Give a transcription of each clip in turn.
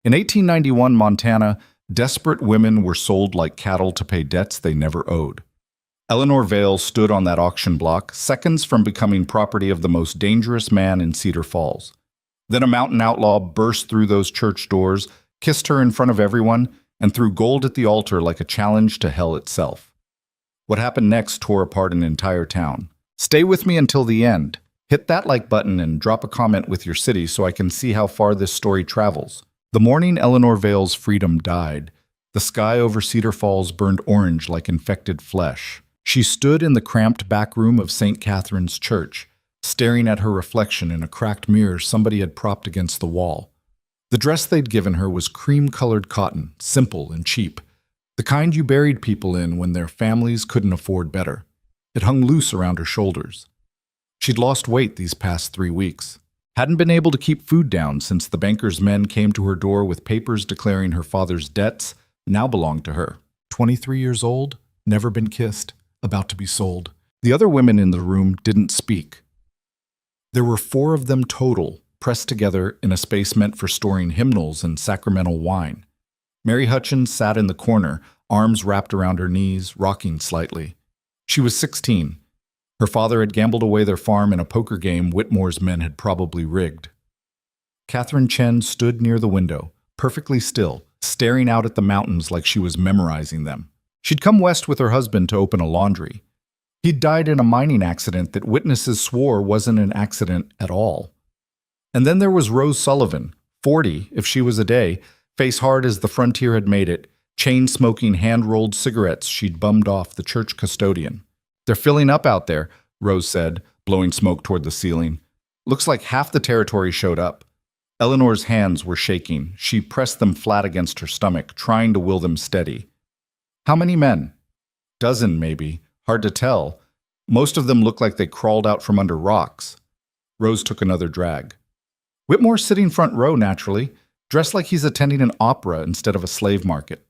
In 1891 Montana, desperate women were sold like cattle to pay debts they never owed. Eleanor Vale stood on that auction block, seconds from becoming property of the most dangerous man in Cedar Falls. Then a mountain outlaw burst through those church doors, kissed her in front of everyone, and threw gold at the altar like a challenge to hell itself. What happened next tore apart an entire town. Stay with me until the end. Hit that like button and drop a comment with your city so I can see how far this story travels. The morning Eleanor Vale's freedom died, the sky over Cedar Falls burned orange like infected flesh. She stood in the cramped back room of St. Catherine's Church, staring at her reflection in a cracked mirror somebody had propped against the wall. The dress they'd given her was cream-colored cotton, simple and cheap, the kind you buried people in when their families couldn't afford better. It hung loose around her shoulders. She'd lost weight these past 3 weeks. Hadn't been able to keep food down since the banker's men came to her door with papers declaring her father's debts now belonged to her. 23 years old, never been kissed, about to be sold. The other women in the room didn't speak. There were 4 of them total, pressed together in a space meant for storing hymnals and sacramental wine. Mary Hutchins sat in the corner, arms wrapped around her knees, rocking slightly. She was 16. Her father had gambled away their farm in a poker game Whitmore's men had probably rigged. Catherine Chen stood near the window, perfectly still, staring out at the mountains like she was memorizing them. She'd come west with her husband to open a laundry. He'd died in a mining accident that witnesses swore wasn't an accident at all. And then there was Rose Sullivan, 40 if she was a day, face hard as the frontier had made it, chain-smoking hand-rolled cigarettes she'd bummed off the church custodian. "They're filling up out there," Rose said, blowing smoke toward the ceiling. "Looks like half the territory showed up." Eleanor's hands were shaking. She pressed them flat against her stomach, trying to will them steady. "How many men?" "Dozen, maybe. Hard to tell. Most of them look like they crawled out from under rocks." Rose took another drag. "Whitmore's sitting front row, naturally, dressed like he's attending an opera instead of a slave market."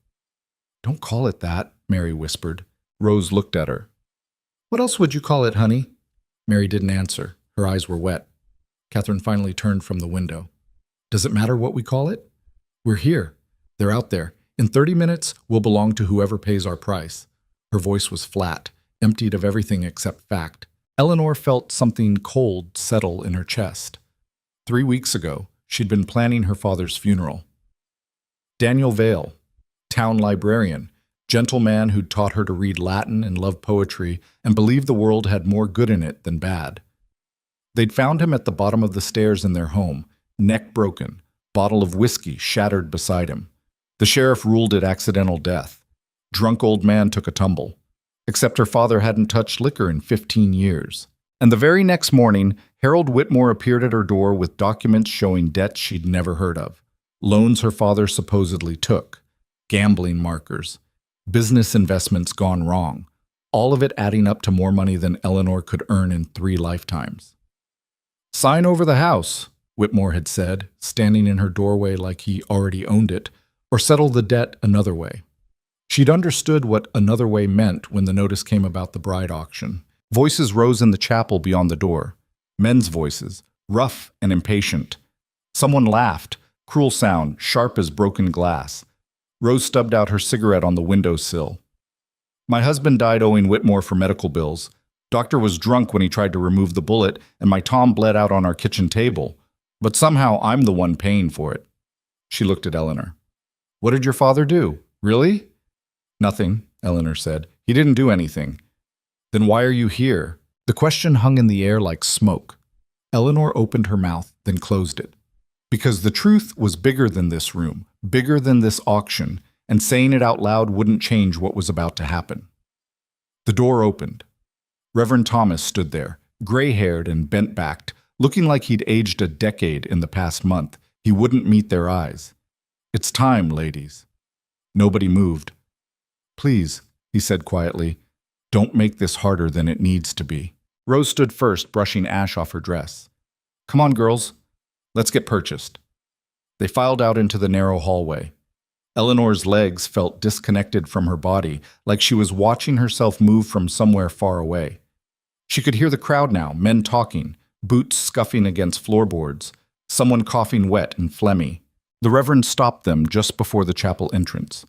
"Don't call it that," Mary whispered. Rose looked at her. "What else would you call it, honey?" Mary didn't answer. Her eyes were wet. Catherine finally turned from the window. "Does it matter what we call it? We're here. They're out there. In 30 minutes, we'll belong to whoever pays our price." Her voice was flat, emptied of everything except fact. Eleanor felt something cold settle in her chest. 3 weeks ago, she'd been planning her father's funeral. Daniel Vale, town librarian, gentle man who'd taught her to read Latin and love poetry and believed the world had more good in it than bad. They'd found him at the bottom of the stairs in their home, neck broken, bottle of whiskey shattered beside him. The sheriff ruled it accidental death. Drunk old man took a tumble. Except her father hadn't touched liquor in 15 years. And the very next morning, Harold Whitmore appeared at her door with documents showing debts she'd never heard of. Loans her father supposedly took. Gambling markers. Business investments gone wrong. All of it adding up to more money than Eleanor could earn in 3 lifetimes. "Sign over the house," Whitmore had said, standing in her doorway like he already owned it, or settle the debt another way. She'd understood what another way meant when the notice came about the bride auction. Voices rose in the chapel beyond the door. Men's voices, rough and impatient. Someone laughed, cruel sound, sharp as broken glass. Rose stubbed out her cigarette on the windowsill. "My husband died owing Whitmore for medical bills. Doctor was drunk when he tried to remove the bullet, and my Tom bled out on our kitchen table. But somehow I'm the one paying for it." She looked at Eleanor. "What did your father do? Really?" "Nothing," Eleanor said. "He didn't do anything." "Then why are you here?" The question hung in the air like smoke. Eleanor opened her mouth, then closed it. Because the truth was bigger than this room, bigger than this auction, and saying it out loud wouldn't change what was about to happen. The door opened. Reverend Thomas stood there, gray-haired and bent-backed, looking like he'd aged a decade in the past month. He wouldn't meet their eyes. "It's time, ladies." Nobody moved. "Please," he said quietly, "don't make this harder than it needs to be." Rose stood first, brushing ash off her dress. "Come on, girls. Let's get purchased." They filed out into the narrow hallway. Eleanor's legs felt disconnected from her body, like she was watching herself move from somewhere far away. She could hear the crowd now, men talking, boots scuffing against floorboards, someone coughing wet and phlegmy. The Reverend stopped them just before the chapel entrance.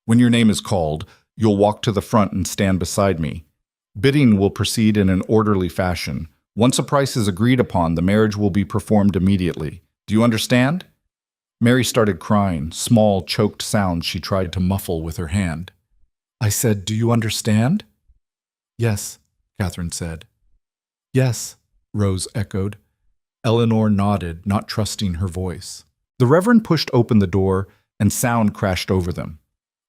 When your name is called, you'll walk to the front and stand beside me. Bidding will proceed in an orderly fashion. Once a price is agreed upon, the marriage will be performed immediately. Do you understand? Mary started crying, small, choked sounds she tried to muffle with her hand. I said, do you understand? Yes, Catherine said. Yes, Rose echoed. Eleanor nodded, not trusting her voice. The Reverend pushed open the door, and sound crashed over them.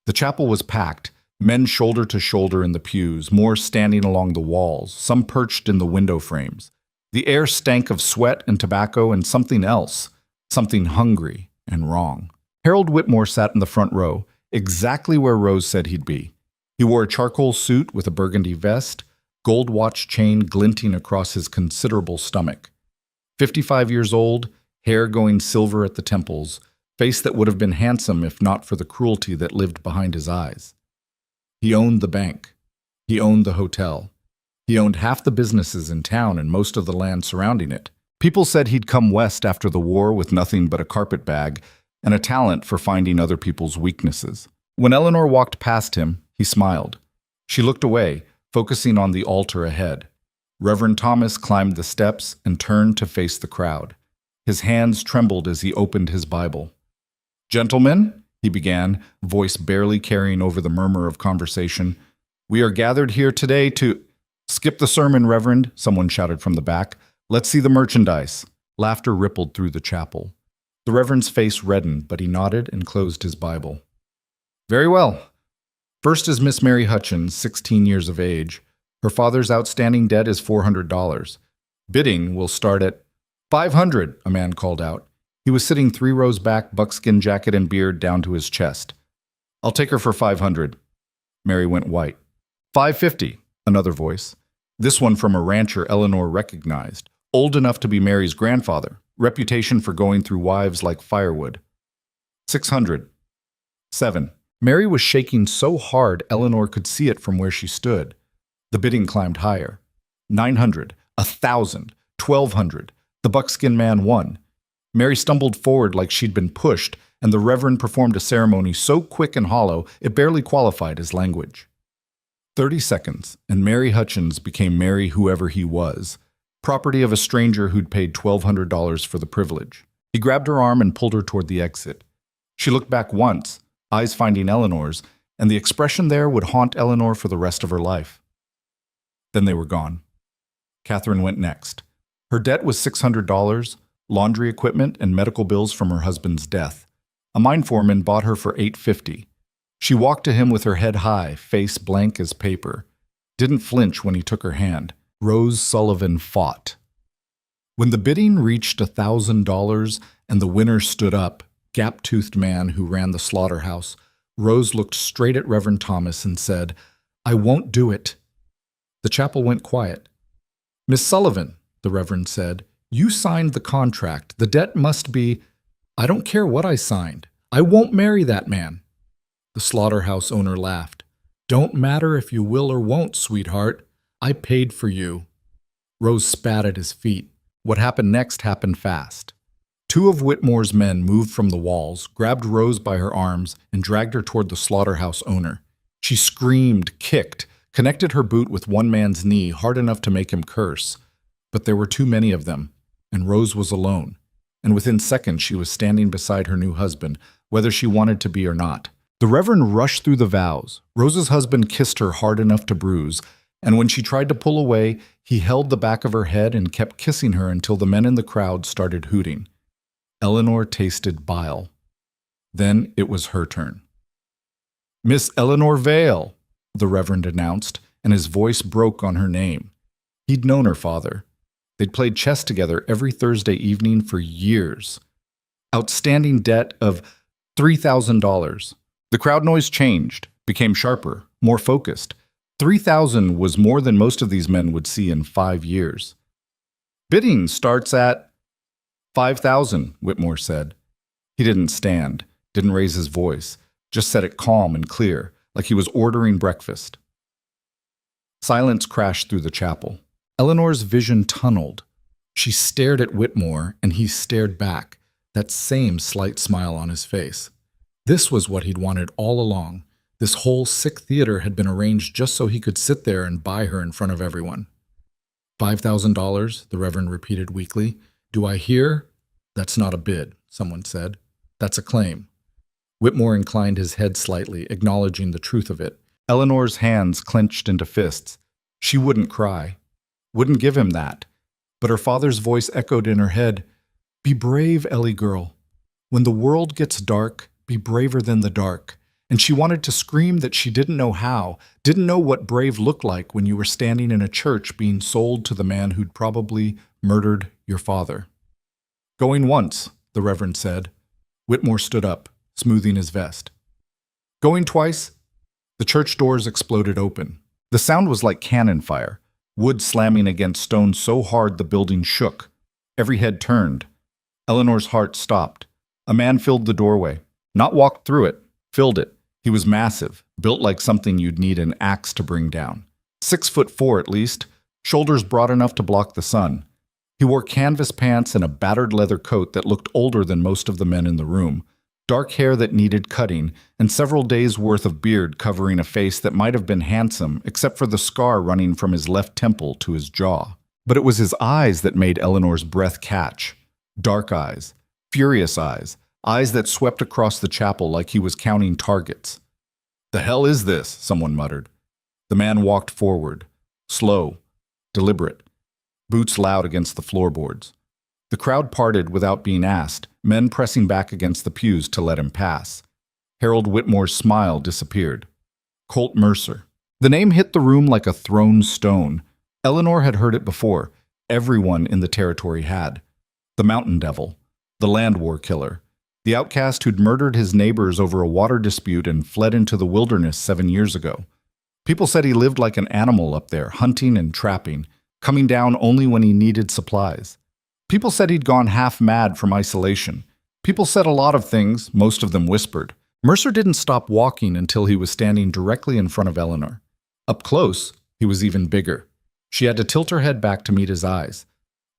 The chapel was packed, men shoulder to shoulder in the pews, more standing along the walls, some perched in the window frames. The air stank of sweat and tobacco and something else, something hungry and wrong. Harold Whitmore sat in the front row, exactly where Rose said he'd be. He wore a charcoal suit with a burgundy vest, gold watch chain glinting across his considerable stomach. 55 years old, hair going silver at the temples, face that would have been handsome if not for the cruelty that lived behind his eyes. He owned the bank. He owned the hotel. He owned half the businesses in town and most of the land surrounding it. People said he'd come west after the war with nothing but a carpet bag and a talent for finding other people's weaknesses. When Eleanor walked past him, he smiled. She looked away, focusing on the altar ahead. Reverend Thomas climbed the steps and turned to face the crowd. His hands trembled as he opened his Bible. Gentlemen, he began, voice barely carrying over the murmur of conversation, we are gathered here today to— Skip the sermon, Reverend, someone shouted from the back. Let's see the merchandise. Laughter rippled through the chapel. The Reverend's face reddened, but he nodded and closed his Bible. Very well. First is Miss Mary Hutchins, 16 years of age. Her father's outstanding debt is $400. Bidding will start at $500, a man called out. He was sitting 3 rows back, buckskin jacket and beard down to his chest. I'll take her for $500. Mary went white. $550, another voice. This one from a rancher Eleanor recognized, old enough to be Mary's grandfather, reputation for going through wives like firewood. $600. $7. Mary was shaking so hard Eleanor could see it from where she stood. The bidding climbed higher. $900, $1,000, $1,200. The buckskin man won. Mary stumbled forward like she'd been pushed, and the Reverend performed a ceremony so quick and hollow it barely qualified as language. 30 seconds, and Mary Hutchins became Mary whoever he was, property of a stranger who'd paid $1,200 for the privilege. He grabbed her arm and pulled her toward the exit. She looked back once, eyes finding Eleanor's, and the expression there would haunt Eleanor for the rest of her life. Then they were gone. Catherine went next. Her debt was $600, laundry equipment and medical bills from her husband's death. A mine foreman bought her for $850. She walked to him with her head high, face blank as paper. Didn't flinch when he took her hand. Rose Sullivan fought. When the bidding reached $1,000 and the winner stood up, gap-toothed man who ran the slaughterhouse, Rose looked straight at Reverend Thomas and said, I won't do it. The chapel went quiet. Miss Sullivan, the Reverend said, you signed the contract. The debt must be— I don't care what I signed. I won't marry that man. The slaughterhouse owner laughed. Don't matter if you will or won't, sweetheart. I paid for you. Rose spat at his feet. What happened next happened fast. 2 of Whitmore's men moved from the walls, grabbed Rose by her arms, and dragged her toward the slaughterhouse owner. She screamed, kicked, connected her boot with one man's knee hard enough to make him curse. But there were too many of them, and Rose was alone. And within seconds she was standing beside her new husband, whether she wanted to be or not. The Reverend rushed through the vows. Rose's husband kissed her hard enough to bruise, and when she tried to pull away, he held the back of her head and kept kissing her until the men in the crowd started hooting. Eleanor tasted bile. Then it was her turn. Miss Eleanor Vale, the Reverend announced, and his voice broke on her name. He'd known her father. They'd played chess together every Thursday evening for years. Outstanding debt of $3,000. The crowd noise changed, became sharper, more focused. 3,000 was more than most of these men would see in 5 years. Bidding starts at 5,000, Whitmore said. He didn't stand, didn't raise his voice, just said it calm and clear, like he was ordering breakfast. Silence crashed through the chapel. Eleanor's vision tunneled. She stared at Whitmore, and he stared back. that same slight smile on his face. This was what he'd wanted all along. This whole sick theater had been arranged just so he could sit there and buy her in front of everyone. $5,000, the Reverend repeated weakly. Do I hear? That's not a bid, someone said. That's a claim. Whitmore inclined his head slightly, acknowledging the truth of it. Eleanor's hands clenched into fists. She wouldn't cry. Wouldn't give him that. But her father's voice echoed in her head. Be brave, Ellie girl. When the world gets dark, be braver than the dark. And she wanted to scream that she didn't know how, didn't know what brave looked like when you were standing in a church being sold to the man who'd probably murdered your father. Going once, the Reverend said. Whitmore stood up, smoothing his vest. Going twice? The church doors exploded open. The sound was like cannon fire, wood slamming against stone so hard the building shook. Every head turned. Eleanor's heart stopped. A man filled the doorway. Not walked through it, filled it. He was massive, built like something you'd need an axe to bring down. 6'4" at least, shoulders broad enough to block the sun. He wore canvas pants and a battered leather coat that looked older than most of the men in the room, dark hair that needed cutting, and several days' worth of beard covering a face that might have been handsome except for the scar running from his left temple to his jaw. But it was his eyes that made Eleanor's breath catch. Dark eyes, furious eyes, eyes that swept across the chapel like he was counting targets. The hell is this? Someone muttered. The man walked forward, slow, deliberate, boots loud against the floorboards. The crowd parted without being asked, men pressing back against the pews to let him pass. Harold Whitmore's smile disappeared. Colt Mercer. The name hit the room like a thrown stone. Eleanor had heard it before. Everyone in the territory had. The Mountain Devil, the land war killer, the outcast who'd murdered his neighbors over a water dispute and fled into the wilderness 7 years ago. People said he lived like an animal up there, hunting and trapping, coming down only when he needed supplies. People said he'd gone half mad from isolation. People said a lot of things, most of them whispered. Mercer didn't stop walking until he was standing directly in front of Eleanor. Up close, he was even bigger. She had to tilt her head back to meet his eyes.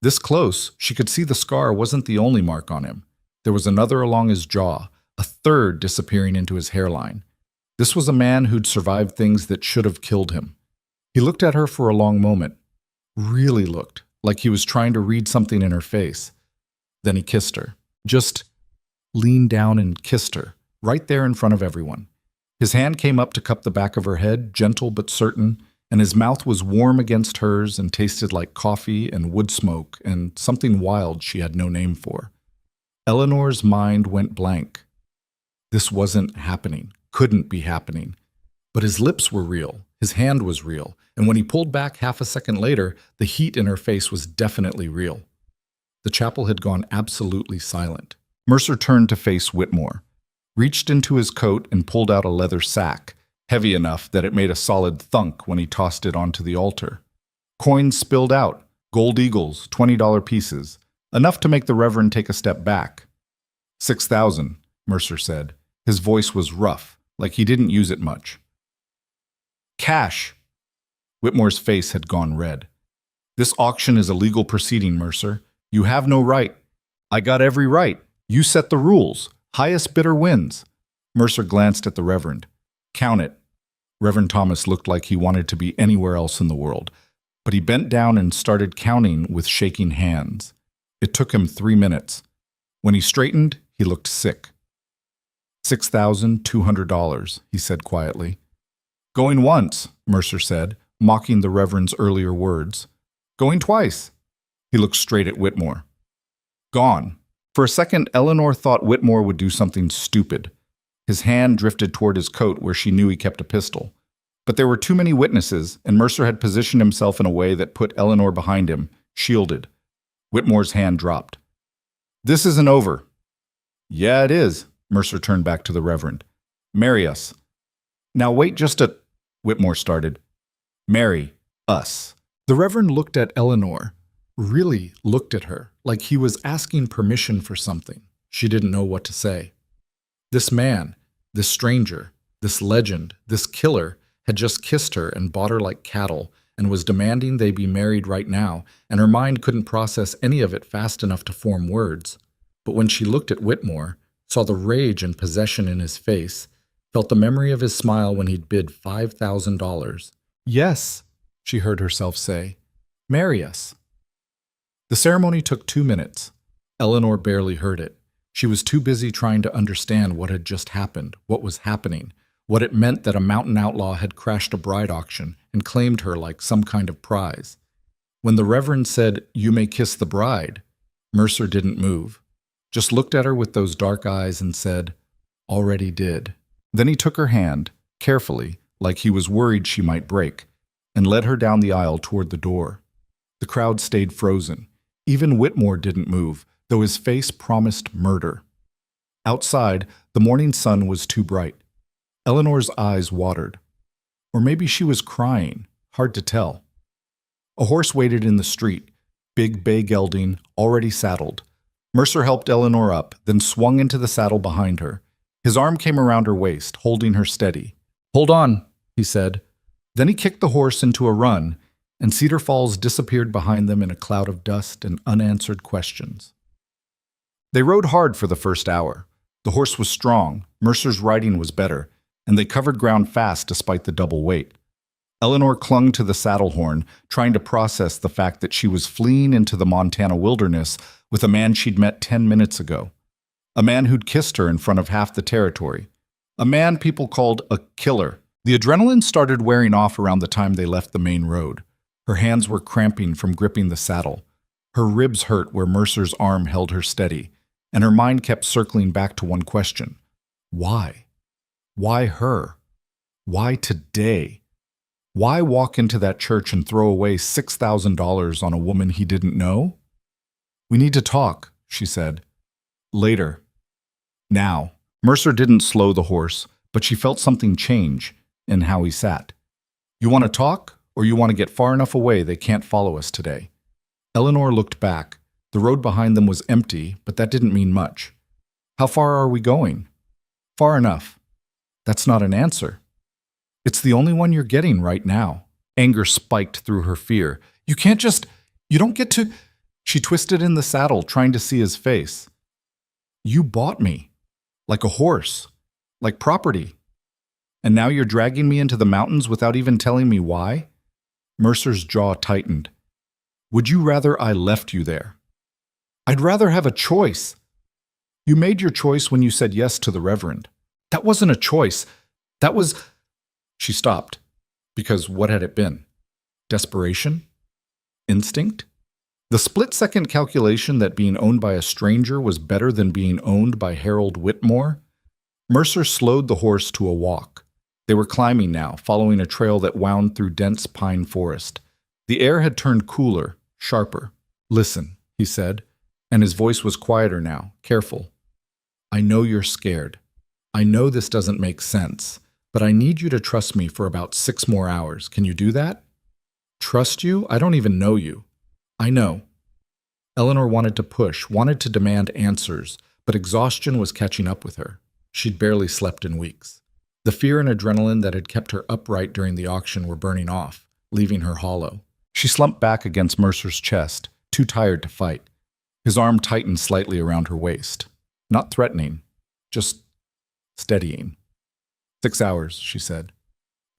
This close, she could see the scar wasn't the only mark on him. There was another along his jaw, a third disappearing into his hairline. This was a man who'd survived things that should have killed him. He looked at her for a long moment. Really looked, like he was trying to read something in her face. Then he kissed her. Just leaned down and kissed her, right there in front of everyone. His hand came up to cup the back of her head, gentle but certain, and his mouth was warm against hers and tasted like coffee and wood smoke and something wild she had no name for. Eleanor's mind went blank. This wasn't happening, couldn't be happening. But his lips were real, his hand was real, and when he pulled back half a second later, the heat in her face was definitely real. The chapel had gone absolutely silent. Mercer turned to face Whitmore, reached into his coat and pulled out a leather sack, heavy enough that it made a solid thunk when he tossed it onto the altar. Coins spilled out, gold eagles, $20 pieces, enough to make the Reverend take a step back. 6,000, Mercer said. His voice was rough, like he didn't use it much. Cash! Whitmore's face had gone red. This auction is a legal proceeding, Mercer. You have no right. I got every right. You set the rules. Highest bidder wins. Mercer glanced at the Reverend. Count it. Reverend Thomas looked like he wanted to be anywhere else in the world, but he bent down and started counting with shaking hands. It took him 3 minutes. When he straightened, he looked sick. $6,200, he said quietly. Going once, Mercer said, mocking the Reverend's earlier words. Going twice. He looked straight at Whitmore. Gone. For a second, Eleanor thought Whitmore would do something stupid. His hand drifted toward his coat where she knew he kept a pistol. But there were too many witnesses, and Mercer had positioned himself in a way that put Eleanor behind him, shielded. Whitmore's hand dropped. This isn't over. Yeah, it is, Mercer turned back to the Reverend. Marry us. Now wait just a... Whitmore started. Marry us. The Reverend looked at Eleanor, really looked at her, like he was asking permission for something. She didn't know what to say. This man, this stranger, this legend, this killer had just kissed her and bought her like cattle and was demanding they be married right now, and her mind couldn't process any of it fast enough to form words. But when she looked at Whitmore, saw the rage and possession in his face, felt the memory of his smile when he'd bid $5,000. "Yes," she heard herself say. "Marry us." The ceremony took 2 minutes. Eleanor barely heard it. She was too busy trying to understand what had just happened, what was happening, what it meant that a mountain outlaw had crashed a bride auction and claimed her like some kind of prize. When the Reverend said, "You may kiss the bride," Mercer didn't move, just looked at her with those dark eyes and said, "Already did." Then he took her hand, carefully, like he was worried she might break, and led her down the aisle toward the door. The crowd stayed frozen. Even Whitmore didn't move, though his face promised murder. Outside, the morning sun was too bright. Eleanor's eyes watered. Or maybe she was crying, hard to tell. A horse waited in the street, big bay gelding, already saddled. Mercer helped Eleanor up, then swung into the saddle behind her. His arm came around her waist, holding her steady. "Hold on," he said. Then he kicked the horse into a run, and Cedar Falls disappeared behind them in a cloud of dust and unanswered questions. They rode hard for the first hour. The horse was strong, Mercer's riding was better, and they covered ground fast despite the double weight. Eleanor clung to the saddle horn, trying to process the fact that she was fleeing into the Montana wilderness with a man she'd met 10 minutes ago. A man who'd kissed her in front of half the territory. A man people called a killer. The adrenaline started wearing off around the time they left the main road. Her hands were cramping from gripping the saddle. Her ribs hurt where Mercer's arm held her steady, and her mind kept circling back to one question. Why? Why her? Why today? Why walk into that church and throw away $6,000 on a woman he didn't know? "We need to talk," she said. "Later." Now. Mercer didn't slow the horse, but she felt something change in how he sat. "You want to talk, or you want to get far enough away they can't follow us today?" Eleanor looked back. The road behind them was empty, but that didn't mean much. "How far are we going?" "Far enough." "That's not an answer." "It's the only one you're getting right now." Anger spiked through her fear. You don't get to..." She twisted in the saddle, trying to see his face. "You bought me. Like a horse. Like property. And now you're dragging me into the mountains without even telling me why?" Mercer's jaw tightened. "Would you rather I left you there?" "I'd rather have a choice." "You made your choice when you said yes to the Reverend." "That wasn't a choice. That was..." She stopped. Because what had it been? Desperation? Instinct? The split-second calculation that being owned by a stranger was better than being owned by Harold Whitmore? Mercer slowed the horse to a walk. They were climbing now, following a trail that wound through dense pine forest. The air had turned cooler, sharper. "Listen," he said, and his voice was quieter now, careful. "I know you're scared. I know this doesn't make sense, but I need you to trust me for about 6 more hours. Can you do that?" "Trust you? I don't even know you." "I know." Eleanor wanted to push, wanted to demand answers, but exhaustion was catching up with her. She'd barely slept in weeks. The fear and adrenaline that had kept her upright during the auction were burning off, leaving her hollow. She slumped back against Mercer's chest, too tired to fight. His arm tightened slightly around her waist. Not threatening, just steadying. 6 hours, she said.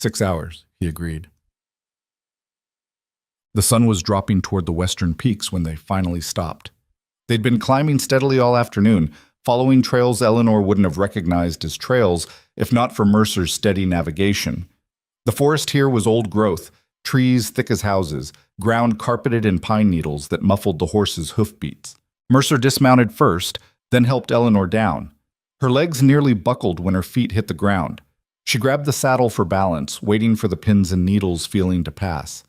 6 hours, he agreed. The sun was dropping toward the western peaks when they finally stopped. They'd been climbing steadily all afternoon, following trails Eleanor wouldn't have recognized as trails if not for Mercer's steady navigation. The forest here was old growth, trees thick as houses, ground carpeted in pine needles that muffled the horses' hoofbeats. Mercer dismounted first, then helped Eleanor down. Her legs nearly buckled when her feet hit the ground. She grabbed the saddle for balance, waiting for the pins and needles feeling to pass.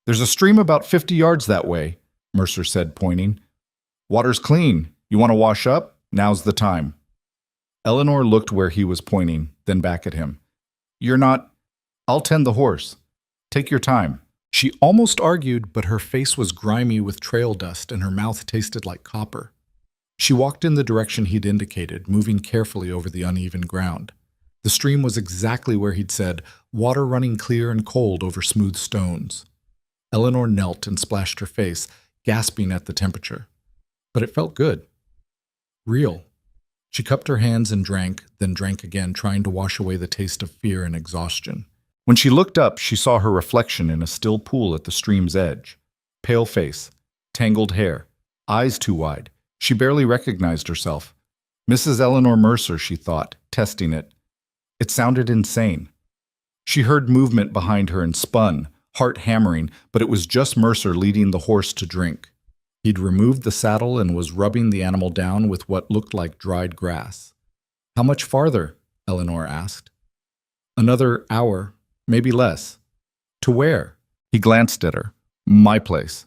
"There's a stream about 50 yards that way," Mercer said, pointing. "Water's clean. You want to wash up? Now's the time." Eleanor looked where he was pointing, then back at him. "You're not..." "I'll tend the horse. Take your time." She almost argued, but her face was grimy with trail dust and her mouth tasted like copper. She walked in the direction he'd indicated, moving carefully over the uneven ground. The stream was exactly where he'd said, water running clear and cold over smooth stones. Eleanor knelt and splashed her face, gasping at the temperature. But it felt good. Real. She cupped her hands and drank, then drank again, trying to wash away the taste of fear and exhaustion. When she looked up, she saw her reflection in a still pool at the stream's edge. Pale face, tangled hair, eyes too wide. She barely recognized herself. Mrs. Eleanor Mercer, she thought, testing it. It sounded insane. She heard movement behind her and spun, heart hammering, but it was just Mercer leading the horse to drink. He'd removed the saddle and was rubbing the animal down with what looked like dried grass. "How much farther?" Eleanor asked. "Another hour, maybe less." "To where?" He glanced at her. "My place."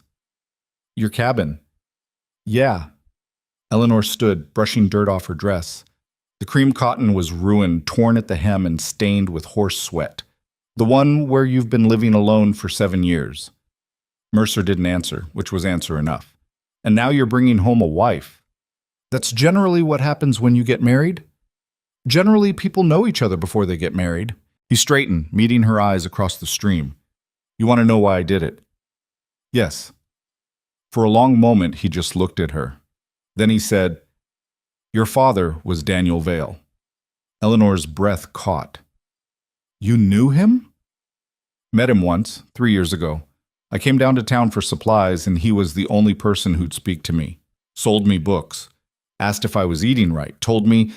"Your cabin?" "Yeah." Eleanor stood, brushing dirt off her dress. The cream cotton was ruined, torn at the hem and stained with horse sweat. "The one where you've been living alone for 7 years." Mercer didn't answer, which was answer enough. "And now you're bringing home a wife." "That's generally what happens when you get married. Generally, people know each other before they get married." He straightened, meeting her eyes across the stream. "You want to know why I did it?" "Yes." For a long moment, he just looked at her. Then he said, "Your father was Daniel Vale." Eleanor's breath caught. "You knew him?" "Met him once, 3 years ago. I came down to town for supplies, and he was the only person who'd speak to me. Sold me books. Asked if I was eating right. Told me—"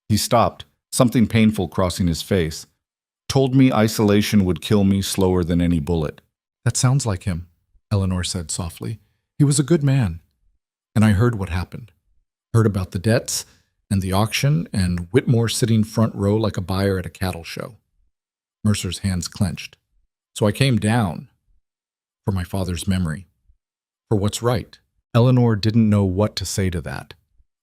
He stopped, something painful crossing his face. "Told me isolation would kill me slower than any bullet." "That sounds like him," Eleanor said softly. "He was a good man. And I heard what happened. Heard about the debts and the auction and Whitmore sitting front row like a buyer at a cattle show." Mercer's hands clenched. "So I came down. For my father's memory. For what's right." Eleanor didn't know what to say to that.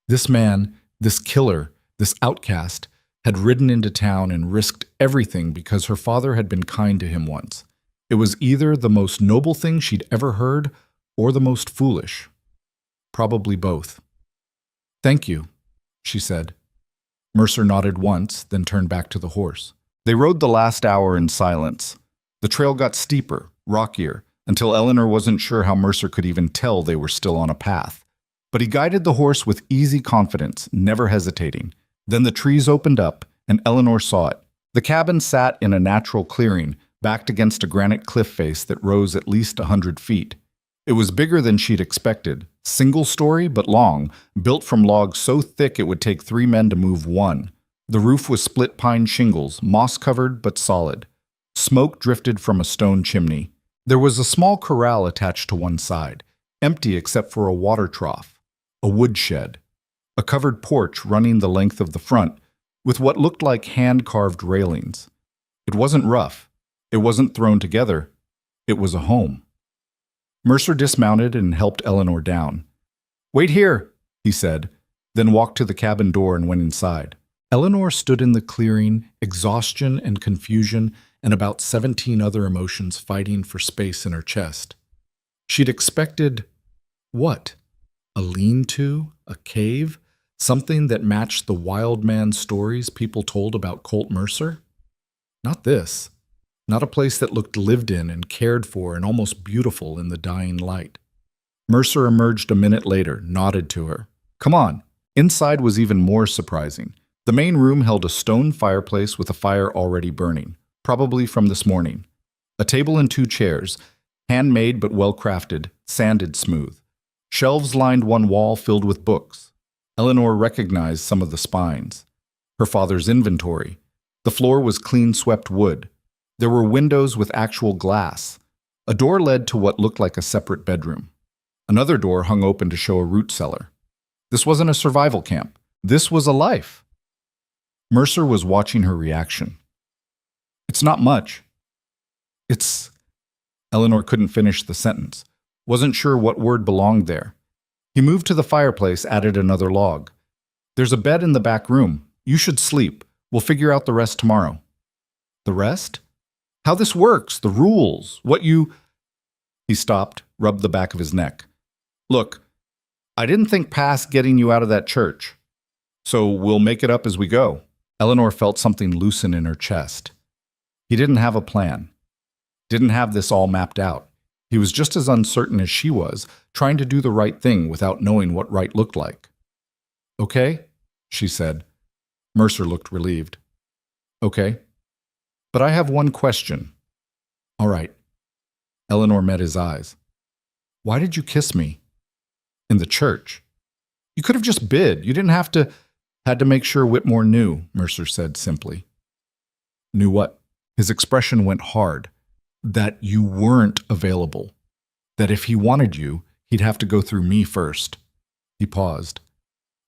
This man, this killer, this outcast, had ridden into town and risked everything because her father had been kind to him once. It was either the most noble thing she'd ever heard or the most foolish. Probably both. "Thank you," she said. Mercer nodded once, then turned back to the horse. They rode the last hour in silence. The trail got steeper, rockier, until Eleanor wasn't sure how Mercer could even tell they were still on a path. But he guided the horse with easy confidence, never hesitating. Then the trees opened up, and Eleanor saw it. The cabin sat in a natural clearing, backed against a granite cliff face that rose at least 100 feet. It was bigger than she'd expected, single-story but long, built from logs so thick it would take 3 men to move one. The roof was split pine shingles, moss-covered but solid. Smoke drifted from a stone chimney. There was a small corral attached to one side, empty except for a water trough, a woodshed, a covered porch running the length of the front, with what looked like hand-carved railings. It wasn't rough. It wasn't thrown together. It was a home. Mercer dismounted and helped Eleanor down. "Wait here," he said, then walked to the cabin door and went inside. Eleanor stood in the clearing, exhaustion and confusion, and about 17 other emotions fighting for space in her chest. She'd expected, what? A lean-to? A cave? Something that matched the wild man stories people told about Colt Mercer? Not this. Not a place that looked lived in and cared for and almost beautiful in the dying light. Mercer emerged a minute later, nodded to her. "Come on." Inside was even more surprising. The main room held a stone fireplace with a fire already burning, probably from this morning. A table and 2 chairs, handmade but well-crafted, sanded smooth. Shelves lined one wall filled with books. Eleanor recognized some of the spines. Her father's inventory. The floor was clean-swept wood. There were windows with actual glass. A door led to what looked like a separate bedroom. Another door hung open to show a root cellar. This wasn't a survival camp. This was a life. Mercer was watching her reaction. "It's not much." "It's—" Eleanor couldn't finish the sentence. Wasn't sure what word belonged there. He moved to the fireplace, added another log. "There's a bed in the back room. You should sleep. We'll figure out the rest tomorrow." "The rest?" "How this works, the rules, what you—" He stopped, rubbed the back of his neck. "Look, I didn't think past getting you out of that church. So we'll make it up as we go." Eleanor felt something loosen in her chest. He didn't have a plan. Didn't have this all mapped out. He was just as uncertain as she was, trying to do the right thing without knowing what right looked like. Okay, she said. Mercer looked relieved. Okay. But I have one question. All right. Eleanor met his eyes. Why did you kiss me? In the church. You could have just bid. You didn't have to. Had to make sure Whitmore knew, Mercer said simply. Knew what? His expression went hard. That you weren't available. That if he wanted you, he'd have to go through me first. He paused.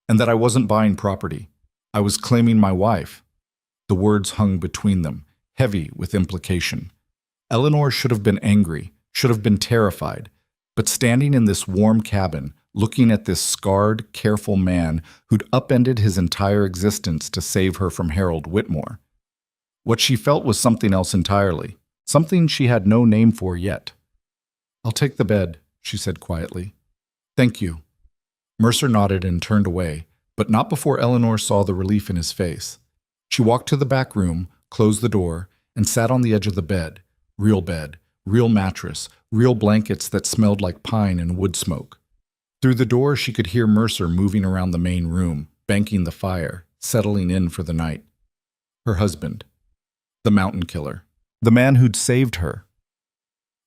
And that I wasn't buying property. I was claiming my wife. The words hung between them, heavy with implication. Eleanor should have been angry, should have been terrified, but standing in this warm cabin, looking at this scarred, careful man who'd upended his entire existence to save her from Harold Whitmore. What she felt was something else entirely, something she had no name for yet. I'll take the bed, she said quietly. Thank you. Mercer nodded and turned away, but not before Eleanor saw the relief in his face. She walked to the back room, closed the door, and sat on the edge of the bed, real mattress, real blankets that smelled like pine and wood smoke. Through the door, she could hear Mercer moving around the main room, banking the fire, settling in for the night. Her husband. The mountain killer. The man who'd saved her.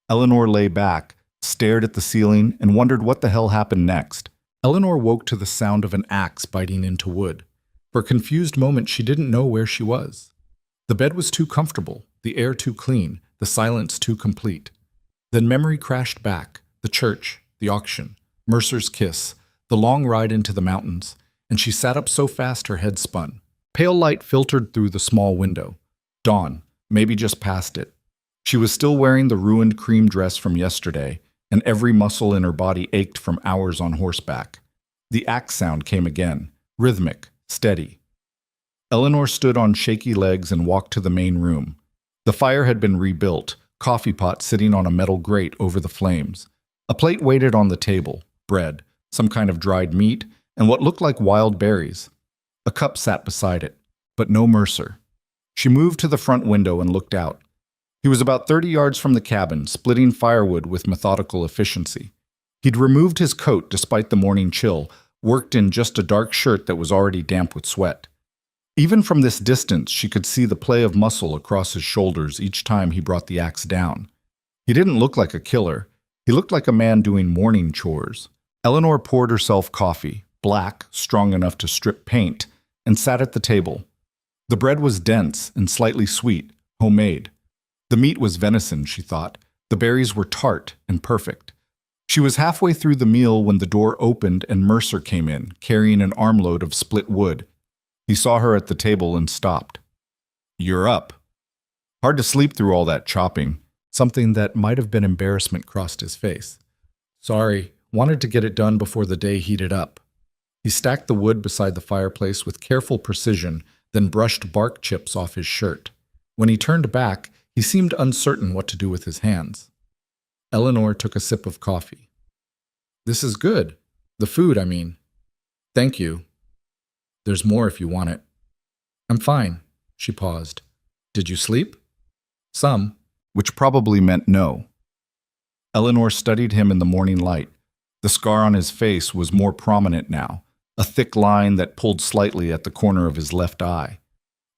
Eleanor lay back, stared at the ceiling, and wondered what the hell happened next. Eleanor woke to the sound of an axe biting into wood. For a confused moment, she didn't know where she was. The bed was too comfortable, the air too clean, the silence too complete. Then memory crashed back, the church, the auction, Mercer's kiss, the long ride into the mountains, and she sat up so fast her head spun. Pale light filtered through the small window. Dawn, maybe just past it. She was still wearing the ruined cream dress from yesterday, and every muscle in her body ached from hours on horseback. The axe sound came again, rhythmic, steady. Eleanor stood on shaky legs and walked to the main room. The fire had been rebuilt, coffee pot sitting on a metal grate over the flames. A plate waited on the table, bread, some kind of dried meat, and what looked like wild berries. A cup sat beside it, but no Mercer. She moved to the front window and looked out. He was about 30 yards from the cabin, splitting firewood with methodical efficiency. He'd removed his coat despite the morning chill, worked in just a dark shirt that was already damp with sweat. Even from this distance, she could see the play of muscle across his shoulders each time he brought the axe down. He didn't look like a killer. He looked like a man doing morning chores. Eleanor poured herself coffee, black, strong enough to strip paint, and sat at the table. The bread was dense and slightly sweet, homemade. The meat was venison, she thought. The berries were tart and perfect. She was halfway through the meal when the door opened and Mercer came in, carrying an armload of split wood. He saw her at the table and stopped. You're up. Hard to sleep through all that chopping. Something that might have been embarrassment crossed his face. Sorry, wanted to get it done before the day heated up. He stacked the wood beside the fireplace with careful precision, then brushed bark chips off his shirt. When he turned back, he seemed uncertain what to do with his hands. Eleanor took a sip of coffee. This is good. The food, I mean. Thank you. There's more if you want it. I'm fine. She paused. Did you sleep? Some. Which probably meant no. Eleanor studied him in the morning light. The scar on his face was more prominent now, a thick line that pulled slightly at the corner of his left eye.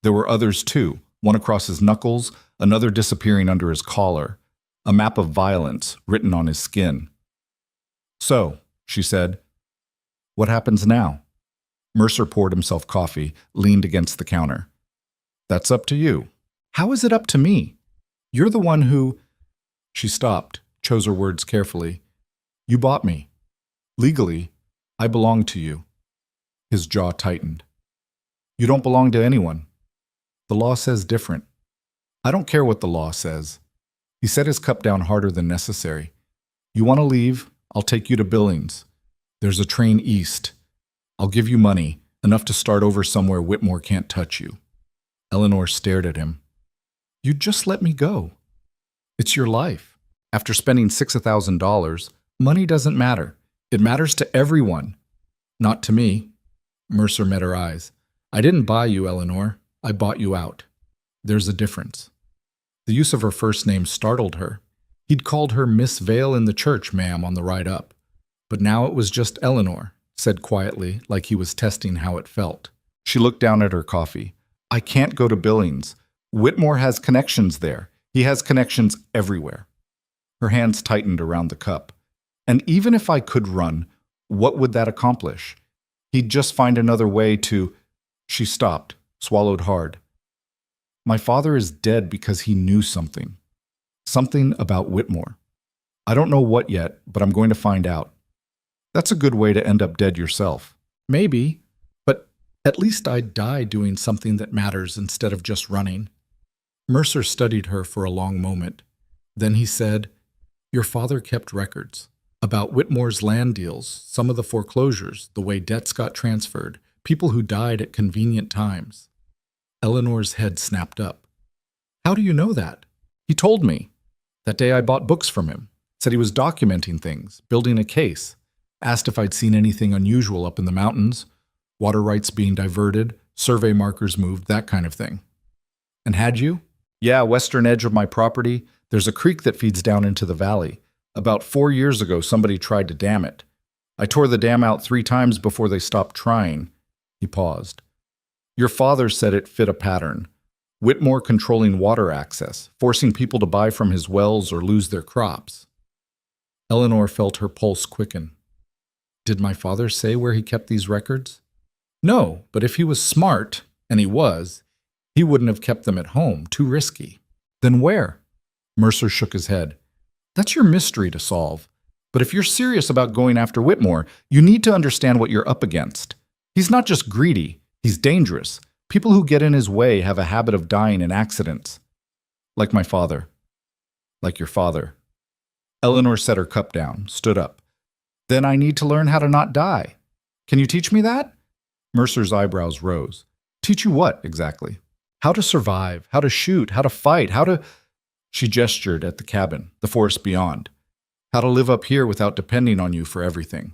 There were others too, one across his knuckles, another disappearing under his collar, a map of violence written on his skin. So, she said, what happens now? Mercer poured himself coffee, leaned against the counter. That's up to you. How is it up to me? You're the one who... She stopped, chose her words carefully. You bought me. Legally, I belong to you. His jaw tightened. You don't belong to anyone. The law says different. I don't care what the law says. He set his cup down harder than necessary. You want to leave? I'll take you to Billings. There's a train east. I'll give you money, enough to start over somewhere Whitmore can't touch you. Eleanor stared at him. You'd just let me go. It's your life. After spending $6,000, money doesn't matter. It matters to everyone. Not to me. Mercer met her eyes. I didn't buy you, Eleanor. I bought you out. There's a difference. The use of her first name startled her. He'd called her Miss Vale in the church, ma'am, on the ride up. But now it was just Eleanor, said quietly, like he was testing how it felt. She looked down at her coffee. I can't go to Billings. Whitmore has connections there. He has connections everywhere. Her hands tightened around the cup. And even if I could run, what would that accomplish? He'd just find another way to... She stopped, swallowed hard. My father is dead because he knew something. Something about Whitmore. I don't know what yet, but I'm going to find out. That's a good way to end up dead yourself. Maybe, but at least I'd die doing something that matters instead of just running. Mercer studied her for a long moment. Then he said, Your father kept records about Whitmore's land deals, some of the foreclosures, the way debts got transferred, people who died at convenient times. Eleanor's head snapped up. How do you know that? He told me. That day I bought books from him. Said he was documenting things, building a case. Asked if I'd seen anything unusual up in the mountains, water rights being diverted, survey markers moved, that kind of thing. And had you? Yeah, western edge of my property, there's a creek that feeds down into the valley. About 4 years ago, somebody tried to dam it. I tore the dam out 3 times before they stopped trying. He paused. Your father said it fit a pattern. Whitmore controlling water access, forcing people to buy from his wells or lose their crops. Eleanor felt her pulse quicken. Did my father say where he kept these records? No, but if he was smart, and he was, he wouldn't have kept them at home, too risky. Then where? Mercer shook his head. That's your mystery to solve. But if you're serious about going after Whitmore, you need to understand what you're up against. He's not just greedy, he's dangerous. People who get in his way have a habit of dying in accidents. Like my father. Like your father. Eleanor set her cup down, stood up. Then I need to learn how to not die. Can you teach me that? Mercer's eyebrows rose. Teach you what, exactly? How to survive, how to shoot, how to fight, how to... She gestured at the cabin, the forest beyond. How to live up here without depending on you for everything.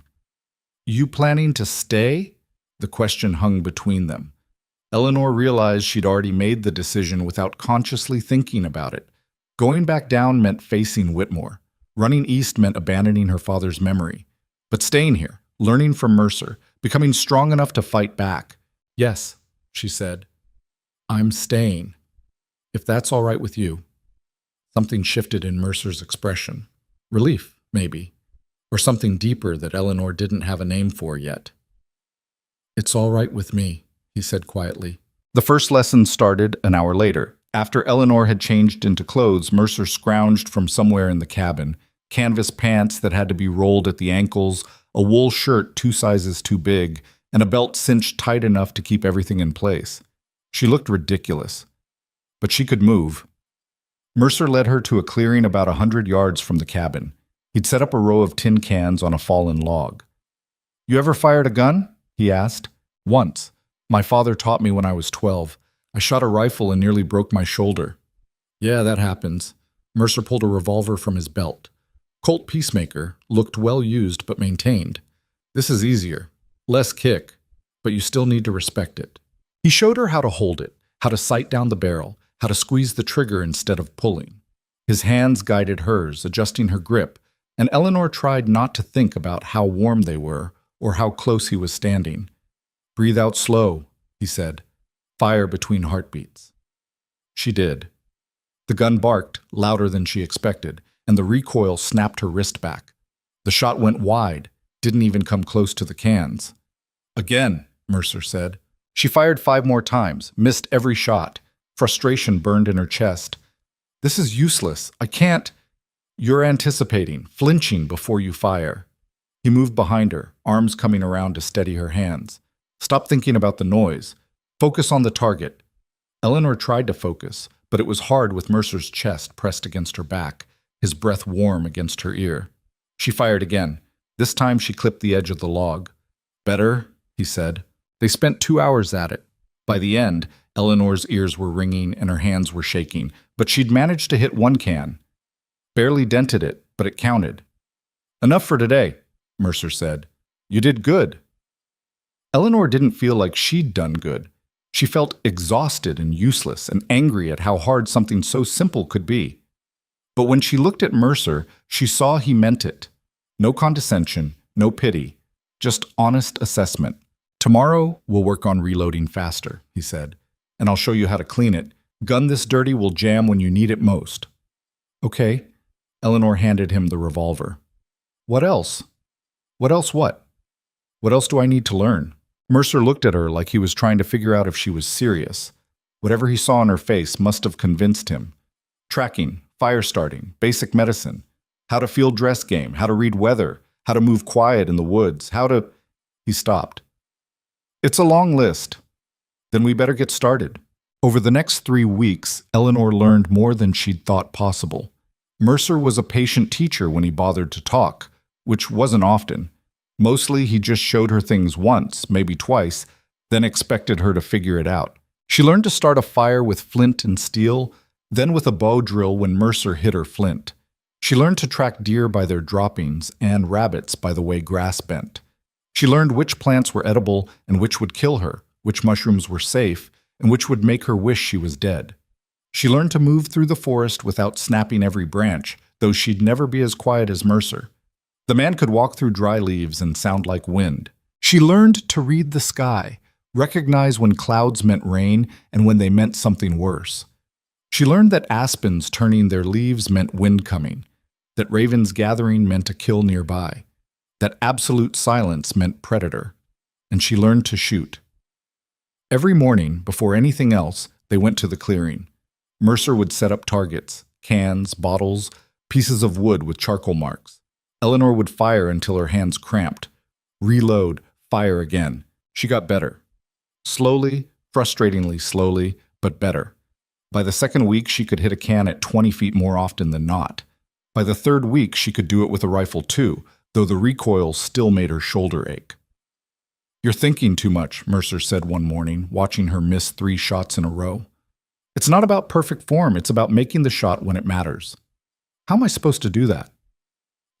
You planning to stay? The question hung between them. Eleanor realized she'd already made the decision without consciously thinking about it. Going back down meant facing Whitmore. Running east meant abandoning her father's memory. But staying here, learning from Mercer, becoming strong enough to fight back. Yes, she said. I'm staying. If that's all right with you. Something shifted in Mercer's expression. Relief, maybe. Or something deeper that Eleanor didn't have a name for yet. It's all right with me, he said quietly. The first lesson started an hour later. After Eleanor had changed into clothes, Mercer scrounged from somewhere in the cabin. Canvas pants that had to be rolled at the ankles, a wool shirt 2 sizes too big, and a belt cinched tight enough to keep everything in place. She looked ridiculous. But she could move. Mercer led her to a clearing about 100 yards from the cabin. He'd set up a row of tin cans on a fallen log. You ever fired a gun? He asked. Once. My father taught me when I was 12. I shot a rifle and nearly broke my shoulder. Yeah, that happens. Mercer pulled a revolver from his belt. Colt Peacemaker, looked well used but maintained. This is easier. Less kick, but you still need to respect it. He showed her how to hold it, how to sight down the barrel, how to squeeze the trigger instead of pulling. His hands guided hers, adjusting her grip, and Eleanor tried not to think about how warm they were or how close he was standing. Breathe out slow, he said. Fire between heartbeats. She did. The gun barked, louder than she expected, and the recoil snapped her wrist back. The shot went wide, didn't even come close to the cans. Again, Mercer said. She fired 5 more times, missed every shot. Frustration burned in her chest. This is useless. I can't. You're anticipating, flinching before you fire. He moved behind her, arms coming around to steady her hands. Stop thinking about the noise. Focus on the target. Eleanor tried to focus, but it was hard with Mercer's chest pressed against her back, his breath warm against her ear. She fired again. This time she clipped the edge of the log. Better, he said. They spent 2 hours at it. By the end, Eleanor's ears were ringing and her hands were shaking, but she'd managed to hit 1 can. Barely dented it, but it counted. Enough for today, Mercer said. You did good. Eleanor didn't feel like she'd done good. She felt exhausted and useless and angry at how hard something so simple could be. But when she looked at Mercer, she saw he meant it. No condescension, no pity. Just honest assessment. Tomorrow, we'll work on reloading faster, he said, and I'll show you how to clean it. Gun this dirty will jam when you need it most. Okay. Eleanor handed him the revolver. What else? What else what? What else do I need to learn? Mercer looked at her like he was trying to figure out if she was serious. Whatever he saw on her face must have convinced him. Tracking, fire starting, basic medicine, how to field dress game, how to read weather, how to move quiet in the woods, how to... He stopped. It's a long list. Then we better get started. Over the next 3 weeks, Eleanor learned more than she'd thought possible. Mercer was a patient teacher when he bothered to talk, which wasn't often. Mostly he just showed her things once, maybe twice, then expected her to figure it out. She learned to start a fire with flint and steel, then with a bow drill when Mercer hit her flint. She learned to track deer by their droppings and rabbits by the way grass bent. She learned which plants were edible and which would kill her, which mushrooms were safe, and which would make her wish she was dead. She learned to move through the forest without snapping every branch, though she'd never be as quiet as Mercer. The man could walk through dry leaves and sound like wind. She learned to read the sky, recognize when clouds meant rain and when they meant something worse. She learned that aspens turning their leaves meant wind coming, that ravens gathering meant a kill nearby, that absolute silence meant predator, and she learned to shoot. Every morning, before anything else, they went to the clearing. Mercer would set up targets, cans, bottles, pieces of wood with charcoal marks. Eleanor would fire until her hands cramped. Reload, fire again. She got better. Slowly, frustratingly slowly, but better. By the second week, she could hit a can at 20 feet more often than not. By the third week, she could do it with a rifle too, though the recoil still made her shoulder ache. You're thinking too much, Mercer said one morning, watching her miss 3 shots in a row. It's not about perfect form, it's about making the shot when it matters. How am I supposed to do that?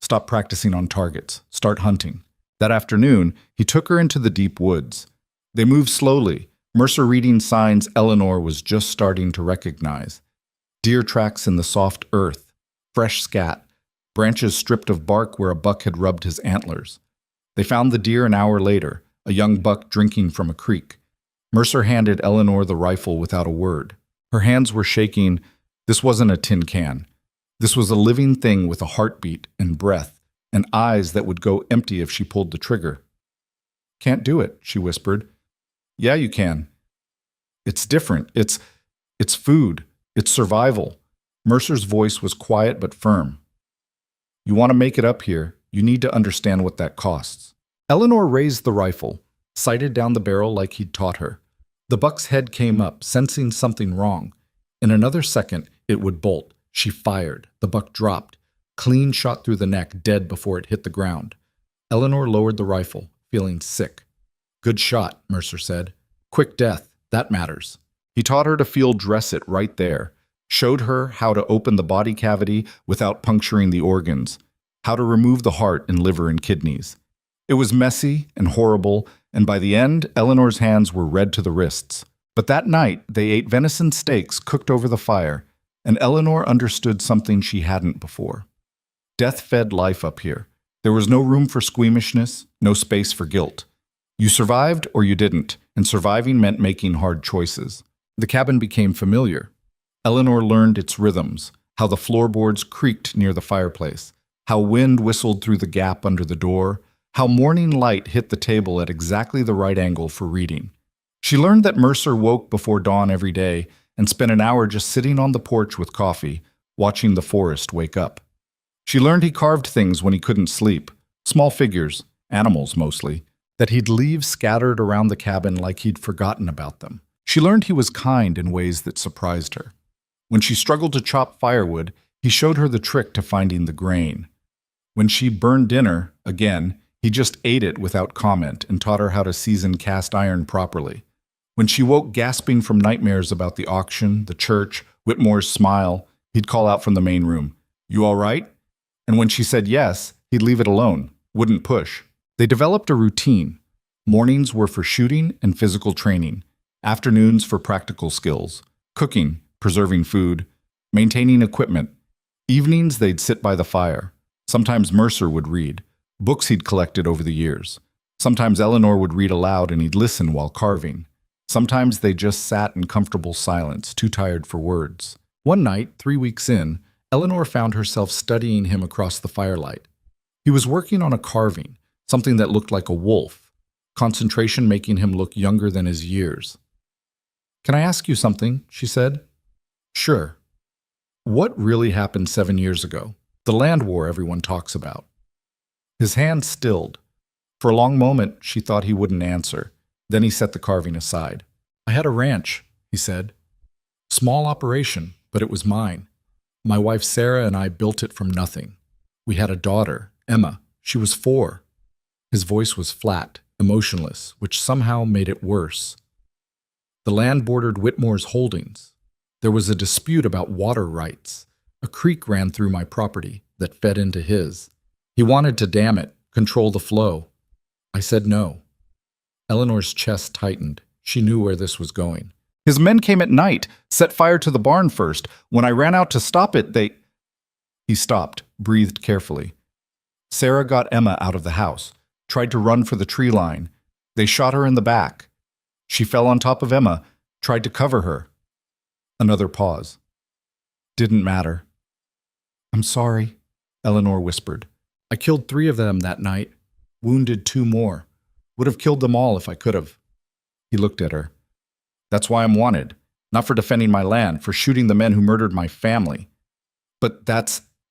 Stop practicing on targets. Start hunting. That afternoon, he took her into the deep woods. They moved slowly, Mercer reading signs Eleanor was just starting to recognize. Deer tracks in the soft earth, fresh scat, branches stripped of bark where a buck had rubbed his antlers. They found the deer an hour later, a young buck drinking from a creek. Mercer handed Eleanor the rifle without a word. Her hands were shaking. This wasn't a tin can. This was a living thing with a heartbeat and breath and eyes that would go empty if she pulled the trigger. Can't do it, she whispered. Yeah, you can. It's different. It's food. It's survival. Mercer's voice was quiet but firm. You want to make it up here, you need to understand what that costs. Eleanor raised the rifle, sighted down the barrel like he'd taught her. The buck's head came up, sensing something wrong. In another second, it would bolt. She fired. The buck dropped. Clean shot through the neck, dead before it hit the ground. Eleanor lowered the rifle, feeling sick. Good shot, Mercer said. Quick death, that matters. He taught her to field dress it right there, showed her how to open the body cavity without puncturing the organs, how to remove the heart and liver and kidneys. It was messy and horrible, and by the end, Eleanor's hands were red to the wrists. But that night, they ate venison steaks cooked over the fire, and Eleanor understood something she hadn't before. Death fed life up here. There was no room for squeamishness, no space for guilt. You survived or you didn't, and surviving meant making hard choices. The cabin became familiar. Eleanor learned its rhythms, how the floorboards creaked near the fireplace, how wind whistled through the gap under the door, how morning light hit the table at exactly the right angle for reading. She learned that Mercer woke before dawn every day and spent an hour just sitting on the porch with coffee, watching the forest wake up. She learned he carved things when he couldn't sleep, small figures, animals mostly, that he'd leave scattered around the cabin like he'd forgotten about them. She learned he was kind in ways that surprised her. When she struggled to chop firewood, he showed her the trick to finding the grain. When she burned dinner, again, he just ate it without comment and taught her how to season cast iron properly. When she woke gasping from nightmares about the auction, the church, Whitmore's smile, he'd call out from the main room, "You all right?" And when she said yes, he'd leave it alone, wouldn't push. They developed a routine. Mornings were for shooting and physical training, afternoons for practical skills, cooking, preserving food, maintaining equipment. Evenings they'd sit by the fire. Sometimes Mercer would read, books he'd collected over the years. Sometimes Eleanor would read aloud and he'd listen while carving. Sometimes they just sat in comfortable silence, too tired for words. One night, 3 weeks in, Eleanor found herself studying him across the firelight. He was working on a carving, something that looked like a wolf, concentration making him look younger than his years. "Can I ask you something?" she said. "Sure." "What really happened 7 years ago? The land war everyone talks about." His hand stilled. For a long moment, she thought he wouldn't answer. Then he set the carving aside. "I had a ranch," he said. "Small operation, but it was mine. My wife Sarah and I built it from nothing. We had a daughter, Emma. She was 4. His voice was flat, emotionless, which somehow made it worse. "The land bordered Whitmore's holdings. There was a dispute about water rights. A creek ran through my property that fed into his. He wanted to dam it, control the flow. I said no." Eleanor's chest tightened. She knew where this was going. "His men came at night, set fire to the barn first. When I ran out to stop it, they—" He stopped, breathed carefully. "Sarah got Emma out of the house, tried to run for the tree line. They shot her in the back. She fell on top of Emma, tried to cover her." Another pause. "Didn't matter." "I'm sorry," Eleanor whispered. "I killed 3 of them that night, wounded 2 more. Would have killed them all if I could have." He looked at her. "That's why I'm wanted. Not for defending my land, for shooting the men who murdered my family." "But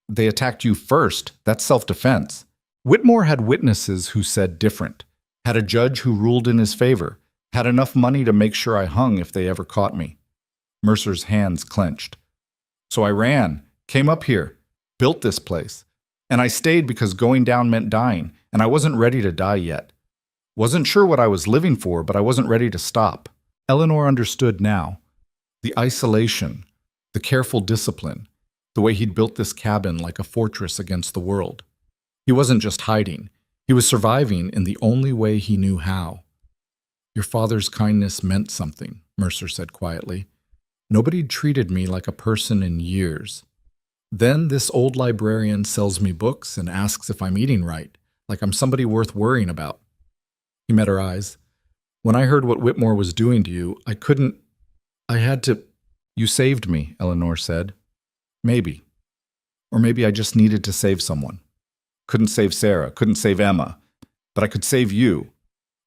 they attacked you first. That's self-defense." Whitmore had witnesses who said different, had a judge who ruled in his favor, had enough money to make sure I hung if they ever caught me. Mercer's hands clenched. "So I ran, came up here, built this place. And I stayed because going down meant dying, and I wasn't ready to die yet. Wasn't sure what I was living for, but I wasn't ready to stop." Eleanor understood now. The isolation, the careful discipline, the way he'd built this cabin like a fortress against the world. He wasn't just hiding. He was surviving in the only way he knew how. "Your father's kindness meant something," Mercer said quietly. "Nobody'd treated me like a person in years. Then this old librarian sells me books and asks if I'm eating right, like I'm somebody worth worrying about." He met her eyes. "When I heard what Whitmore was doing to you, I had to—" "You saved me," Eleanor said. "Maybe. Or maybe I just needed to save someone. Couldn't save Sarah, couldn't save Emma, but I could save you."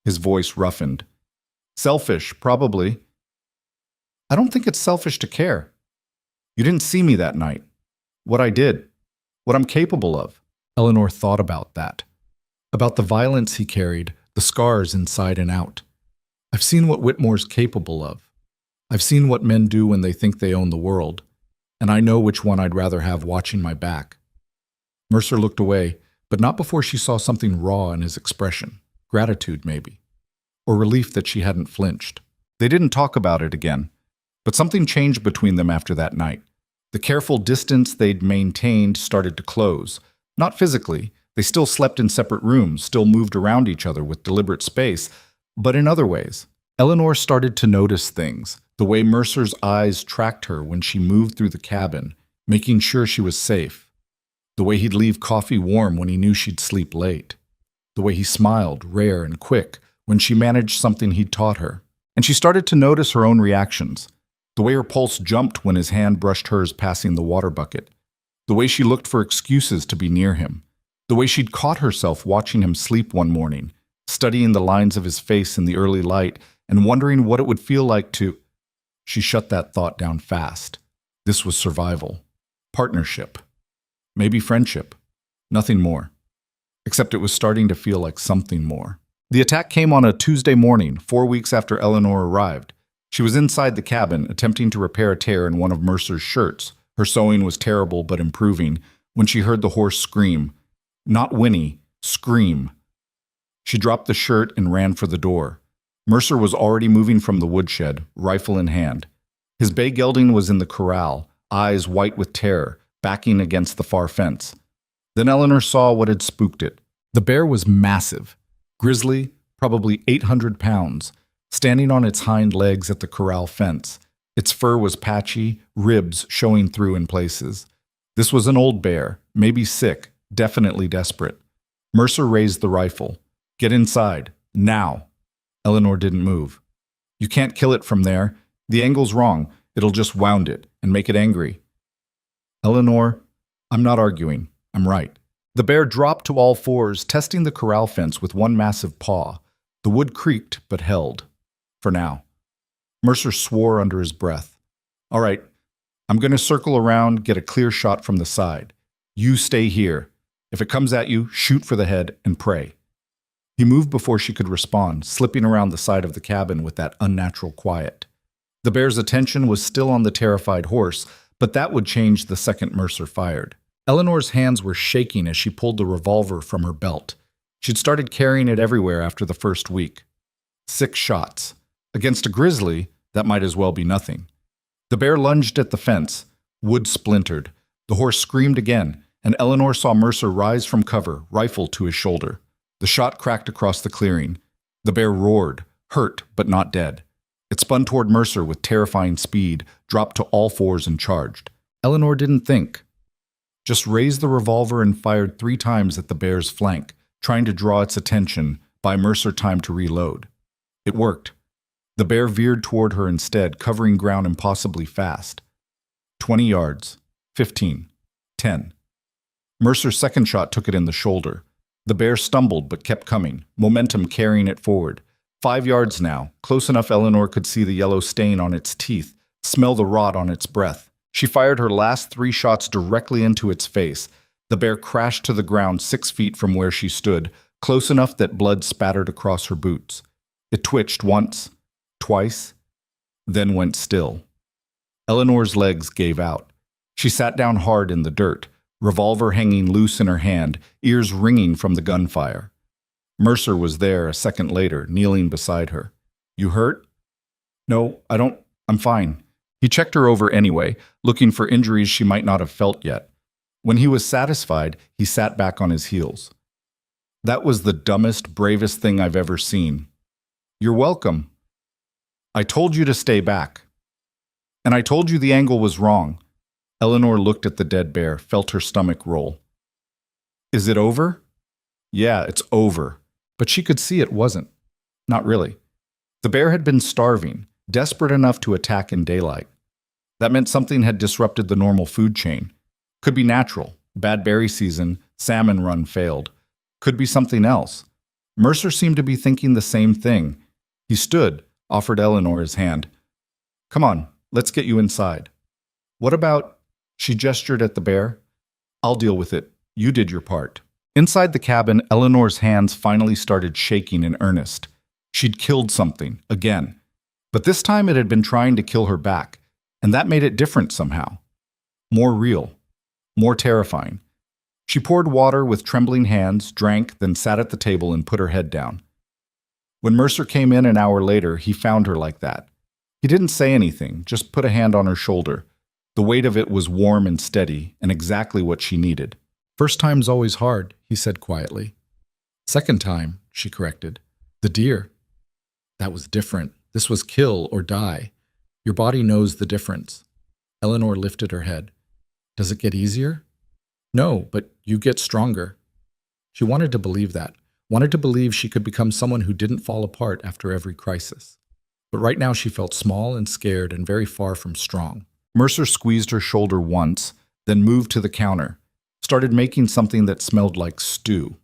His voice roughened. "Selfish, probably. I don't think it's selfish to care. You didn't see me that night. What I did. What I'm capable of." Eleanor thought about that. About the violence he carried, the scars inside and out. "I've seen what Whitmore's capable of. I've seen what men do when they think they own the world. And I know which one I'd rather have watching my back." Mercer looked away, but not before she saw something raw in his expression. Gratitude, maybe. Or relief that she hadn't flinched. They didn't talk about it again. But something changed between them after that night. The careful distance they'd maintained started to close. Not physically. They still slept in separate rooms, still moved around each other with deliberate space, but in other ways. Eleanor started to notice things, the way Mercer's eyes tracked her when she moved through the cabin, making sure she was safe. The way he'd leave coffee warm when he knew she'd sleep late. The way he smiled, rare and quick, when she managed something he'd taught her. And she started to notice her own reactions. The way her pulse jumped when his hand brushed hers passing the water bucket. The way she looked for excuses to be near him. The way she'd caught herself watching him sleep one morning, studying the lines of his face in the early light and wondering what it would feel like to... She shut that thought down fast. This was survival. Partnership. Maybe friendship. Nothing more. Except it was starting to feel like something more. The attack came on a Tuesday morning, 4 weeks after Eleanor arrived. She was inside the cabin, attempting to repair a tear in one of Mercer's shirts. Her sewing was terrible but improving, when she heard the horse scream. Not whinny, scream. She dropped the shirt and ran for the door. Mercer was already moving from the woodshed, rifle in hand. His bay gelding was in the corral, eyes white with terror, backing against the far fence. Then Eleanor saw what had spooked it. The bear was massive, grizzly, probably 800 pounds, standing on its hind legs at the corral fence. Its fur was patchy, ribs showing through in places. This was an old bear, maybe sick, definitely desperate. Mercer raised the rifle. "Get inside," Now. Eleanor didn't move. You can't kill it from there. The angle's wrong. It'll just wound it and make it angry. Eleanor, I'm not arguing. I'm right. The bear dropped to all fours, testing the corral fence with one massive paw. The wood creaked, but held. For now. Mercer swore under his breath. All right, I'm going to circle around, get a clear shot from the side. You stay here. If it comes at you, shoot for the head and pray. He moved before she could respond, slipping around the side of the cabin with that unnatural quiet. The bear's attention was still on the terrified horse, but that would change the second Mercer fired. Eleanor's hands were shaking as she pulled the revolver from her belt. She'd started carrying it everywhere after the first week. 6 shots. Against a grizzly, that might as well be nothing. The bear lunged at the fence. Wood splintered. The horse screamed again, and Eleanor saw Mercer rise from cover, rifle to his shoulder. The shot cracked across the clearing. The bear roared, hurt but not dead. It spun toward Mercer with terrifying speed, dropped to all fours and charged. Eleanor didn't think. Just raised the revolver and fired 3 times at the bear's flank, trying to draw its attention, buy Mercer time to reload. It worked. The bear veered toward her instead, covering ground impossibly fast. 20 yards. 15. 10. Mercer's second shot took it in the shoulder. The bear stumbled but kept coming, momentum carrying it forward. 5 yards now, close enough Eleanor could see the yellow stain on its teeth, smell the rot on its breath. She fired her last 3 shots directly into its face. The bear crashed to the ground 6 feet from where she stood, close enough that blood spattered across her boots. It twitched once, twice, then went still. Eleanor's legs gave out. She sat down hard in the dirt, revolver hanging loose in her hand, ears ringing from the gunfire. Mercer was there a second later, kneeling beside her. You hurt? No, I'm fine. He checked her over anyway, looking for injuries she might not have felt yet. When he was satisfied, he sat back on his heels. That was the dumbest, bravest thing I've ever seen. You're welcome. I told you to stay back. And I told you the angle was wrong. Eleanor looked at the dead bear, felt her stomach roll. Is it over? Yeah, it's over. But she could see it wasn't. Not really. The bear had been starving, desperate enough to attack in daylight. That meant something had disrupted the normal food chain. Could be natural, bad berry season, salmon run failed. Could be something else. Mercer seemed to be thinking the same thing. He stood, offered Eleanor his hand. Come on, let's get you inside. What about... She gestured at the bear. I'll deal with it. You did your part. Inside the cabin, Eleanor's hands finally started shaking in earnest. She'd killed something, again. But this time it had been trying to kill her back, and that made it different somehow. More real. More terrifying. She poured water with trembling hands, drank, then sat at the table and put her head down. When Mercer came in an hour later, he found her like that. He didn't say anything, just put a hand on her shoulder. The weight of it was warm and steady, and exactly what she needed. First time's always hard, he said quietly. Second time, she corrected. The deer. That was different. This was kill or die. Your body knows the difference. Eleanor lifted her head. Does it get easier? No, but you get stronger. She wanted to believe that. Wanted to believe she could become someone who didn't fall apart after every crisis. But right now she felt small and scared and very far from strong. Mercer squeezed her shoulder once, then moved to the counter, started making something that smelled like stew.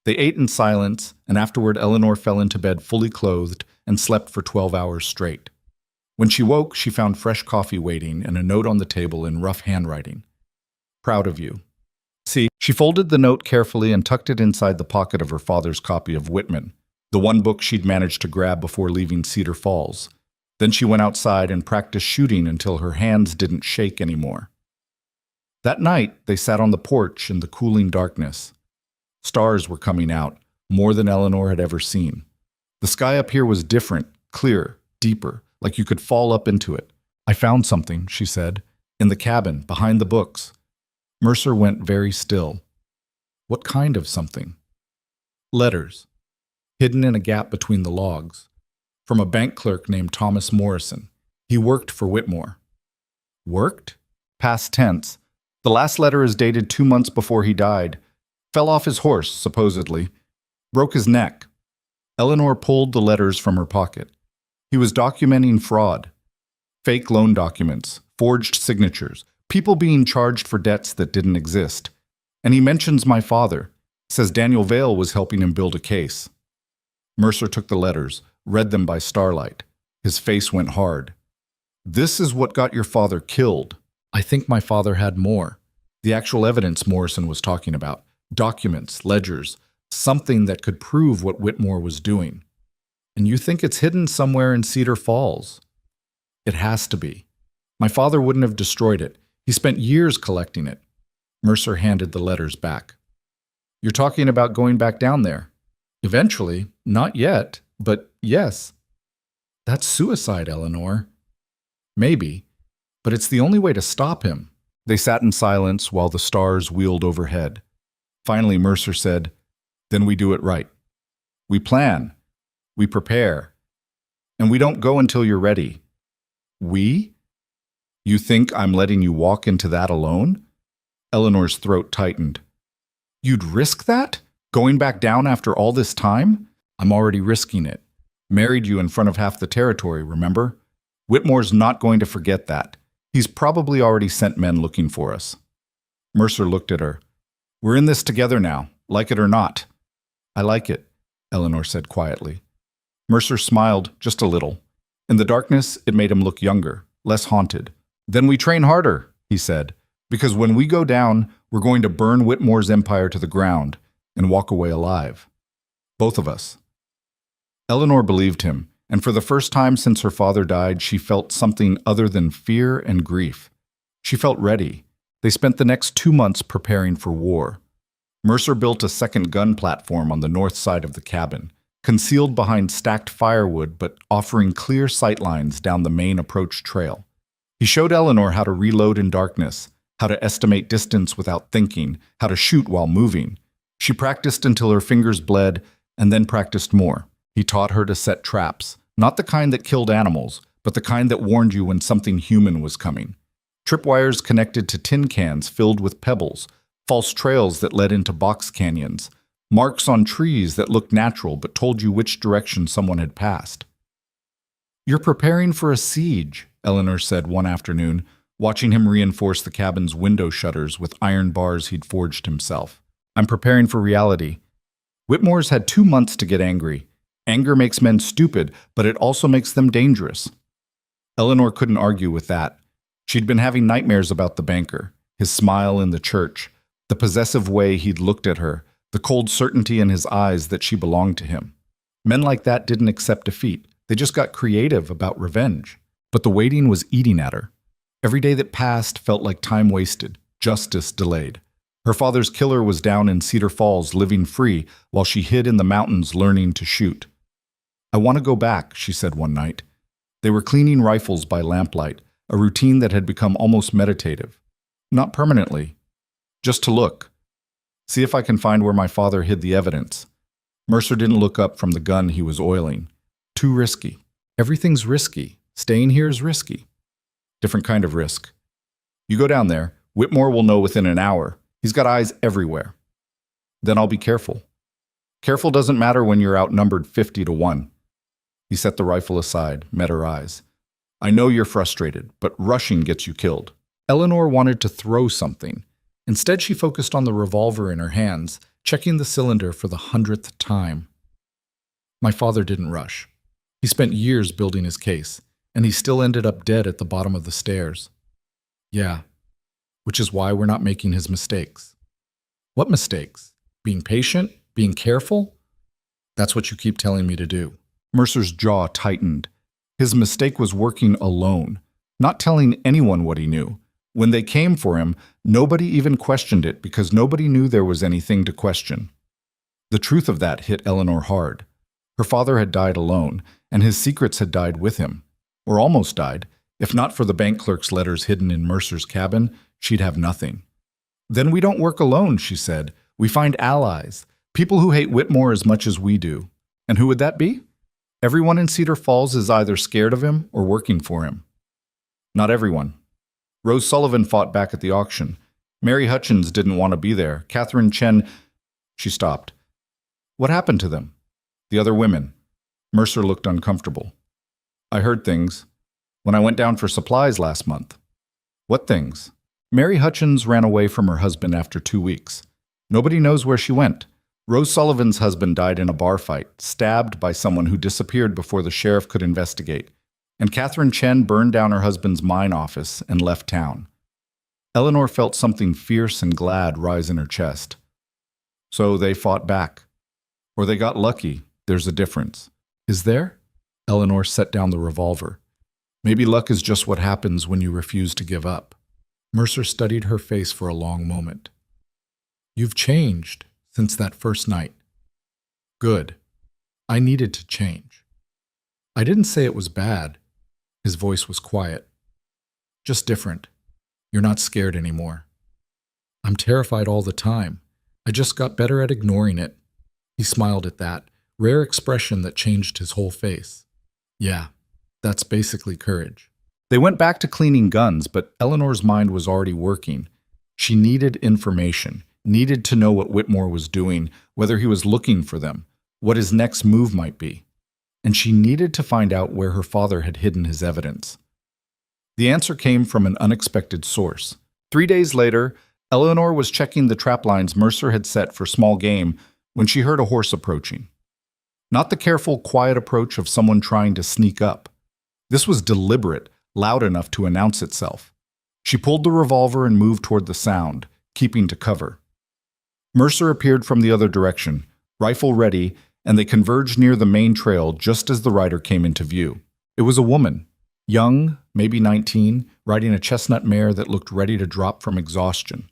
They ate in silence, and afterward Eleanor fell into bed fully clothed and slept for 12 hours straight. When she woke, she found fresh coffee waiting and a note on the table in rough handwriting. Proud of you. See, she folded the note carefully and tucked it inside the pocket of her father's copy of Whitman, the one book she'd managed to grab before leaving Cedar Falls. Then she went outside and practiced shooting until her hands didn't shake anymore. That night, they sat on the porch in the cooling darkness. Stars were coming out, more than Eleanor had ever seen. The sky up here was different, clear, deeper, like you could fall up into it. I found something, she said, in the cabin, behind the books. Mercer went very still. What kind of something? Letters, hidden in a gap between the logs. From a bank clerk named Thomas Morrison. He worked for Whitmore. Worked? Past tense. The last letter is dated 2 months before he died. Fell off his horse, supposedly. Broke his neck. Eleanor pulled the letters from her pocket. He was documenting fraud, fake loan documents, forged signatures, people being charged for debts that didn't exist. And he mentions my father, says Daniel Vale was helping him build a case. Mercer took the letters, read them by starlight. His face went hard. This is what got your father killed. I think my father had more. The actual evidence Morrison was talking about. Documents, ledgers, something that could prove what Whitmore was doing. And you think it's hidden somewhere in Cedar Falls? It has to be. My father wouldn't have destroyed it. He spent years collecting it. Mercer handed the letters back. You're talking about going back down there? Eventually. Not yet, but yes. That's suicide, Eleanor. Maybe, but it's the only way to stop him. They sat in silence while the stars wheeled overhead. Finally, Mercer said, Then we do it right. We plan. We prepare. And we don't go until you're ready. We? You think I'm letting you walk into that alone? Eleanor's throat tightened. You'd risk that? Going back down after all this time? I'm already risking it. Married you in front of half the territory, remember? Whitmore's not going to forget that. He's probably already sent men looking for us. Mercer looked at her. We're in this together now, like it or not. I like it, Eleanor said quietly. Mercer smiled just a little. In the darkness, it made him look younger, less haunted. Then we train harder, he said, because when we go down, we're going to burn Whitmore's empire to the ground and walk away alive. Both of us. Eleanor believed him, and for the first time since her father died, she felt something other than fear and grief. She felt ready. They spent the next 2 months preparing for war. Mercer built a second gun platform on the north side of the cabin, concealed behind stacked firewood but offering clear sightlines down the main approach trail. He showed Eleanor how to reload in darkness, how to estimate distance without thinking, how to shoot while moving. She practiced until her fingers bled, and then practiced more. He taught her to set traps, not the kind that killed animals, but the kind that warned you when something human was coming. Tripwires connected to tin cans filled with pebbles, false trails that led into box canyons, marks on trees that looked natural but told you which direction someone had passed. You're preparing for a siege, Eleanor said one afternoon, watching him reinforce the cabin's window shutters with iron bars he'd forged himself. I'm preparing for reality. Whitmore's had 2 months to get angry. Anger makes men stupid, but it also makes them dangerous. Eleanor couldn't argue with that. She'd been having nightmares about the banker, his smile in the church, the possessive way he'd looked at her, the cold certainty in his eyes that she belonged to him. Men like that didn't accept defeat. They just got creative about revenge. But the waiting was eating at her. Every day that passed felt like time wasted, justice delayed. Her father's killer was down in Cedar Falls living free while she hid in the mountains learning to shoot. I want to go back, she said one night. They were cleaning rifles by lamplight, a routine that had become almost meditative. Not permanently, just to look. See if I can find where my father hid the evidence. Mercer didn't look up from the gun he was oiling. Too risky. Everything's risky. Staying here is risky. Different kind of risk. You go down there, Whitmore will know within an hour. He's got eyes everywhere. Then I'll be careful. Careful doesn't matter when you're outnumbered 50-1. He set the rifle aside, met her eyes. I know you're frustrated, but rushing gets you killed. Eleanor wanted to throw something. Instead, she focused on the revolver in her hands, checking the cylinder for the 100th time. My father didn't rush. He spent years building his case, and he still ended up dead at the bottom of the stairs. Yeah, which is why we're not making his mistakes. What mistakes? Being patient? Being careful? That's what you keep telling me to do. Mercer's jaw tightened. His mistake was working alone, not telling anyone what he knew. When they came for him, nobody even questioned it because nobody knew there was anything to question. The truth of that hit Eleanor hard. Her father had died alone, and his secrets had died with him. Or almost died. If not for the bank clerk's letters hidden in Mercer's cabin, she'd have nothing. Then we don't work alone, she said. We find allies, people who hate Whitmore as much as we do. And who would that be? Everyone in Cedar Falls is either scared of him or working for him. Not everyone. Rose Sullivan fought back at the auction. Mary Hutchins didn't want to be there. Catherine Chen... She stopped. What happened to them? The other women. Mercer looked uncomfortable. I heard things. When I went down for supplies last month. What things? Mary Hutchins ran away from her husband after 2 weeks. Nobody knows where she went. Rose Sullivan's husband died in a bar fight, stabbed by someone who disappeared before the sheriff could investigate. And Catherine Chen burned down her husband's mine office and left town. Eleanor felt something fierce and glad rise in her chest. So they fought back. Or they got lucky. There's a difference. Is there? Eleanor set down the revolver. Maybe luck is just what happens when you refuse to give up. Mercer studied her face for a long moment. You've changed since that first night. Good. I needed to change. I didn't say it was bad. His voice was quiet. Just different. You're not scared anymore. I'm terrified all the time. I just got better at ignoring it. He smiled at that, rare expression that changed his whole face. Yeah, that's basically courage. They went back to cleaning guns, but Eleanor's mind was already working. She needed information, needed to know what Whitmore was doing, whether he was looking for them, what his next move might be. And she needed to find out where her father had hidden his evidence. The answer came from an unexpected source. 3 days later, Eleanor was checking the trap lines Mercer had set for small game when she heard a horse approaching. Not the careful, quiet approach of someone trying to sneak up. This was deliberate, loud enough to announce itself. She pulled the revolver and moved toward the sound, keeping to cover. Mercer appeared from the other direction, rifle ready, and they converged near the main trail just as the rider came into view. It was a woman, young, maybe 19, riding a chestnut mare that looked ready to drop from exhaustion.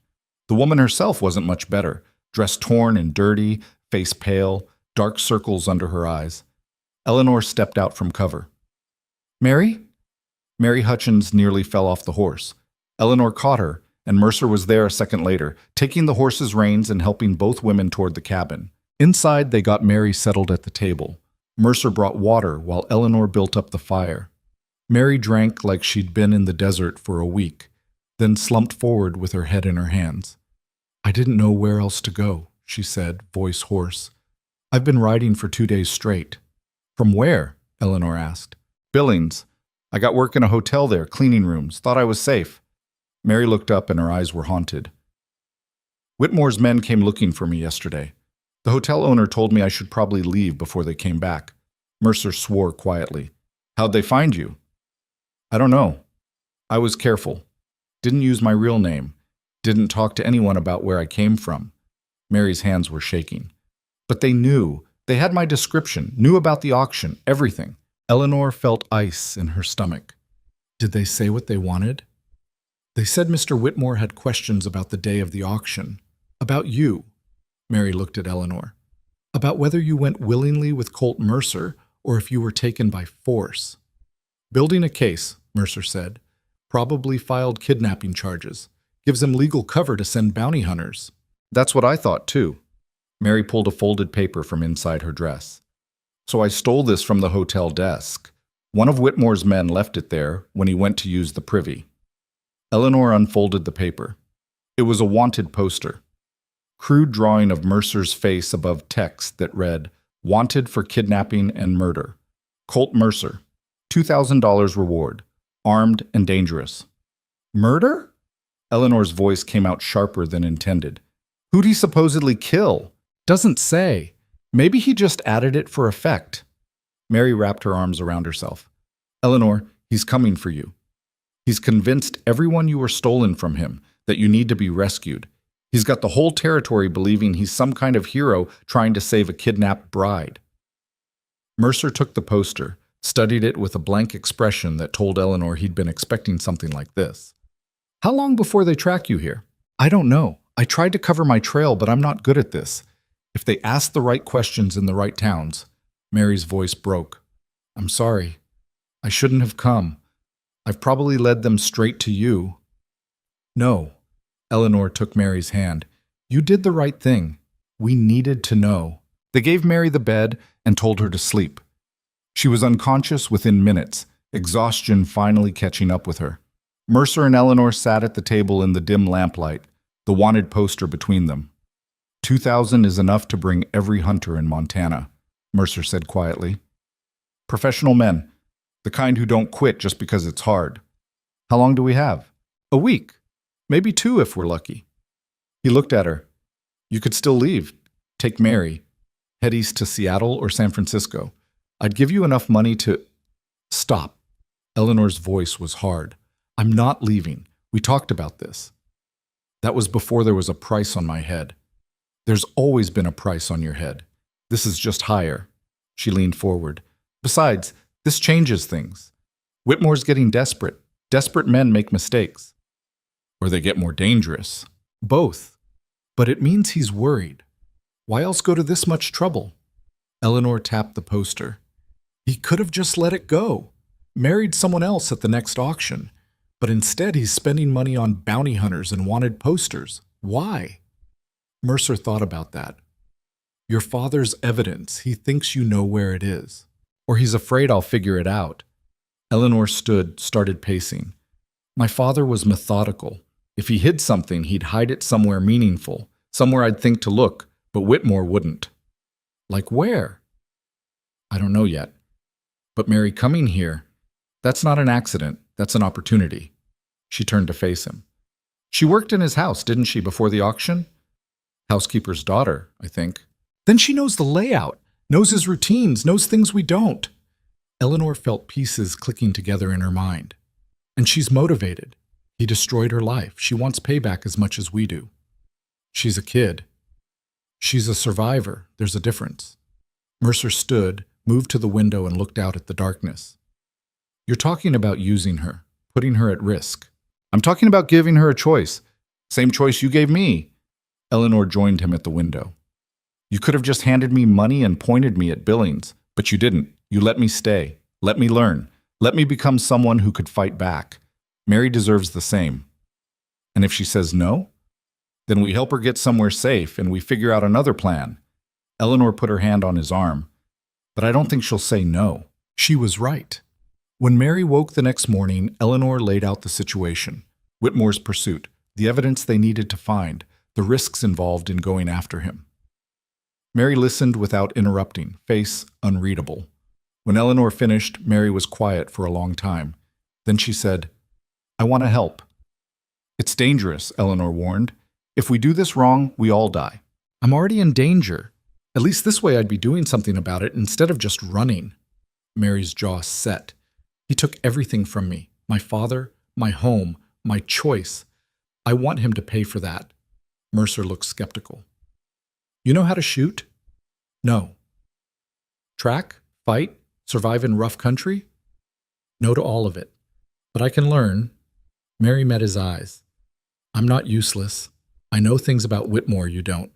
The woman herself wasn't much better, dressed torn and dirty, face pale, dark circles under her eyes. Eleanor stepped out from cover. Mary? Mary Hutchins nearly fell off the horse. Eleanor caught her, and Mercer was there a second later, taking the horse's reins and helping both women toward the cabin. Inside, they got Mary settled at the table. Mercer brought water while Eleanor built up the fire. Mary drank like she'd been in the desert for a week, then slumped forward with her head in her hands. I didn't know where else to go, she said, voice hoarse. I've been riding for 2 days straight. From where? Eleanor asked. Billings. I got work in a hotel there, cleaning rooms. Thought I was safe. Mary looked up and her eyes were haunted. Whitmore's men came looking for me yesterday. The hotel owner told me I should probably leave before they came back. Mercer swore quietly. How'd they find you? I don't know. I was careful. Didn't use my real name. Didn't talk to anyone about where I came from. Mary's hands were shaking. But they knew. They had my description, knew about the auction, everything. Eleanor felt ice in her stomach. Did they say what they wanted? They said Mr. Whitmore had questions about the day of the auction. About you. Mary looked at Eleanor. About whether you went willingly with Colt Mercer or if you were taken by force. Building a case, Mercer said. Probably filed kidnapping charges. Gives him legal cover to send bounty hunters. That's what I thought, too. Mary pulled a folded paper from inside her dress. So I stole this from the hotel desk. One of Whitmore's men left it there when he went to use the privy. Eleanor unfolded the paper. It was a wanted poster. Crude drawing of Mercer's face above text that read, Wanted for kidnapping and murder. Colt Mercer. $2,000 reward. Armed and dangerous. Murder? Eleanor's voice came out sharper than intended. Who'd he supposedly kill? Doesn't say. Maybe he just added it for effect. Mary wrapped her arms around herself. Eleanor, he's coming for you. He's convinced everyone you were stolen from him that you need to be rescued. He's got the whole territory believing he's some kind of hero trying to save a kidnapped bride. Mercer took the poster, studied it with a blank expression that told Eleanor he'd been expecting something like this. How long before they track you here? I don't know. I tried to cover my trail, but I'm not good at this. If they ask the right questions in the right towns. Mary's voice broke. I'm sorry. I shouldn't have come. I've probably led them straight to you. No. Eleanor took Mary's hand. You did the right thing. We needed to know. They gave Mary the bed and told her to sleep. She was unconscious within minutes, exhaustion finally catching up with her. Mercer and Eleanor sat at the table in the dim lamplight, the wanted poster between them. 2,000 is enough to bring every hunter in Montana. Mercer said quietly. Professional men, the kind who don't quit just because it's hard. How long do we have? A week. Maybe 2 if we're lucky. He looked at her. You could still leave. Take Mary. Head east to Seattle or San Francisco. I'd give you enough money to... Stop. Eleanor's voice was hard. I'm not leaving. We talked about this. That was before there was a price on my head. There's always been a price on your head. This is just higher. She leaned forward. Besides, this changes things. Whitmore's getting desperate. Desperate men make mistakes. Or they get more dangerous. Both. But it means he's worried. Why else go to this much trouble? Eleanor tapped the poster. He could have just let it go. Married someone else at the next auction. But instead he's spending money on bounty hunters and wanted posters. Why? Mercer thought about that. Your father's evidence. He thinks you know where it is. Or he's afraid I'll figure it out. Eleanor stood, started pacing. My father was methodical. If he hid something, he'd hide it somewhere meaningful, somewhere I'd think to look, but Whitmore wouldn't. Like where? I don't know yet. But Mary coming here, that's not an accident, that's an opportunity. She turned to face him. She worked in his house, didn't she, before the auction? Housekeeper's daughter, I think. Then she knows the layout, knows his routines, knows things we don't. Eleanor felt pieces clicking together in her mind. And she's motivated. He destroyed her life. She wants payback as much as we do. She's a kid. She's a survivor. There's a difference. Mercer stood, moved to the window, and looked out at the darkness. You're talking about using her, putting her at risk. I'm talking about giving her a choice. Same choice you gave me. Eleanor joined him at the window. You could have just handed me money and pointed me at Billings, but you didn't. You let me stay. Let me learn. Let me become someone who could fight back. Mary deserves the same. And if she says no, then we help her get somewhere safe and we figure out another plan. Eleanor put her hand on his arm. But I don't think she'll say no. She was right. When Mary woke the next morning, Eleanor laid out the situation. Whitmore's pursuit, the evidence they needed to find, the risks involved in going after him. Mary listened without interrupting, face unreadable. When Eleanor finished, Mary was quiet for a long time. Then she said, I want to help. It's dangerous, Eleanor warned. If we do this wrong, we all die. I'm already in danger. At least this way I'd be doing something about it instead of just running. Mary's jaw set. He took everything from me. My father, my home, my choice. I want him to pay for that. Mercer looked skeptical. You know how to shoot? No. Track? Fight? Survive in rough country? No to all of it. But I can learn. Mary met his eyes. I'm not useless. I know things about Whitmore you don't,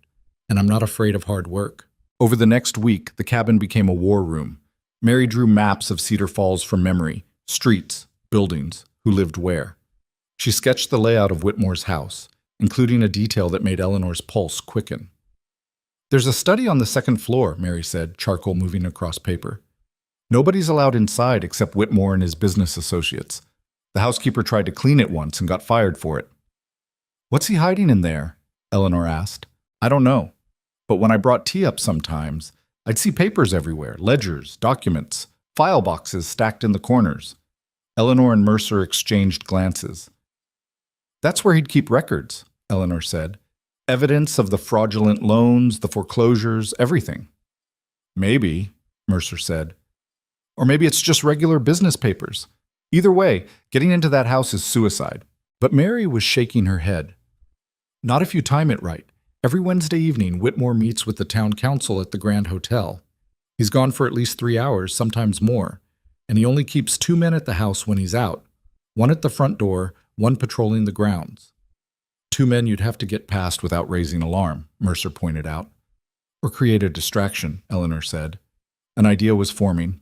and I'm not afraid of hard work. Over the next week, the cabin became a war room. Mary drew maps of Cedar Falls from memory, streets, buildings, who lived where. She sketched the layout of Whitmore's house, including a detail that made Eleanor's pulse quicken. There's a study on the second floor, Mary said, charcoal moving across paper. Nobody's allowed inside except Whitmore and his business associates. The housekeeper tried to clean it once and got fired for it. What's he hiding in there? Eleanor asked. I don't know. But when I brought tea up sometimes, I'd see papers everywhere, ledgers, documents, file boxes stacked in the corners. Eleanor and Mercer exchanged glances. That's where he'd keep records, Eleanor said. Evidence of the fraudulent loans, the foreclosures, everything. Maybe, Mercer said. Or maybe it's just regular business papers. Either way, getting into that house is suicide. But Mary was shaking her head. Not if you time it right. Every Wednesday evening, Whitmore meets with the town council at the Grand Hotel. He's gone for at least 3 hours, sometimes more, and he only keeps 2 men at the house when he's out. One at the front door, one patrolling the grounds. 2 men you'd have to get past without raising alarm, Mercer pointed out. Or create a distraction, Eleanor said. An idea was forming.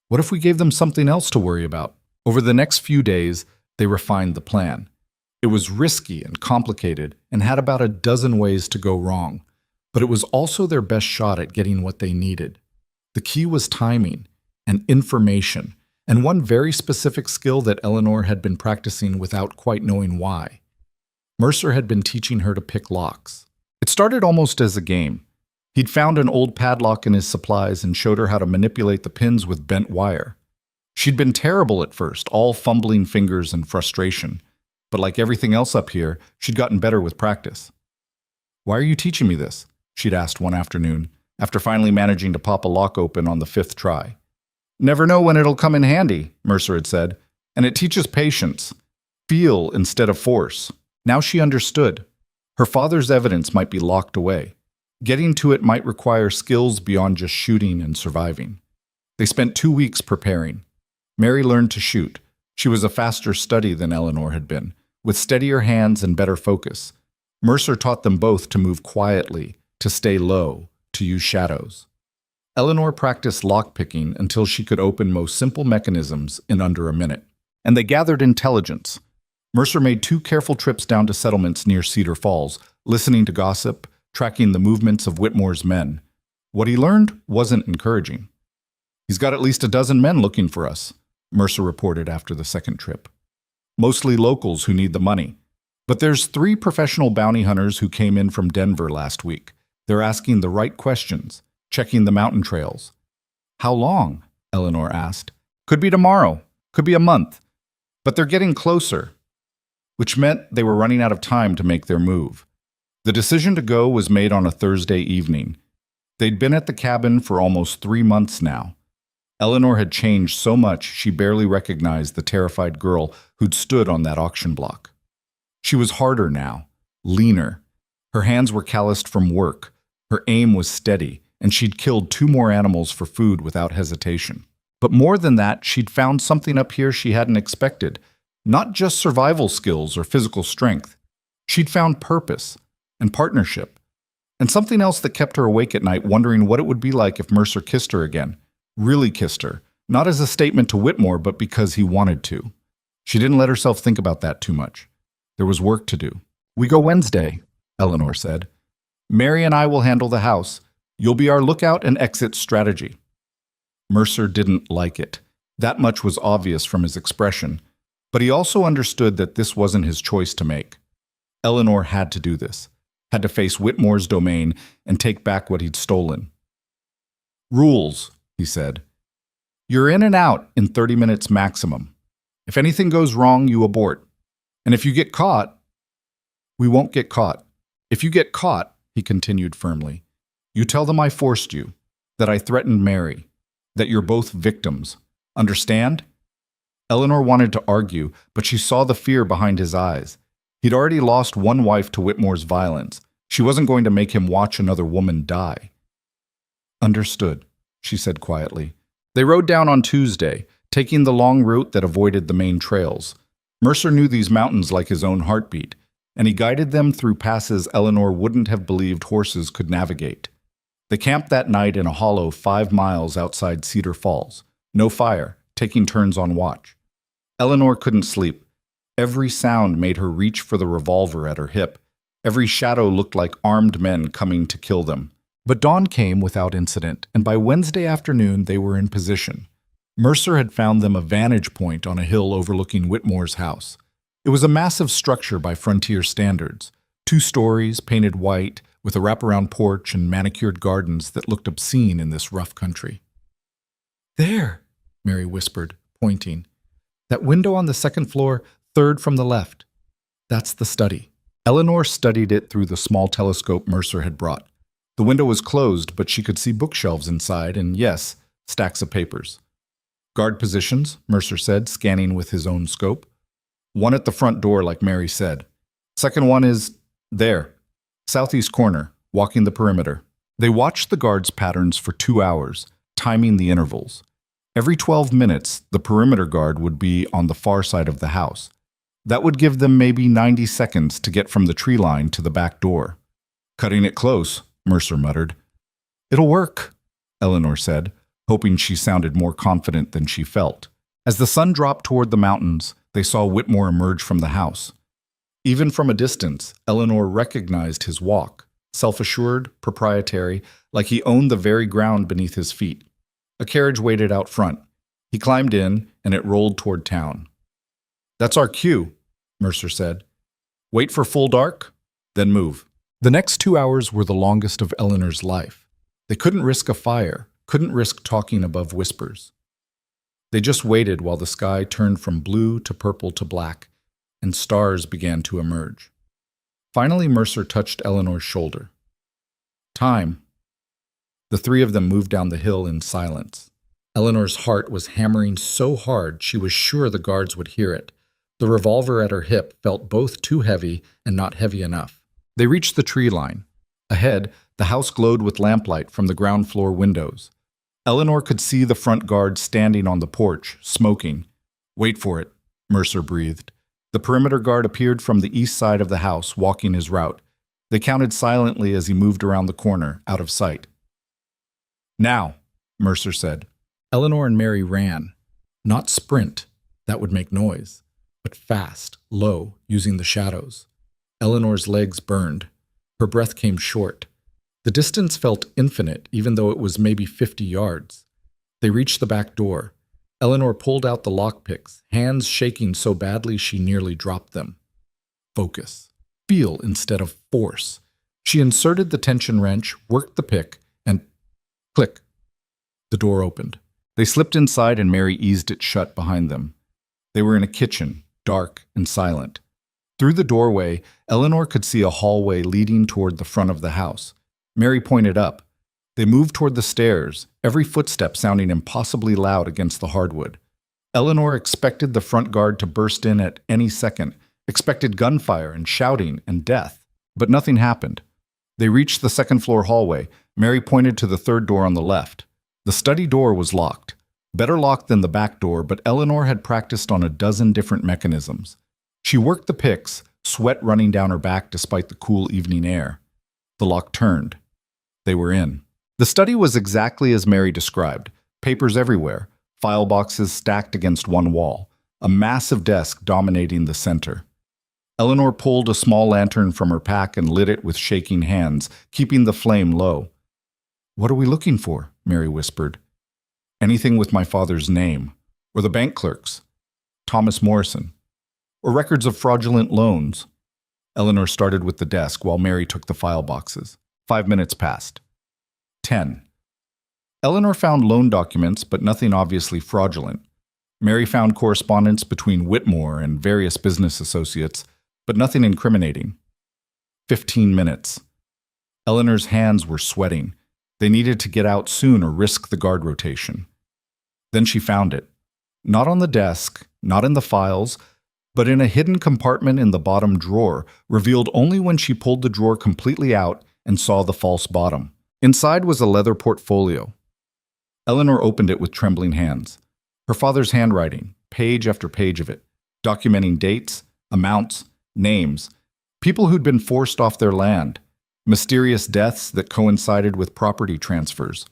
What if we gave them something else to worry about? Over the next few days, they refined the plan. It was risky and complicated and had about a dozen ways to go wrong, but it was also their best shot at getting what they needed. The key was timing and information, and one very specific skill that Eleanor had been practicing without quite knowing why. Mercer had been teaching her to pick locks. It started almost as a game. He'd found an old padlock in his supplies and showed her how to manipulate the pins with bent wire. She'd been terrible at first, all fumbling fingers and frustration. But like everything else up here, she'd gotten better with practice. "Why are you teaching me this?" she'd asked one afternoon, after finally managing to pop a lock open on the 5th try. "Never know when it'll come in handy," Mercer had said, "and it teaches patience. Feel instead of force." Now she understood. Her father's evidence might be locked away. Getting to it might require skills beyond just shooting and surviving. They spent 2 weeks preparing. Mary learned to shoot. She was a faster study than Eleanor had been, with steadier hands and better focus. Mercer taught them both to move quietly, to stay low, to use shadows. Eleanor practiced lockpicking until she could open most simple mechanisms in under a minute. And they gathered intelligence. Mercer made 2 careful trips down to settlements near Cedar Falls, listening to gossip, tracking the movements of Whitmore's men. What he learned wasn't encouraging. "He's got at least a dozen men looking for us," Mercer reported after the 2nd trip. "Mostly locals who need the money. But there's 3 professional bounty hunters who came in from Denver last week. They're asking the right questions, checking the mountain trails." "How long?" Eleanor asked. "Could be tomorrow, could be a month. But they're getting closer," which meant they were running out of time to make their move. The decision to go was made on a Thursday evening. They'd been at the cabin for almost 3 months now. Eleanor had changed so much she barely recognized the terrified girl who'd stood on that auction block. She was harder now, leaner. Her hands were calloused from work. Her aim was steady, and she'd killed 2 more animals for food without hesitation. But more than that, she'd found something up here she hadn't expected. Not just survival skills or physical strength. She'd found purpose and partnership, and something else that kept her awake at night wondering what it would be like if Mercer kissed her again. Really kissed her, not as a statement to Whitmore, but because he wanted to. She didn't let herself think about that too much. There was work to do. "We go Wednesday," Eleanor said. "Mary and I will handle the house. You'll be our lookout and exit strategy." Mercer didn't like it. That much was obvious from his expression. But he also understood that this wasn't his choice to make. Eleanor had to do this, had to face Whitmore's domain and take back what he'd stolen. "Rules," he said. "You're in and out in 30 minutes maximum. If anything goes wrong, you abort. And if you get caught, we won't get caught. If you get caught," he continued firmly, "you tell them I forced you, that I threatened Mary, that you're both victims. Understand?" Eleanor wanted to argue, but she saw the fear behind his eyes. He'd already lost one wife to Whitmore's violence. She wasn't going to make him watch another woman die. "Understood," she said quietly. They rode down on Tuesday, taking the long route that avoided the main trails. Mercer knew these mountains like his own heartbeat, and he guided them through passes Eleanor wouldn't have believed horses could navigate. They camped that night in a hollow 5 miles outside Cedar Falls. No fire, taking turns on watch. Eleanor couldn't sleep. Every sound made her reach for the revolver at her hip. Every shadow looked like armed men coming to kill them. But dawn came without incident, and by Wednesday afternoon they were in position. Mercer had found them a vantage point on a hill overlooking Whitmore's house. It was a massive structure by frontier standards, 2 stories, painted white, with a wraparound porch and manicured gardens that looked obscene in this rough country. "There," Mary whispered, pointing. "That window on the 2nd floor, 3rd from the left. That's the study." Eleanor studied it through the small telescope Mercer had brought. The window was closed, but she could see bookshelves inside and, yes, stacks of papers. "Guard positions," Mercer said, scanning with his own scope. "One at the front door, like Mary said. Second one is there, southeast corner, walking the perimeter." They watched the guards' patterns for 2 hours, timing the intervals. Every 12 minutes, the perimeter guard would be on the far side of the house. That would give them maybe 90 seconds to get from the tree line to the back door. "Cutting it close," Mercer muttered. "It'll work," Eleanor said, hoping she sounded more confident than she felt. As the sun dropped toward the mountains, they saw Whitmore emerge from the house. Even from a distance, Eleanor recognized his walk, self-assured, proprietary, like he owned the very ground beneath his feet. A carriage waited out front. He climbed in, and it rolled toward town. "That's our cue," Mercer said. "Wait for full dark, then move." The next 2 hours were the longest of Eleanor's life. They couldn't risk a fire, couldn't risk talking above whispers. They just waited while the sky turned from blue to purple to black, and stars began to emerge. Finally, Mercer touched Eleanor's shoulder. Time. The three of them moved down the hill in silence. Eleanor's heart was hammering so hard she was sure the guards would hear it. The revolver at her hip felt both too heavy and not heavy enough. They reached the tree line. Ahead, the house glowed with lamplight from the ground floor windows. Eleanor could see the front guard standing on the porch, smoking. "Wait for it," Mercer breathed. The perimeter guard appeared from the east side of the house, walking his route. They counted silently as he moved around the corner, out of sight. "Now," Mercer said. Eleanor and Mary ran. Not sprint, that would make noise, but fast, low, using the shadows. Eleanor's legs burned. Her breath came short. The distance felt infinite, even though it was maybe 50 yards. They reached the back door. Eleanor pulled out the lockpicks, hands shaking so badly she nearly dropped them. Focus. Feel instead of force. She inserted the tension wrench, worked the pick, and click. The door opened. They slipped inside and Mary eased it shut behind them. They were in a kitchen, dark and silent. Through the doorway, Eleanor could see a hallway leading toward the front of the house. Mary pointed up. They moved toward the stairs, every footstep sounding impossibly loud against the hardwood. Eleanor expected the front guard to burst in at any second, expected gunfire and shouting and death. But nothing happened. They reached the second-floor hallway. Mary pointed to the third door on the left. The study door was locked. Better locked than the back door, but Eleanor had practiced on a dozen different mechanisms. She worked the picks, sweat running down her back despite the cool evening air. The lock turned. They were in. The study was exactly as Mary described. Papers everywhere, file boxes stacked against one wall, a massive desk dominating the center. Eleanor pulled a small lantern from her pack and lit it with shaking hands, keeping the flame low. "What are we looking for?" Mary whispered. "Anything with my father's name, or the bank clerk's, Thomas Morrison, or records of fraudulent loans." Eleanor started with the desk while Mary took the file boxes. 5 minutes passed. 10. Eleanor found loan documents, but nothing obviously fraudulent. Mary found correspondence between Whitmore and various business associates, but nothing incriminating. 15 minutes. Eleanor's hands were sweating. They needed to get out soon or risk the guard rotation. Then she found it. Not on the desk, not in the files, but in a hidden compartment in the bottom drawer, revealed only when she pulled the drawer completely out and saw the false bottom. Inside was a leather portfolio. Eleanor opened it with trembling hands. Her father's handwriting, page after page of it, documenting dates, amounts, names, people who'd been forced off their land, mysterious deaths that coincided with property transfers,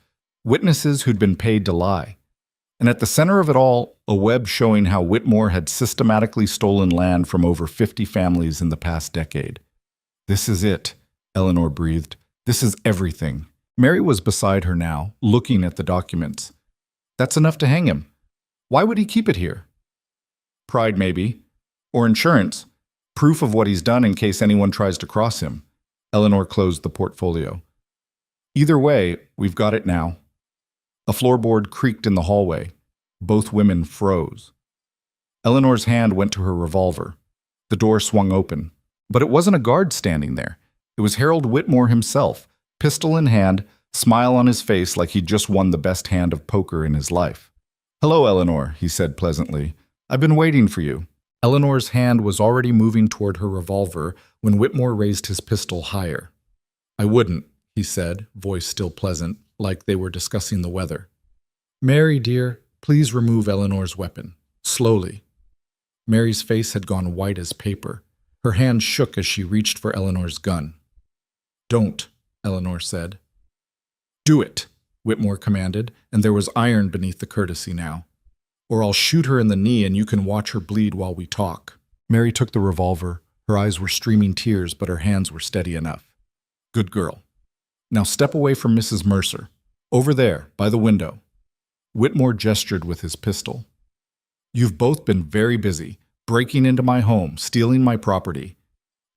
witnesses who'd been paid to lie. And at the center of it all, a web showing how Whitmore had systematically stolen land from over 50 families in the past decade. "This is it," Eleanor breathed. "This is everything." Mary was beside her now, looking at the documents. "That's enough to hang him. Why would he keep it here?" "Pride, maybe. Or insurance. Proof of what he's done in case anyone tries to cross him." Eleanor closed the portfolio. "Either way, we've got it now." A floorboard creaked in the hallway. Both women froze. Eleanor's hand went to her revolver. The door swung open. But it wasn't a guard standing there. It was Harold Whitmore himself, pistol in hand, smile on his face like he'd just won the best hand of poker in his life. "Hello, Eleanor," he said pleasantly. "I've been waiting for you." Eleanor's hand was already moving toward her revolver when Whitmore raised his pistol higher. "I wouldn't," he said, voice still pleasant, like they were discussing the weather. "Mary, dear, please remove Eleanor's weapon. Slowly." Mary's face had gone white as paper. Her hand shook as she reached for Eleanor's gun. "Don't," Eleanor said. "Do it," Whitmore commanded, and there was iron beneath the courtesy now. "Or I'll shoot her in the knee and you can watch her bleed while we talk." Mary took the revolver. Her eyes were streaming tears, but her hands were steady enough. "Good girl. Now step away from Mrs. Mercer. Over there, by the window." Whitmore gestured with his pistol. "You've both been very busy, breaking into my home, stealing my property."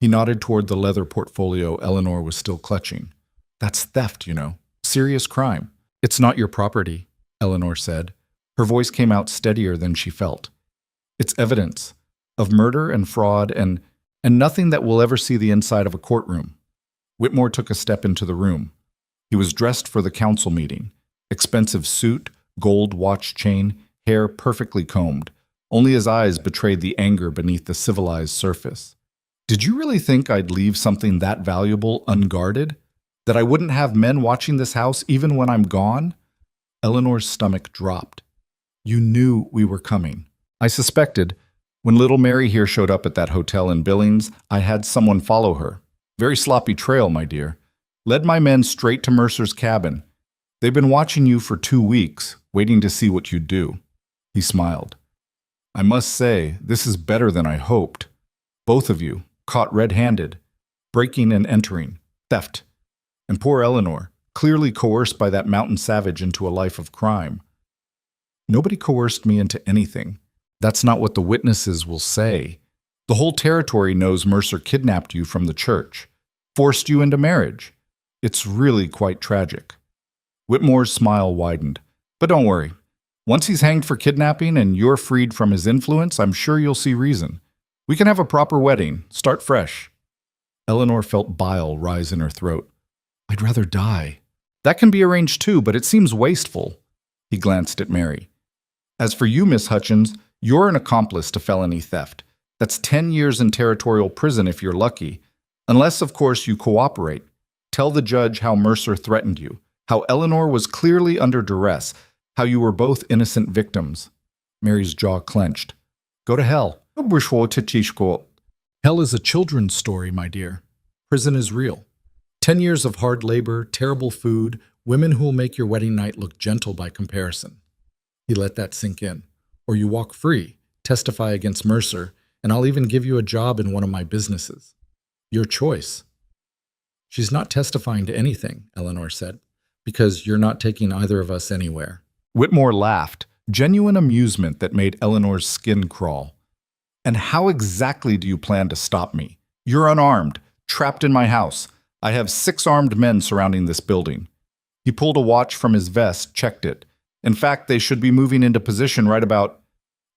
He nodded toward the leather portfolio Eleanor was still clutching. "That's theft, you know. Serious crime. It's not your property, Eleanor said. Her voice came out steadier than she felt. It's evidence of murder and fraud and nothing that will ever see the inside of a courtroom. Whitmore took a step into the room. He was dressed for the council meeting. Expensive suit, gold watch chain, hair perfectly combed. Only his eyes betrayed the anger beneath the civilized surface. Did you really think I'd leave something that valuable unguarded? That I wouldn't have men watching this house even when I'm gone? Eleanor's stomach dropped. You knew we were coming. I suspected. When little Mary here showed up at that hotel in Billings, I had someone follow her. Very sloppy trail, my dear. Led my men straight to Mercer's cabin. They've been watching you for 2 weeks, waiting to see what you'd do. He smiled. I must say, this is better than I hoped. Both of you, caught red-handed, breaking and entering, theft. And poor Eleanor, clearly coerced by that mountain savage into a life of crime. Nobody coerced me into anything. That's not what the witnesses will say. The whole territory knows Mercer kidnapped you from the church, forced you into marriage. It's really quite tragic. Whitmore's smile widened. But don't worry. Once he's hanged for kidnapping and you're freed from his influence, I'm sure you'll see reason. We can have a proper wedding, start fresh. Eleanor felt bile rise in her throat. I'd rather die. That can be arranged too, but it seems wasteful. He glanced at Mary. As for you, Miss Hutchins, you're an accomplice to felony theft. That's 10 years in territorial prison if you're lucky. Unless, of course, you cooperate. Tell the judge how Mercer threatened you, how Eleanor was clearly under duress, how you were both innocent victims. Mary's jaw clenched. Go to hell. Hell is a children's story, my dear. Prison is real. 10 years of hard labor, terrible food, women who will make your wedding night look gentle by comparison. He let that sink in. Or you walk free, testify against Mercer, and I'll even give you a job in one of my businesses. Your choice. She's not testifying to anything, Eleanor said, because you're not taking either of us anywhere. Whitmore laughed, genuine amusement that made Eleanor's skin crawl. And how exactly do you plan to stop me? You're unarmed, trapped in my house. I have 6 armed men surrounding this building. He pulled a watch from his vest, checked it. In fact, they should be moving into position right about...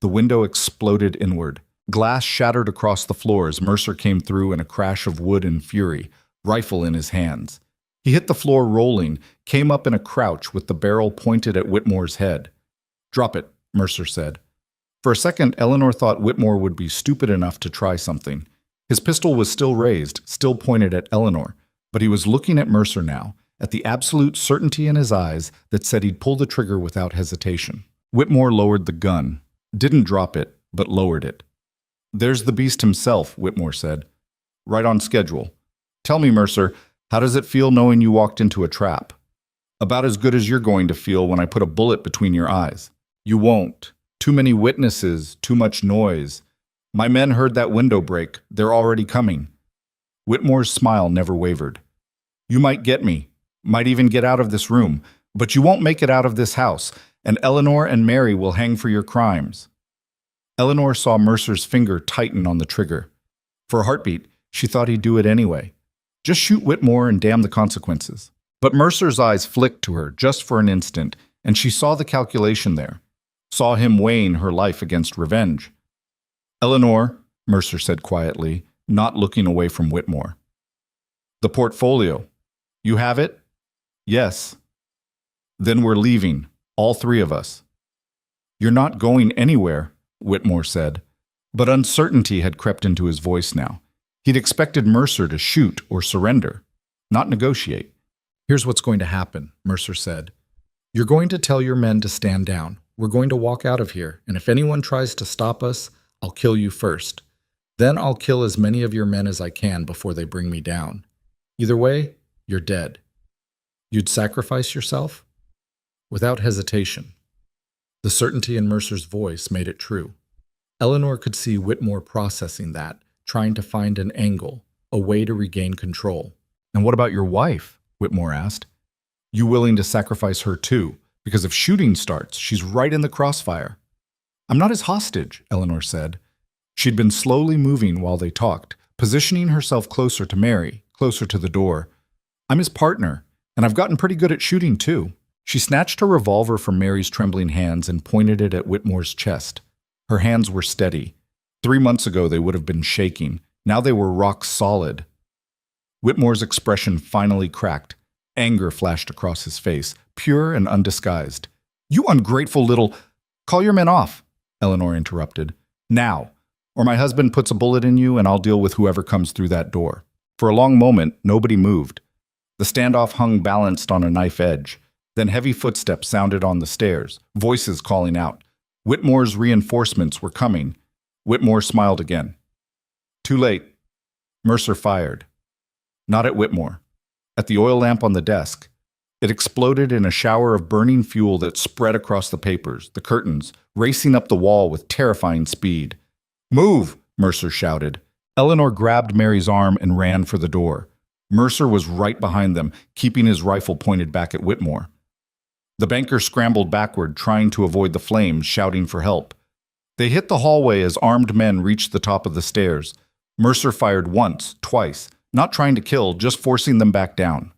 The window exploded inward. Glass shattered across the floor as Mercer came through in a crash of wood and fury, rifle in his hands. He hit the floor rolling, came up in a crouch with the barrel pointed at Whitmore's head. Drop it, Mercer said. For a second, Eleanor thought Whitmore would be stupid enough to try something. His pistol was still raised, still pointed at Eleanor, but he was looking at Mercer now, at the absolute certainty in his eyes that said he'd pull the trigger without hesitation. Whitmore lowered the gun. Didn't drop it, but lowered it. There's the beast himself, Whitmore said. Right on schedule. Tell me, Mercer, how does it feel knowing you walked into a trap? About as good as you're going to feel when I put a bullet between your eyes. You won't. Too many witnesses, too much noise. My men heard that window break. They're already coming. Whitmore's smile never wavered. You might get me, might even get out of this room, but you won't make it out of this house, and Eleanor and Mary will hang for your crimes. Eleanor saw Mercer's finger tighten on the trigger. For a heartbeat, she thought he'd do it anyway. Just shoot Whitmore and damn the consequences. But Mercer's eyes flicked to her just for an instant, and she saw the calculation there. Saw him weighing her life against revenge. Eleanor, Mercer said quietly, not looking away from Whitmore. The portfolio. You have it? Yes. Then we're leaving, all 3 of us. You're not going anywhere, Whitmore said, but uncertainty had crept into his voice now. He'd expected Mercer to shoot or surrender, not negotiate. Here's what's going to happen, Mercer said. You're going to tell your men to stand down. We're going to walk out of here, and if anyone tries to stop us, I'll kill you first. Then I'll kill as many of your men as I can before they bring me down. Either way, you're dead. You'd sacrifice yourself? Without hesitation. The certainty in Mercer's voice made it true. Eleanor could see Whitmore processing that, trying to find an angle, a way to regain control. And what about your wife? Whitmore asked. You willing to sacrifice her too? Because if shooting starts, she's right in the crossfire. I'm not his hostage, Eleanor said. She'd been slowly moving while they talked, positioning herself closer to Mary, closer to the door. I'm his partner, And I've gotten pretty good at shooting, too. She snatched a revolver from Mary's trembling hands and pointed it at Whitmore's chest. Her hands were steady. 3 months ago, they would have been shaking. Now they were rock solid. Whitmore's expression finally cracked. Anger flashed across his face, pure and undisguised. "You ungrateful little—" "Call your men off," Eleanor interrupted. "Now, or my husband puts a bullet in you and I'll deal with whoever comes through that door." For a long moment, nobody moved. The standoff hung balanced on a knife edge. Then heavy footsteps sounded on the stairs, voices calling out. Whitmore's reinforcements were coming. Whitmore smiled again. Too late. Mercer fired. Not at Whitmore. At the oil lamp on the desk. It exploded in a shower of burning fuel that spread across the papers, the curtains, racing up the wall with terrifying speed. "Move!" Mercer shouted. Eleanor grabbed Mary's arm and ran for the door. Mercer was right behind them, keeping his rifle pointed back at Whitmore. The banker scrambled backward, trying to avoid the flames, shouting for help. They hit the hallway as armed men reached the top of the stairs. Mercer fired once, twice, not trying to kill, just forcing them back down.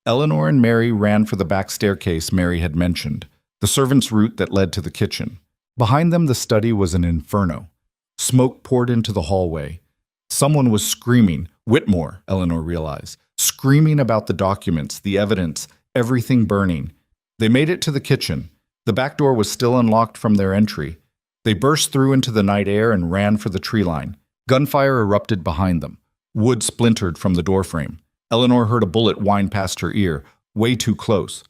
Eleanor and Mary ran for the back staircase Mary had mentioned, the servants' route that led to the kitchen. Behind them, the study was an inferno. Smoke poured into the hallway. Someone was screaming. Whitmore, Eleanor realized, screaming about the documents, the evidence, everything burning. They made it to the kitchen. The back door was still unlocked from their entry. They burst through into the night air and ran for the tree line. Gunfire erupted behind them. Wood splintered from the doorframe. Eleanor heard a bullet whine past her ear, way too close.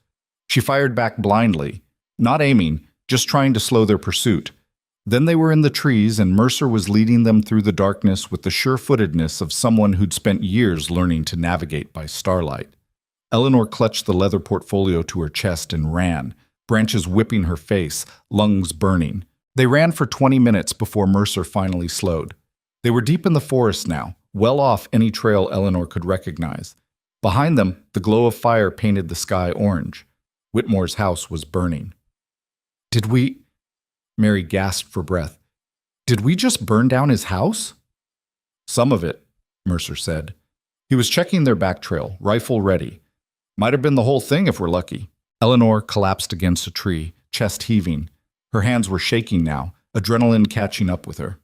She fired back blindly, not aiming, just trying to slow their pursuit. Then they were in the trees, and Mercer was leading them through the darkness with the sure-footedness of someone who'd spent years learning to navigate by starlight. Eleanor clutched the leather portfolio to her chest and ran, branches whipping her face, lungs burning. They ran for 20 minutes before Mercer finally slowed. They were deep in the forest now, well off any trail Eleanor could recognize. Behind them, the glow of fire painted the sky orange. Whitmore's house was burning. "Did we—" Mary gasped for breath. "Did we just burn down his house?" "Some of it," Mercer said. He was checking their back trail, rifle ready. "Might have been the whole thing if we're lucky." Eleanor collapsed against a tree, chest heaving. Her hands were shaking now, adrenaline catching up with her.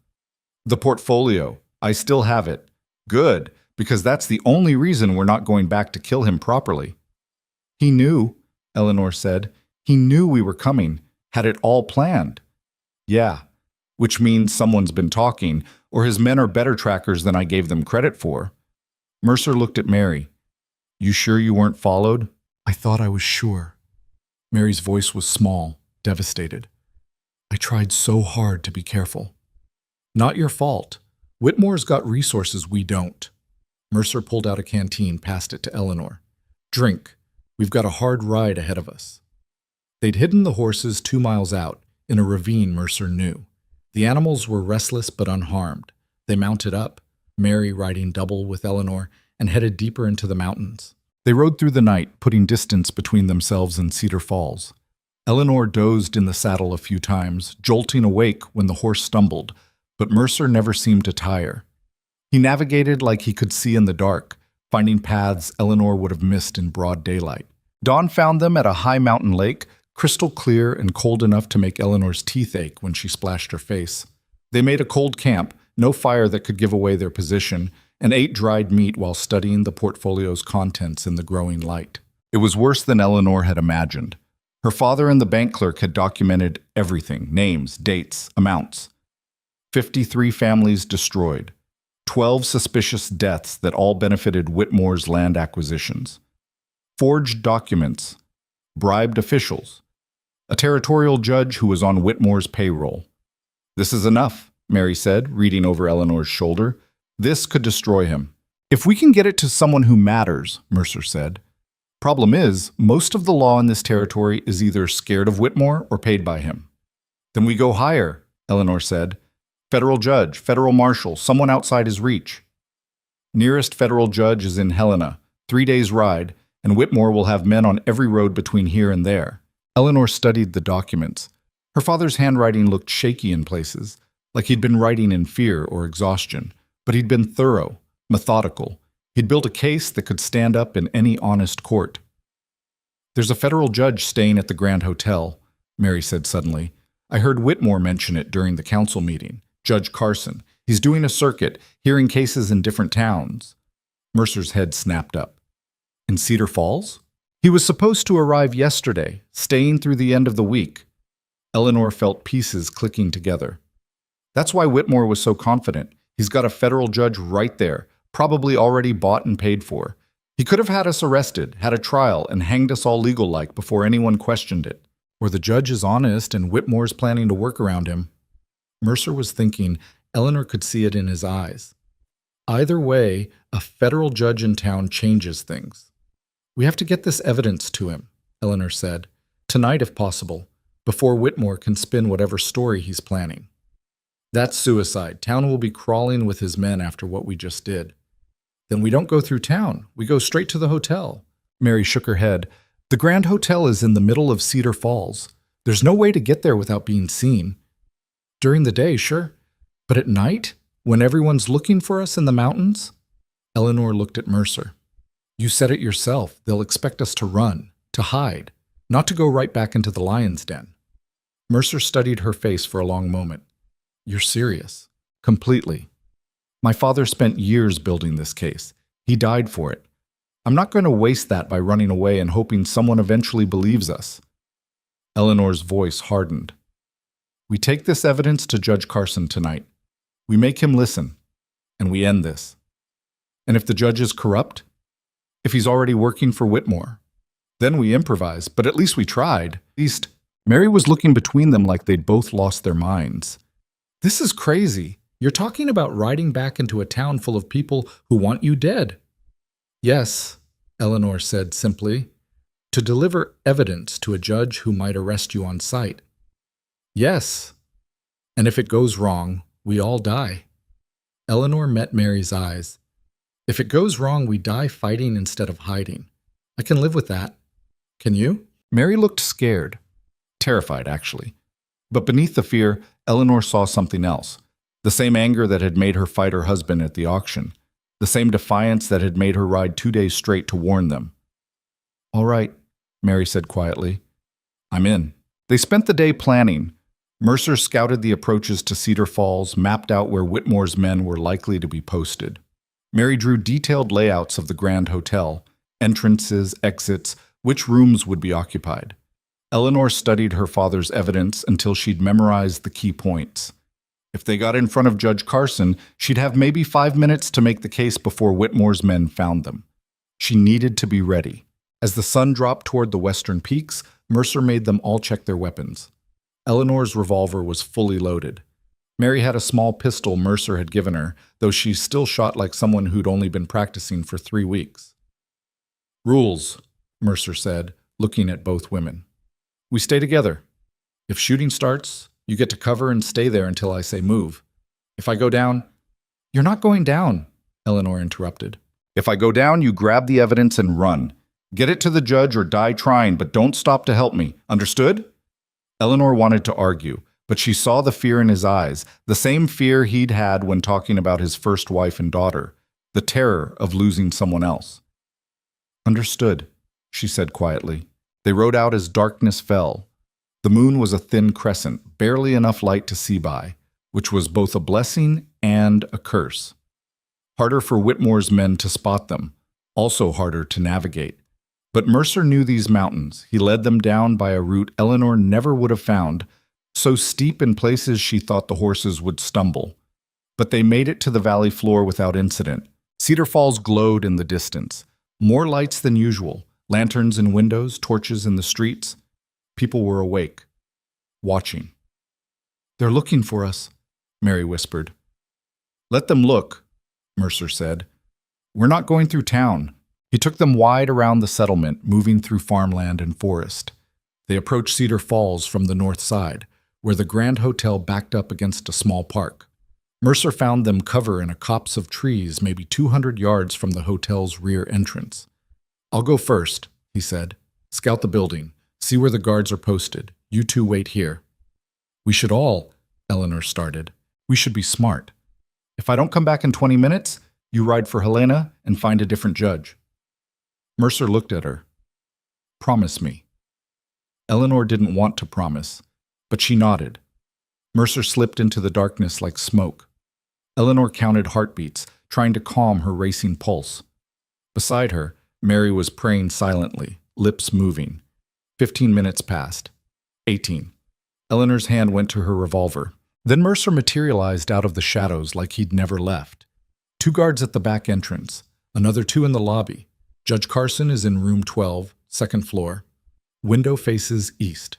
"The portfolio. I still have it. Good, because that's the only reason we're not going back to kill him properly." "He knew," Eleanor said. "He knew we were coming, had it all planned." "Yeah, which means someone's been talking, or his men are better trackers than I gave them credit for." Mercer looked at Mary. "You sure you weren't followed?" "I thought I was sure." Mary's voice was small, devastated. "I tried so hard to be careful." "Not your fault. Whitmore's got resources we don't." Mercer pulled out a canteen, passed it to Eleanor. "Drink. We've got a hard ride ahead of us." They'd hidden the horses 2 miles out, in a ravine Mercer knew. The animals were restless but unharmed. They mounted up, Mary riding double with Eleanor, and headed deeper into the mountains. They rode through the night, putting distance between themselves and Cedar Falls. Eleanor dozed in the saddle a few times, jolting awake when the horse stumbled, but Mercer never seemed to tire. He navigated like he could see in the dark, finding paths Eleanor would have missed in broad daylight. Dawn found them at a high mountain lake, crystal clear and cold enough to make Eleanor's teeth ache when she splashed her face. They made a cold camp, no fire that could give away their position, and ate dried meat while studying the portfolio's contents in the growing light. It was worse than Eleanor had imagined. Her father and the bank clerk had documented everything, names, dates, amounts. 53 families destroyed. 12 suspicious deaths that all benefited Whitmore's land acquisitions. Forged documents. Bribed officials. A territorial judge who was on Whitmore's payroll. "This is enough," Mary said, reading over Eleanor's shoulder. "This could destroy him." "If we can get it to someone who matters," Mercer said. "Problem is, most of the law in this territory is either scared of Whitmore or paid by him." "Then we go higher," Eleanor said. "Federal judge, federal marshal, someone outside his reach." "Nearest federal judge is in Helena, 3 days' ride, and Whitmore will have men on every road between here and there." Eleanor studied the documents. Her father's handwriting looked shaky in places, like he'd been writing in fear or exhaustion, but he'd been thorough, methodical. He'd built a case that could stand up in any honest court. There's a federal judge staying at the Grand Hotel, Mary said suddenly. I heard Whitmore mention it during the council meeting. Judge Carson. He's doing a circuit, hearing cases in different towns. Mercer's head snapped up. In Cedar Falls? He was supposed to arrive yesterday, staying through the end of the week. Eleanor felt pieces clicking together. That's why Whitmore was so confident. He's got a federal judge right there, probably already bought and paid for. He could have had us arrested, had a trial, and hanged us all legal-like before anyone questioned it. Or the judge is honest and Whitmore's planning to work around him. Mercer was thinking Eleanor could see it in his eyes. Either way, a federal judge in town changes things. We have to get this evidence to him, Eleanor said. Tonight, if possible, before Whitmore can spin whatever story he's planning. That's suicide. Town will be crawling with his men after what we just did. Then we don't go through town. We go straight to the hotel. Mary shook her head. The Grand Hotel is in the middle of Cedar Falls. There's no way to get there without being seen. During the day, sure. But at night, when everyone's looking for us in the mountains? Eleanor looked at Mercer. You said it yourself. They'll expect us to run, to hide, not to go right back into the lion's den. Mercer studied her face for a long moment. You're serious. Completely. My father spent years building this case. He died for it. I'm not going to waste that by running away and hoping someone eventually believes us. Eleanor's voice hardened. We take this evidence to Judge Carson tonight. We make him listen, and we end this. And if the judge is corrupt, if he's already working for Whitmore, then we improvise, but at least we tried. At least, Mary was looking between them like they'd both lost their minds. This is crazy. You're talking about riding back into a town full of people who want you dead. Yes, Eleanor said simply, to deliver evidence to a judge who might arrest you on sight. Yes, and if it goes wrong, we all die. Eleanor met Mary's eyes. If it goes wrong, we die fighting instead of hiding. I can live with that. Can you? Mary looked scared. Terrified, actually. But beneath the fear, Eleanor saw something else. The same anger that had made her fight her husband at the auction. The same defiance that had made her ride 2 days straight to warn them. All right, Mary said quietly. I'm in. They spent the day planning. Mercer scouted the approaches to Cedar Falls, mapped out where Whitmore's men were likely to be posted. Mary drew detailed layouts of the Grand Hotel, entrances, exits, which rooms would be occupied. Eleanor studied her father's evidence until she'd memorized the key points. If they got in front of Judge Carson, she'd have maybe 5 minutes to make the case before Whitmore's men found them. She needed to be ready. As the sun dropped toward the western peaks, Mercer made them all check their weapons. Eleanor's revolver was fully loaded. Mary had a small pistol Mercer had given her, though she still shot like someone who'd only been practicing for 3 weeks. Rules, Mercer said, looking at both women. We stay together. If shooting starts, you get to cover and stay there until I say move. If I go down, you're not going down, Eleanor interrupted. If I go down, you grab the evidence and run. Get it to the judge or die trying, but don't stop to help me. Understood? Eleanor wanted to argue, but she saw the fear in his eyes, the same fear he'd had when talking about his first wife and daughter, the terror of losing someone else. Understood, she said quietly. They rode out as darkness fell. The moon was a thin crescent, barely enough light to see by, which was both a blessing and a curse. Harder for Whitmore's men to spot them, also harder to navigate. But Mercer knew these mountains. He led them down by a route Eleanor never would have found, so steep in places she thought the horses would stumble. But they made it to the valley floor without incident. Cedar Falls glowed in the distance. More lights than usual, lanterns in windows, torches in the streets. People were awake, watching. They're looking for us, Mary whispered. Let them look, Mercer said. We're not going through town. He took them wide around the settlement, moving through farmland and forest. They approached Cedar Falls from the north side, where the Grand Hotel backed up against a small park. Mercer found them cover in a copse of trees maybe 200 yards from the hotel's rear entrance. I'll go first, he said. Scout the building. See where the guards are posted. You two wait here. We should all, Eleanor started. We should be smart. If I don't come back in 20 minutes, you ride for Helena and find a different judge. Mercer looked at her. Promise me." Eleanor didn't want to promise, but she nodded. Mercer slipped into the darkness like smoke. Eleanor counted heartbeats, trying to calm her racing pulse. Beside her, Mary was praying silently, lips moving. 15 minutes passed. 18. Eleanor's hand went to her revolver. Then Mercer materialized out of the shadows like he'd never left. 2 guards at the back entrance, another 2 in the lobby. Judge Carson is in room 12, second floor. Window faces east.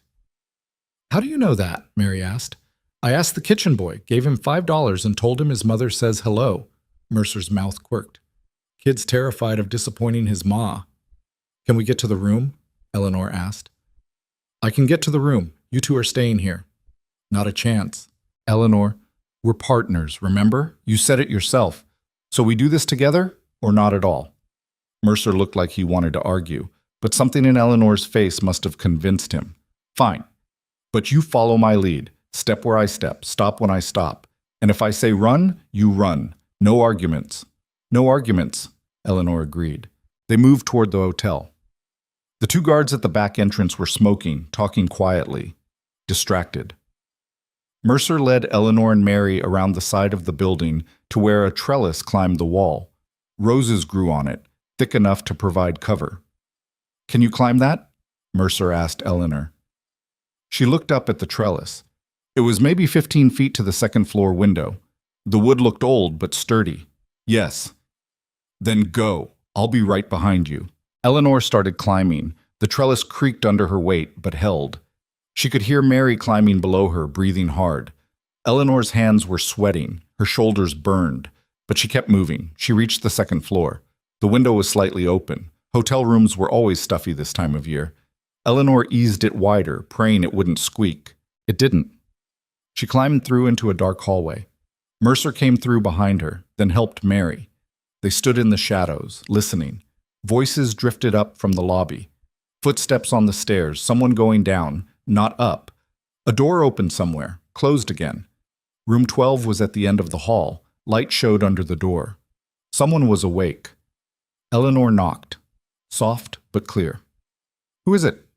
"How do you know that?" Mary asked. "I asked the kitchen boy, gave him $5 and told him his mother says hello." Mercer's mouth quirked. Kid's terrified of disappointing his ma. "Can we get to the room?" Eleanor asked. "I can get to the room. You 2 are staying here." "Not a chance." "Eleanor, we're partners, remember? You said it yourself. So we do this together or not at all?" Mercer looked like he wanted to argue, but something in Eleanor's face must have convinced him. "Fine. But you follow my lead. Step where I step. Stop when I stop. And if I say run, you run. No arguments." "No arguments," Eleanor agreed. They moved toward the hotel. The 2 guards at the back entrance were smoking, talking quietly, distracted. Mercer led Eleanor and Mary around the side of the building to where a trellis climbed the wall. Roses grew on it, thick enough to provide cover. "Can you climb that?" Mercer asked Eleanor. She looked up at the trellis. It was maybe 15 feet to the second-floor window. The wood looked old but sturdy. "Yes." "Then go. I'll be right behind you." Eleanor started climbing. The trellis creaked under her weight, but held. She could hear Mary climbing below her, breathing hard. Eleanor's hands were sweating, her shoulders burned, but she kept moving. She reached the second floor. The window was slightly open. Hotel rooms were always stuffy this time of year. Eleanor eased it wider, praying it wouldn't squeak. It didn't. She climbed through into a dark hallway. Mercer came through behind her, then helped Mary. They stood in the shadows, listening. Voices drifted up from the lobby. Footsteps on the stairs, someone going down, not up. A door opened somewhere, closed again. Room 12 was at the end of the hall. Light showed under the door. Someone was awake. Eleanor knocked. Soft but clear. "Who is it?"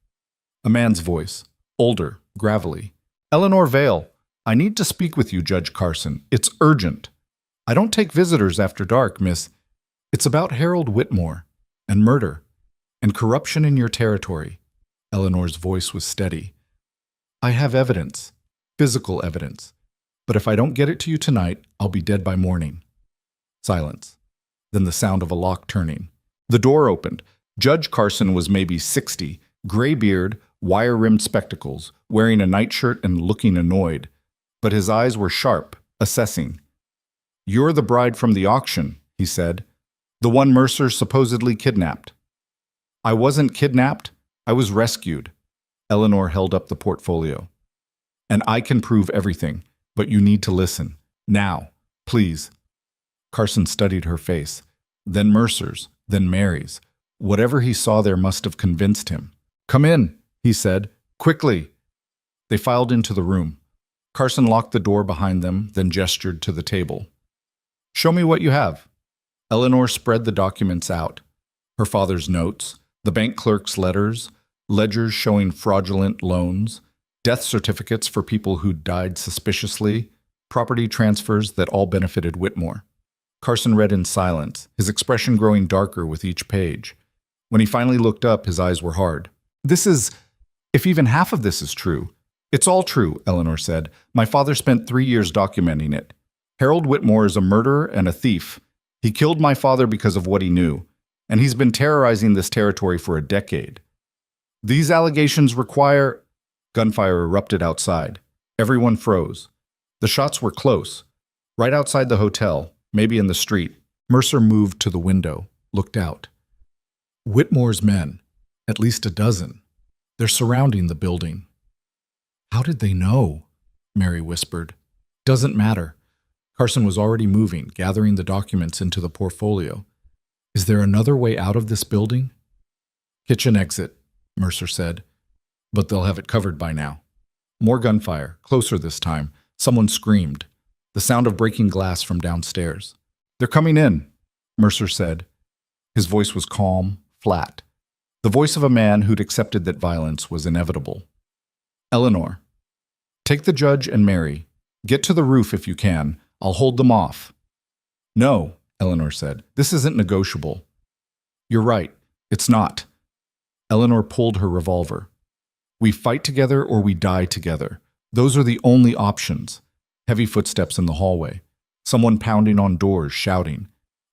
A man's voice, older, gravelly. "Eleanor Vale. I need to speak with you, Judge Carson. It's urgent." "I don't take visitors after dark, miss. It's about Harold Whitmore, and murder, and corruption in your territory." Eleanor's voice was steady. "I have evidence, physical evidence, but if I don't get it to you tonight, I'll be dead by morning." Silence. Then the sound of a lock turning. The door opened. Judge Carson was maybe 60, gray beard, wire-rimmed spectacles, wearing a nightshirt and looking annoyed. But his eyes were sharp, assessing. "You're the bride from the auction," he said. "The one Mercer supposedly kidnapped." "I wasn't kidnapped. I was rescued." Eleanor held up the portfolio. "And I can prove everything, but you need to listen. Now, please." Carson studied her face, then Mercer's, then Mary's. Whatever he saw there must have convinced him. "Come in," he said. "Quickly." They filed into the room. Carson locked the door behind them, then gestured to the table. "Show me what you have." Eleanor spread the documents out. Her father's notes, the bank clerk's letters, ledgers showing fraudulent loans, death certificates for people who'd died suspiciously, property transfers that all benefited Whitmore. Carson read in silence, his expression growing darker with each page. When he finally looked up, his eyes were hard. If even half of this is true." "It's all true," Eleanor said. "My father spent 3 years documenting it. Harold Whitmore is a murderer and a thief. He killed my father because of what he knew, and he's been terrorizing this territory for a decade. These allegations require—" Gunfire erupted outside. Everyone froze. The shots were close. Right outside the hotel, maybe in the street. Mercer moved to the window, looked out. Whitmore's men, at least a dozen. They're surrounding the building. "How did they know?" Mary whispered. "Doesn't matter." Carson was already moving, gathering the documents into the portfolio. "Is there another way out of this building?" "Kitchen exit," Mercer said. "But they'll have it covered by now." More gunfire, closer this time. Someone screamed. The sound of breaking glass from downstairs. "They're coming in," Mercer said. His voice was calm, flat. the voice of a man who'd accepted that violence was inevitable. Eleanor, take the judge and Mary. Get to the roof if you can. I'll hold them off. No, Eleanor said. This isn't negotiable. You're right. It's not. Eleanor pulled her revolver. We fight together or we die together. Those are the only options. Heavy footsteps in the hallway. Someone pounding on doors, shouting.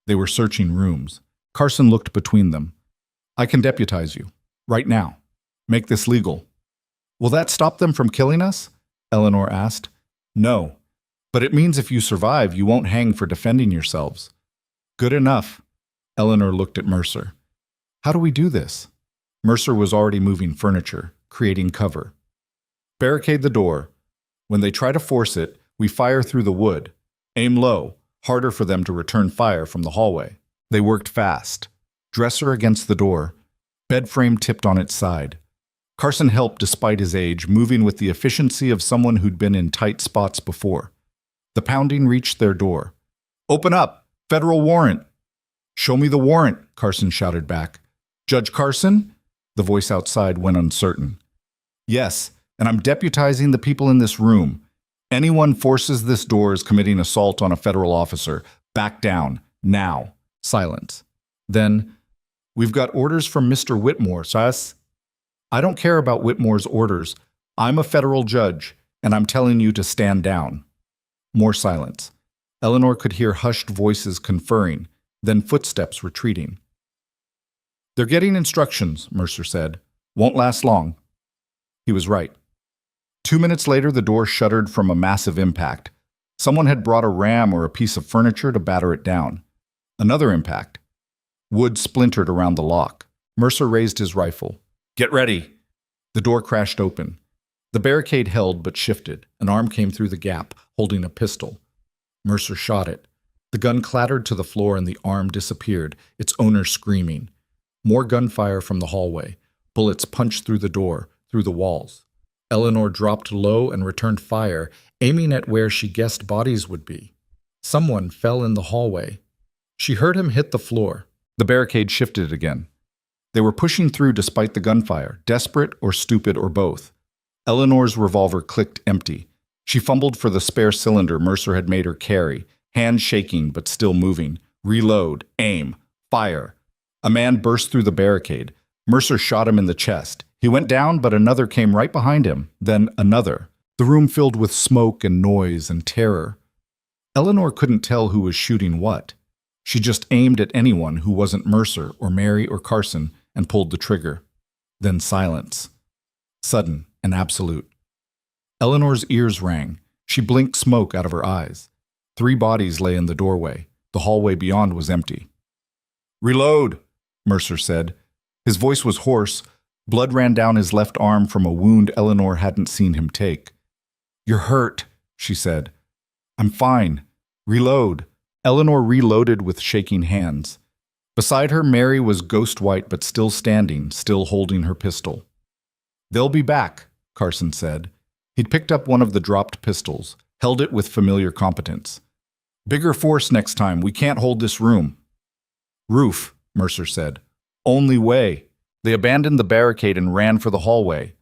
They were searching rooms. Carson looked between them. I can deputize you. Right now. Make this legal. Will that stop them from killing us? Eleanor asked. No. But it means if you survive, you won't hang for defending yourselves. Good enough. Eleanor looked at Mercer. How do we do this? Mercer was already moving furniture, creating cover. Barricade the door. When they try to force it, we fire through the wood. Aim low, harder for them to return fire from the hallway. They worked fast. Dresser against the door. Bed frame tipped on its side. Carson helped despite his age, moving with the efficiency of someone who'd been in tight spots before. The pounding reached their door. Open up! Federal warrant! Show me the warrant, Carson shouted back. Judge Carson? The voice outside went uncertain. Yes, and I'm deputizing the people in this room. Anyone forces this door is committing assault on a federal officer. Back down. Now. Silence. Then, we've got orders from Mr. Whitmore, sas. I don't care about Whitmore's orders. I'm a federal judge, and I'm telling you to stand down. More silence. Eleanor could hear hushed voices conferring, then footsteps retreating. They're getting instructions, Mercer said. Won't last long. He was right. 2 minutes later, the door shuddered from a massive impact. Someone had brought a ram or a piece of furniture to batter it down. Another impact. Wood splintered around the lock. Mercer raised his rifle. Get ready! The door crashed open. The barricade held but shifted. An arm came through the gap, holding a pistol. Mercer shot it. The gun clattered to the floor and the arm disappeared, its owner screaming. More gunfire from the hallway. Bullets punched through the door, through the walls. Eleanor dropped low and returned fire, aiming at where she guessed bodies would be. Someone fell in the hallway. She heard him hit the floor. The barricade shifted again. They were pushing through despite the gunfire, desperate or stupid or both. Eleanor's revolver clicked empty. She fumbled for the spare cylinder Mercer had made her carry, hands shaking but still moving. Reload, aim, fire. A man burst through the barricade. Mercer shot him in the chest. He went down, but another came right behind him, then another. The room filled with smoke and noise and terror. Eleanor couldn't tell who was shooting what. She just aimed at anyone who wasn't Mercer or Mary or Carson and pulled the trigger. Then silence. Sudden and absolute. Eleanor's ears rang. She blinked smoke out of her eyes. 3 bodies lay in the doorway. The hallway beyond was empty. Reload, Mercer said. His voice was hoarse. Blood ran down his left arm from a wound Eleanor hadn't seen him take. You're hurt, she said. I'm fine. Reload. Eleanor reloaded with shaking hands. Beside her, Mary was ghost white but still standing, still holding her pistol. They'll be back, Carson said. He'd picked up one of the dropped pistols, held it with familiar competence. Bigger force next time. We can't hold this room. Roof, Mercer said. Only way. They abandoned the barricade and ran for the hallway.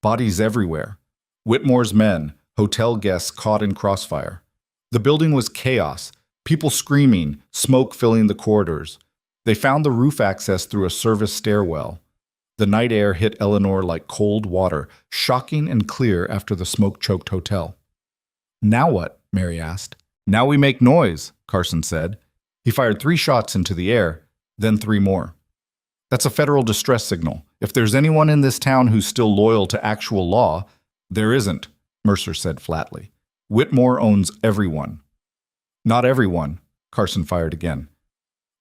Bodies everywhere. Whitmore's men, hotel guests caught in crossfire. The building was chaos, people screaming, smoke filling the corridors. They found the roof access through a service stairwell. The night air hit Eleanor like cold water, shocking and clear after the smoke-choked hotel. Now what? Mary asked. Now we make noise, Carson said. He fired 3 shots into the air, then 3 more. That's a federal distress signal. If there's anyone in this town who's still loyal to actual law, there isn't, Mercer said flatly. Whitmore owns everyone. Not everyone, Carson fired again.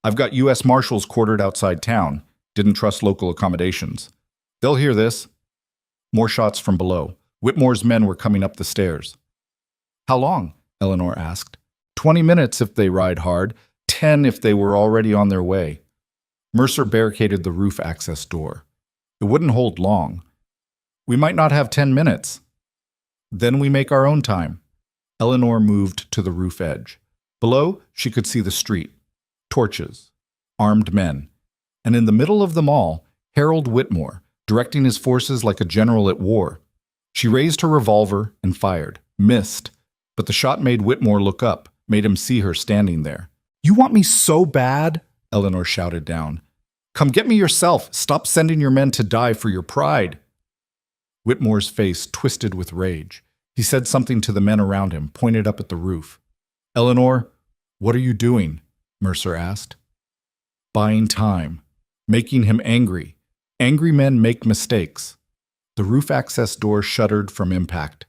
I've got U.S. Marshals quartered outside town. Didn't trust local accommodations. They'll hear this. More shots from below. Whitmore's men were coming up the stairs. How long? Eleanor asked. 20 minutes if they ride hard, 10 if they were already on their way. Mercer barricaded the roof access door. It wouldn't hold long. We might not have 10 minutes. Then we make our own time. Eleanor moved to the roof edge. Below, she could see the street. Torches. Armed men. And in the middle of them all, Harold Whitmore, directing his forces like a general at war. She raised her revolver and fired, missed, but the shot made Whitmore look up, made him see her standing there. "You want me so bad?" Eleanor shouted down. "Come get me yourself. Stop sending your men to die for your pride." Whitmore's face twisted with rage. He said something to the men around him, pointed up at the roof. "Eleanor, what are you doing?" Mercer asked. "Buying time, making him angry. Angry men make mistakes." The roof access door shuddered from impact.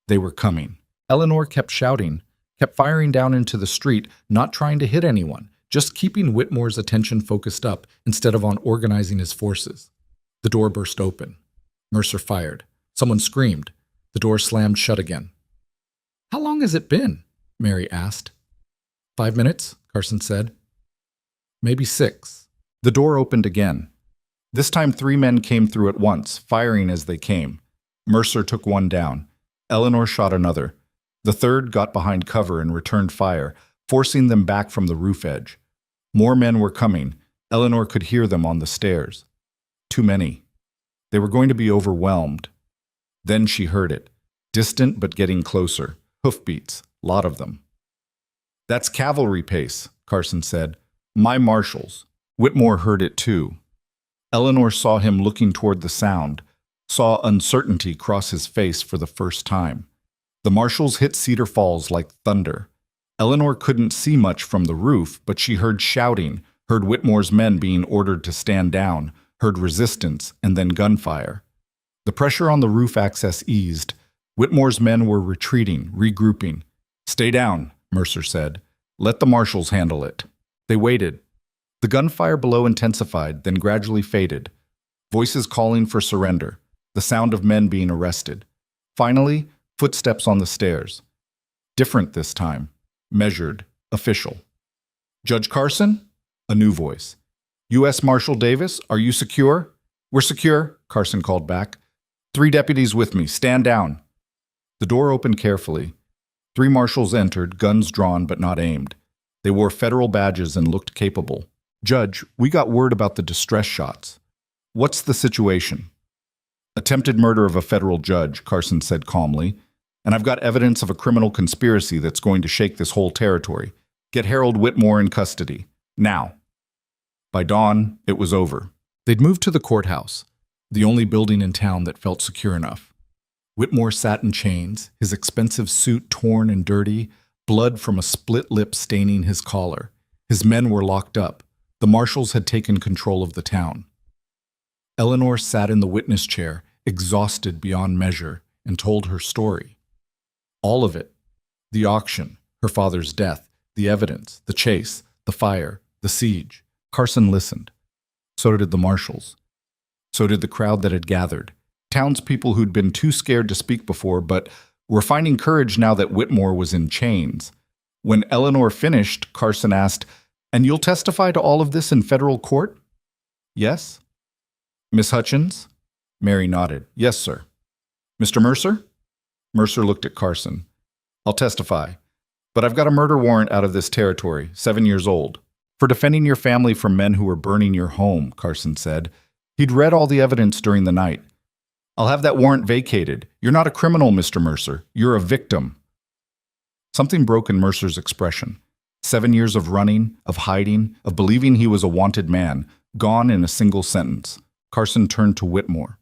They were coming. Eleanor kept shouting, kept firing down into the street, not trying to hit anyone, just keeping Whitmore's attention focused up instead of on organizing his forces. The door burst open. Mercer fired. Someone screamed. The door slammed shut again. "How long has it been?" Mary asked. 5 minutes, Carson said. "Maybe 6. The door opened again. This time 3 men came through at once, firing as they came. Mercer took one down. Eleanor shot another. The third got behind cover and returned fire, forcing them back from the roof edge. More men were coming. Eleanor could hear them on the stairs. Too many. They were going to be overwhelmed. Then she heard it. Distant but getting closer. Hoofbeats. Lot of them. "That's cavalry pace," Carson said. "My marshals." Whitmore heard it too. Eleanor saw him looking toward the sound, saw uncertainty cross his face for the first time. The marshals hit Cedar Falls like thunder. Eleanor couldn't see much from the roof, but she heard shouting, heard Whitmore's men being ordered to stand down, heard resistance, and then gunfire. The pressure on the roof access eased. Whitmore's men were retreating, regrouping. "Stay down," Mercer said. "Let the marshals handle it." They waited. The gunfire below intensified, then gradually faded. Voices calling for surrender, the sound of men being arrested. Finally, footsteps on the stairs. Different this time. Measured. Official. "Judge Carson?" A new voice. "U.S. Marshal Davis, are you secure?" "We're secure," Carson called back. "3 deputies with me. Stand down." The door opened carefully. 3 marshals entered, guns drawn but not aimed. They wore federal badges and looked capable. "Judge, we got word about the distress shots. What's the situation?" "Attempted murder of a federal judge," Carson said calmly. "And I've got evidence of a criminal conspiracy that's going to shake this whole territory. Get Harold Whitmore in custody. Now." By dawn, it was over. They'd moved to the courthouse, the only building in town that felt secure enough. Whitmore sat in chains, his expensive suit torn and dirty, blood from a split lip staining his collar. His men were locked up. The marshals had taken control of the town. Eleanor sat in the witness chair, exhausted beyond measure, and told her story. All of it. The auction, her father's death, the evidence, the chase, the fire, the siege. Carson listened. So did the marshals. So did the crowd that had gathered. Townspeople who'd been too scared to speak before, but were finding courage now that Whitmore was in chains. When Eleanor finished, Carson asked, "And you'll testify to all of this in federal court?" "Yes." "Miss Hutchins?" Mary nodded. "Yes, sir." "Mr. Mercer?" Mercer looked at Carson. "I'll testify. But I've got a murder warrant out of this territory, 7 years old. For defending your family from men who were burning your home," Carson said. He'd read all the evidence during the night. "I'll have that warrant vacated. You're not a criminal, Mr. Mercer. You're a victim." Something broke in Mercer's expression. 7 years of running, of hiding, of believing he was a wanted man, gone in a single sentence. Carson turned to Whitmore.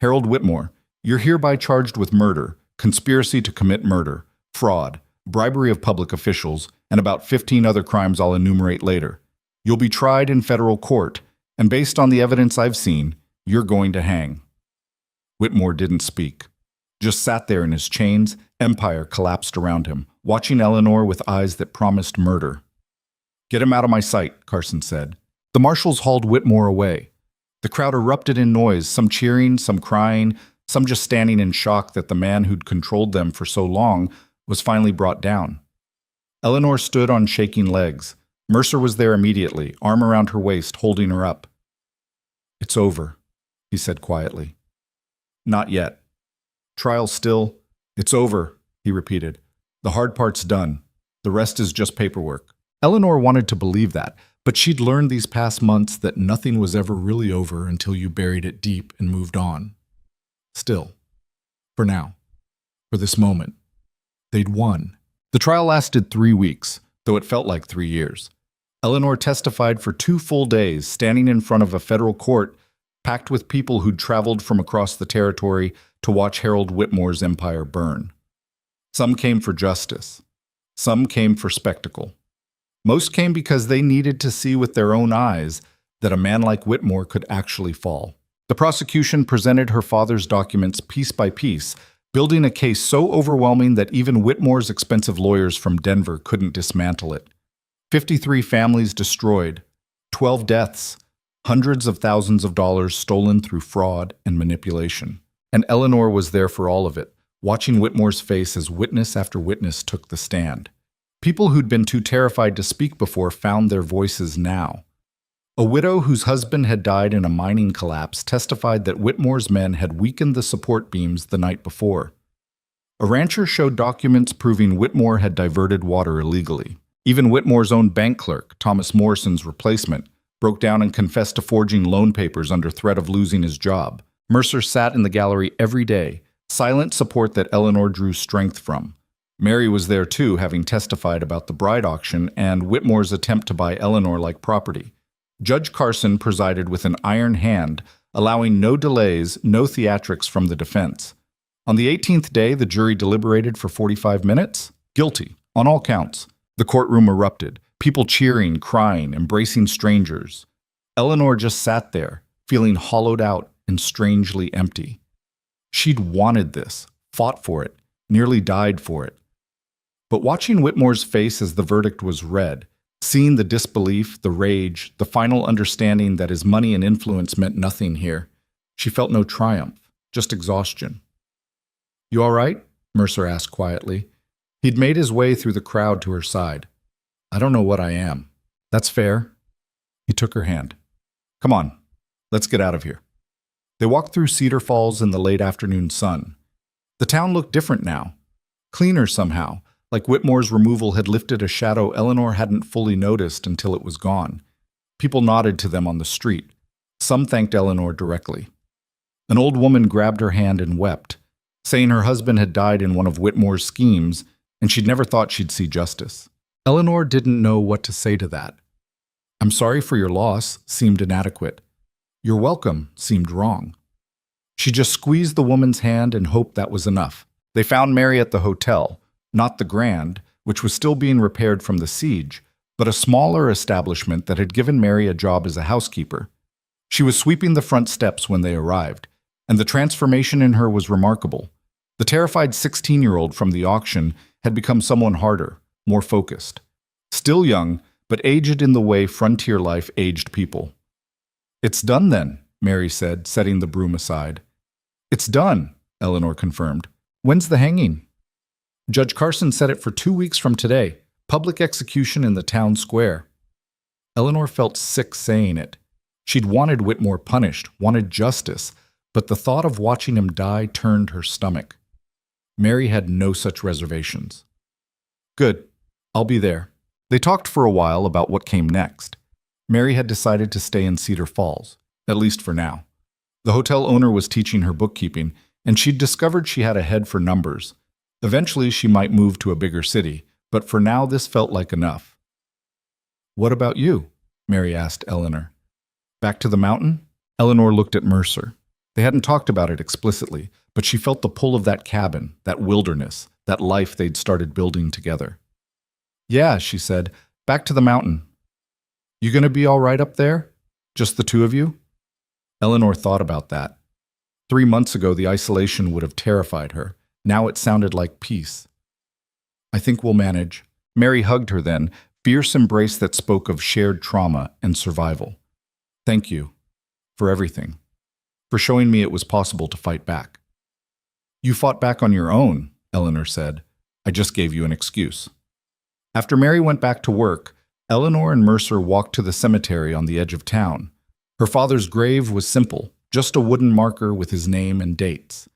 "Harold Whitmore, you're hereby charged with murder, conspiracy to commit murder, fraud, bribery of public officials, and about 15 other crimes I'll enumerate later. You'll be tried in federal court, and based on the evidence I've seen, you're going to hang." Whitmore didn't speak. Just sat there in his chains, empire collapsed around him, watching Eleanor with eyes that promised murder. "Get him out of my sight," Carson said. The marshals hauled Whitmore away. The crowd erupted in noise, some cheering, some crying, some just standing in shock that the man who'd controlled them for so long was finally brought down. Eleanor stood on shaking legs. Mercer was there immediately, arm around her waist, holding her up. "It's over," he said quietly. "Not yet. Trial still. It's over," he repeated. "The hard part's done. The rest is just paperwork." Eleanor wanted to believe that, But she'd learned these past months that nothing was ever really over until you buried it deep and moved on. Still, for now, for this moment, they'd won. The trial lasted 3 weeks, though it felt like 3 years. Eleanor testified for 2 full days, standing in front of a federal court packed with people who'd traveled from across the territory to watch Harold Whitmore's empire burn. Some came for justice. Some came for spectacle. Most came because they needed to see with their own eyes that a man like Whitmore could actually fall. The prosecution presented her father's documents piece by piece, building a case so overwhelming that even Whitmore's expensive lawyers from Denver couldn't dismantle it. 53 families destroyed, 12 deaths, hundreds of thousands of dollars stolen through fraud and manipulation. And Eleanor was there for all of it, watching Whitmore's face as witness after witness took the stand. People who'd been too terrified to speak before found their voices now. A widow whose husband had died in a mining collapse testified that Whitmore's men had weakened the support beams the night before. A rancher showed documents proving Whitmore had diverted water illegally. Even Whitmore's own bank clerk, Thomas Morrison's replacement, broke down and confessed to forging loan papers under threat of losing his job. Mercer sat in the gallery every day, silent support that Eleanor drew strength from. Mary was there too, having testified about the bride auction and Whitmore's attempt to buy Eleanor like property. Judge Carson presided with an iron hand, allowing no delays, no theatrics from the defense. On the 18th day, the jury deliberated for 45 minutes. Guilty, on all counts. The courtroom erupted, people cheering, crying, embracing strangers. Eleanor just sat there, feeling hollowed out and strangely empty. She'd wanted this, fought for it, nearly died for it. But watching Whitmore's face as the verdict was read, seeing the disbelief, the rage, the final understanding that his money and influence meant nothing here, she felt no triumph, just exhaustion. "You all right?" Mercer asked quietly. He'd made his way through the crowd to her side. "I don't know what I am." "That's fair." He took her hand. "Come on, let's get out of here." They walked through Cedar Falls in the late afternoon sun. The town looked different now, cleaner somehow, like Whitmore's removal had lifted a shadow Eleanor hadn't fully noticed until it was gone. People nodded to them on the street. Some thanked Eleanor directly. An old woman grabbed her hand and wept, saying her husband had died in one of Whitmore's schemes, and she'd never thought she'd see justice. Eleanor didn't know what to say to that. "I'm sorry for your loss" seemed inadequate. "You're welcome" seemed wrong. She just squeezed the woman's hand and hoped that was enough. They found Mary at the hotel, not the Grand, which was still being repaired from the siege, but a smaller establishment that had given Mary a job as a housekeeper. She was sweeping the front steps when they arrived, and the transformation in her was remarkable. The terrified 16-year-old from the auction had become someone harder, more focused. Still young, but aged in the way frontier life aged people. "It's done then," Mary said, setting the broom aside. "It's done," Eleanor confirmed. "When's the hanging?" "Judge Carson set it for 2 weeks from today, public execution in the town square." Eleanor felt sick saying it. She'd wanted Whitmore punished, wanted justice, but the thought of watching him die turned her stomach. Mary had no such reservations. "Good. I'll be there." They talked for a while about what came next. Mary had decided to stay in Cedar Falls, at least for now. The hotel owner was teaching her bookkeeping, and she'd discovered she had a head for numbers. Eventually, she might move to a bigger city, but for now this felt like enough. "What about you?" Mary asked Eleanor. "Back to the mountain?" Eleanor looked at Mercer. They hadn't talked about it explicitly, but she felt the pull of that cabin, that wilderness, that life they'd started building together. "Yeah," she said, "back to the mountain." "You gonna be all right up there? Just the two of you?" Eleanor thought about that. 3 months ago, the isolation would have terrified her. Now it sounded like peace. "I think we'll manage." Mary hugged her then, fierce embrace that spoke of shared trauma and survival. "Thank you. For everything. For showing me it was possible to fight back." "You fought back on your own," Eleanor said. "I just gave you an excuse." After Mary went back to work, Eleanor and Mercer walked to the cemetery on the edge of town. Her father's grave was simple, just a wooden marker with his name and dates.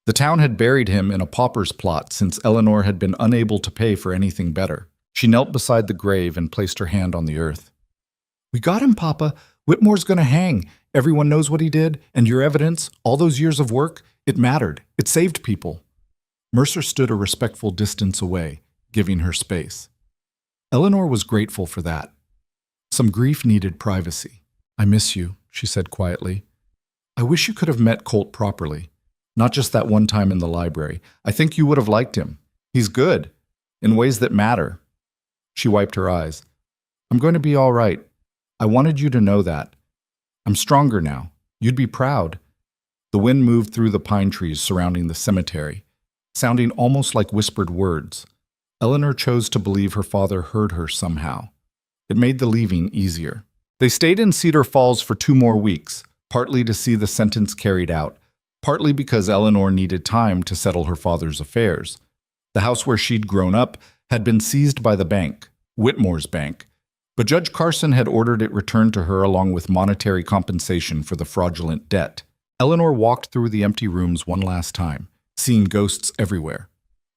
The town had buried him in a pauper's plot since Eleanor had been unable to pay for anything better. She knelt beside the grave and placed her hand on the earth. "We got him, Papa. Whitmore's going to hang. Everyone knows what he did, and your evidence, all those years of work, it mattered. It saved people." Mercer stood a respectful distance away, giving her space. Eleanor was grateful for that. Some grief needed privacy. "I miss you," she said quietly. "I wish you could have met Colt properly. Not just that one time in the library. I think you would have liked him. He's good, in ways that matter." She wiped her eyes. "I'm going to be all right. I wanted you to know that. I'm stronger now. You'd be proud." The wind moved through the pine trees surrounding the cemetery, sounding almost like whispered words. Eleanor chose to believe her father heard her somehow. It made the leaving easier. They stayed in Cedar Falls for 2 more weeks, partly to see the sentence carried out, partly because Eleanor needed time to settle her father's affairs. The house where she'd grown up had been seized by the bank, Whitmore's bank, but Judge Carson had ordered it returned to her along with monetary compensation for the fraudulent debt. Eleanor walked through the empty rooms one last time, seeing ghosts everywhere.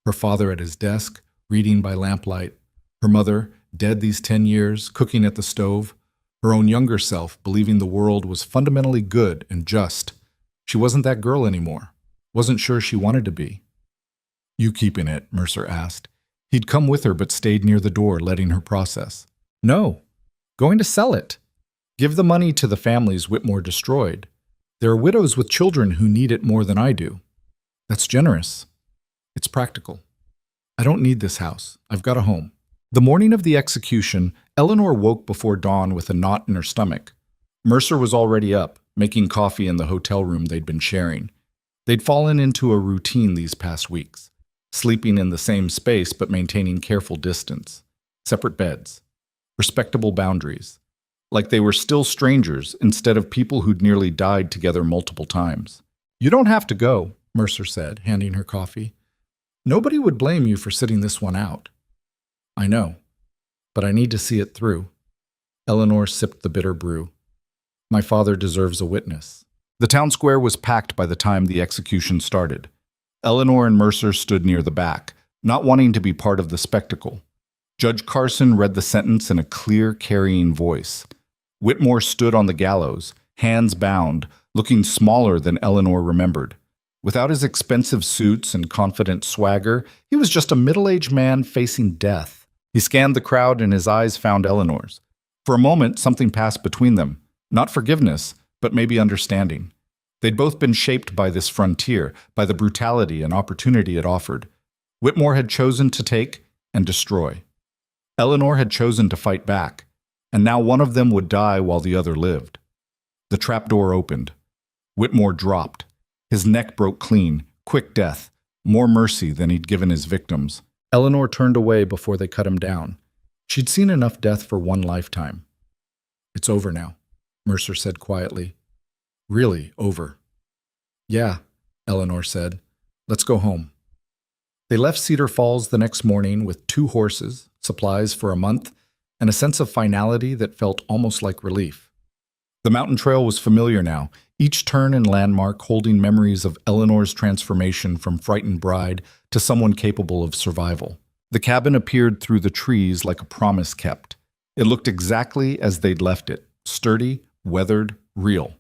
Her father at his desk, reading by lamplight. Her mother, dead these 10 years, cooking at the stove. Her own younger self, believing the world was fundamentally good and just. She wasn't that girl anymore. Wasn't sure she wanted to be. "You keeping it?" Mercer asked. He'd come with her but stayed near the door, letting her process. "No. Going to sell it. Give the money to the families Whitmore destroyed. There are widows with children who need it more than I do. That's generous. It's practical. I don't need this house. I've got a home." The morning of the execution, Eleanor woke before dawn with a knot in her stomach. Mercer was already up, making coffee in the hotel room they'd been sharing. They'd fallen into a routine these past weeks, sleeping in the same space but maintaining careful distance. Separate beds. Respectable boundaries. Like they were still strangers instead of people who'd nearly died together multiple times. "You don't have to go," Mercer said, handing her coffee. "Nobody would blame you for sitting this one out." "I know, but I need to see it through." Eleanor sipped the bitter brew. "My father deserves a witness." The town square was packed by the time the execution started. Eleanor and Mercer stood near the back, not wanting to be part of the spectacle. Judge Carson read the sentence in a clear, carrying voice. Whitmore stood on the gallows, hands bound, looking smaller than Eleanor remembered. Without his expensive suits and confident swagger, he was just a middle-aged man facing death. He scanned the crowd and his eyes found Eleanor's. For a moment, something passed between them. Not forgiveness, but maybe understanding. They'd both been shaped by this frontier, by the brutality and opportunity it offered. Whitmore had chosen to take and destroy. Eleanor had chosen to fight back, and now one of them would die while the other lived. The trapdoor opened. Whitmore dropped. His neck broke clean, quick death, more mercy than he'd given his victims. Eleanor turned away before they cut him down. She'd seen enough death for one lifetime. "It's over now," Mercer said quietly. "Really over." "Yeah," Eleanor said. "Let's go home." They left Cedar Falls the next morning with 2 horses, supplies for a month, and a sense of finality that felt almost like relief. The mountain trail was familiar now, each turn and landmark holding memories of Eleanor's transformation from frightened bride to someone capable of survival. The cabin appeared through the trees like a promise kept. It looked exactly as they'd left it, sturdy, weathered, real.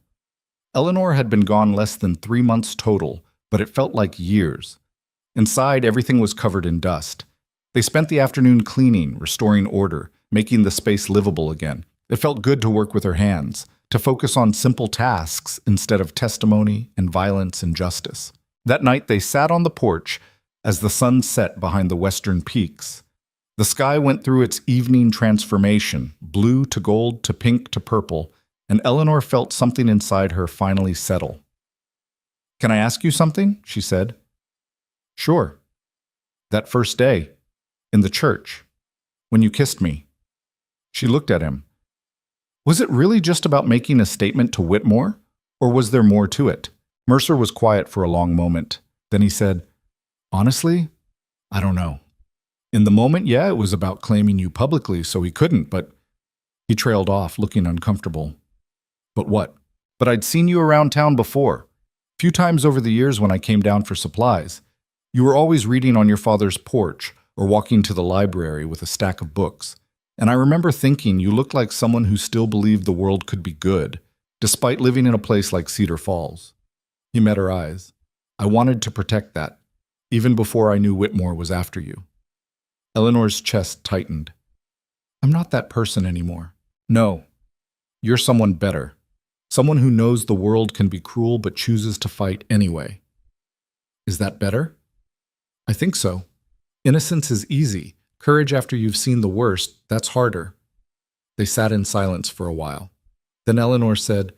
Eleanor had been gone less than 3 months total, but it felt like years. Inside, everything was covered in dust. They spent the afternoon cleaning, restoring order, making the space livable again. It felt good to work with her hands, to focus on simple tasks instead of testimony and violence and justice. That night they sat on the porch as the sun set behind the western peaks. The sky went through its evening transformation, blue to gold to pink to purple, and Eleanor felt something inside her finally settle. "Can I ask you something?" she said. "Sure." "That first day, in the church, when you kissed me." She looked at him. Was it really just about making a statement to Whitmore, or was there more to it? Mercer was quiet for a long moment. Then he said, "Honestly, I don't know. In the moment, yeah, it was about claiming you publicly, so he couldn't, but..." He trailed off, looking uncomfortable. "But what?" "But I'd seen you around town before. Few times over the years when I came down for supplies. You were always reading on your father's porch or walking to the library with a stack of books. And I remember thinking you looked like someone who still believed the world could be good, despite living in a place like Cedar Falls. He met her eyes. I wanted to protect that, even before I knew Whitmore was after you. Eleanor's chest tightened. I'm not that person anymore. No, you're someone better. Someone who knows the world can be cruel but chooses to fight anyway. Is that better? I think so. Innocence is easy. Courage after you've seen the worst, that's harder. They sat in silence for a while. Then Eleanor said,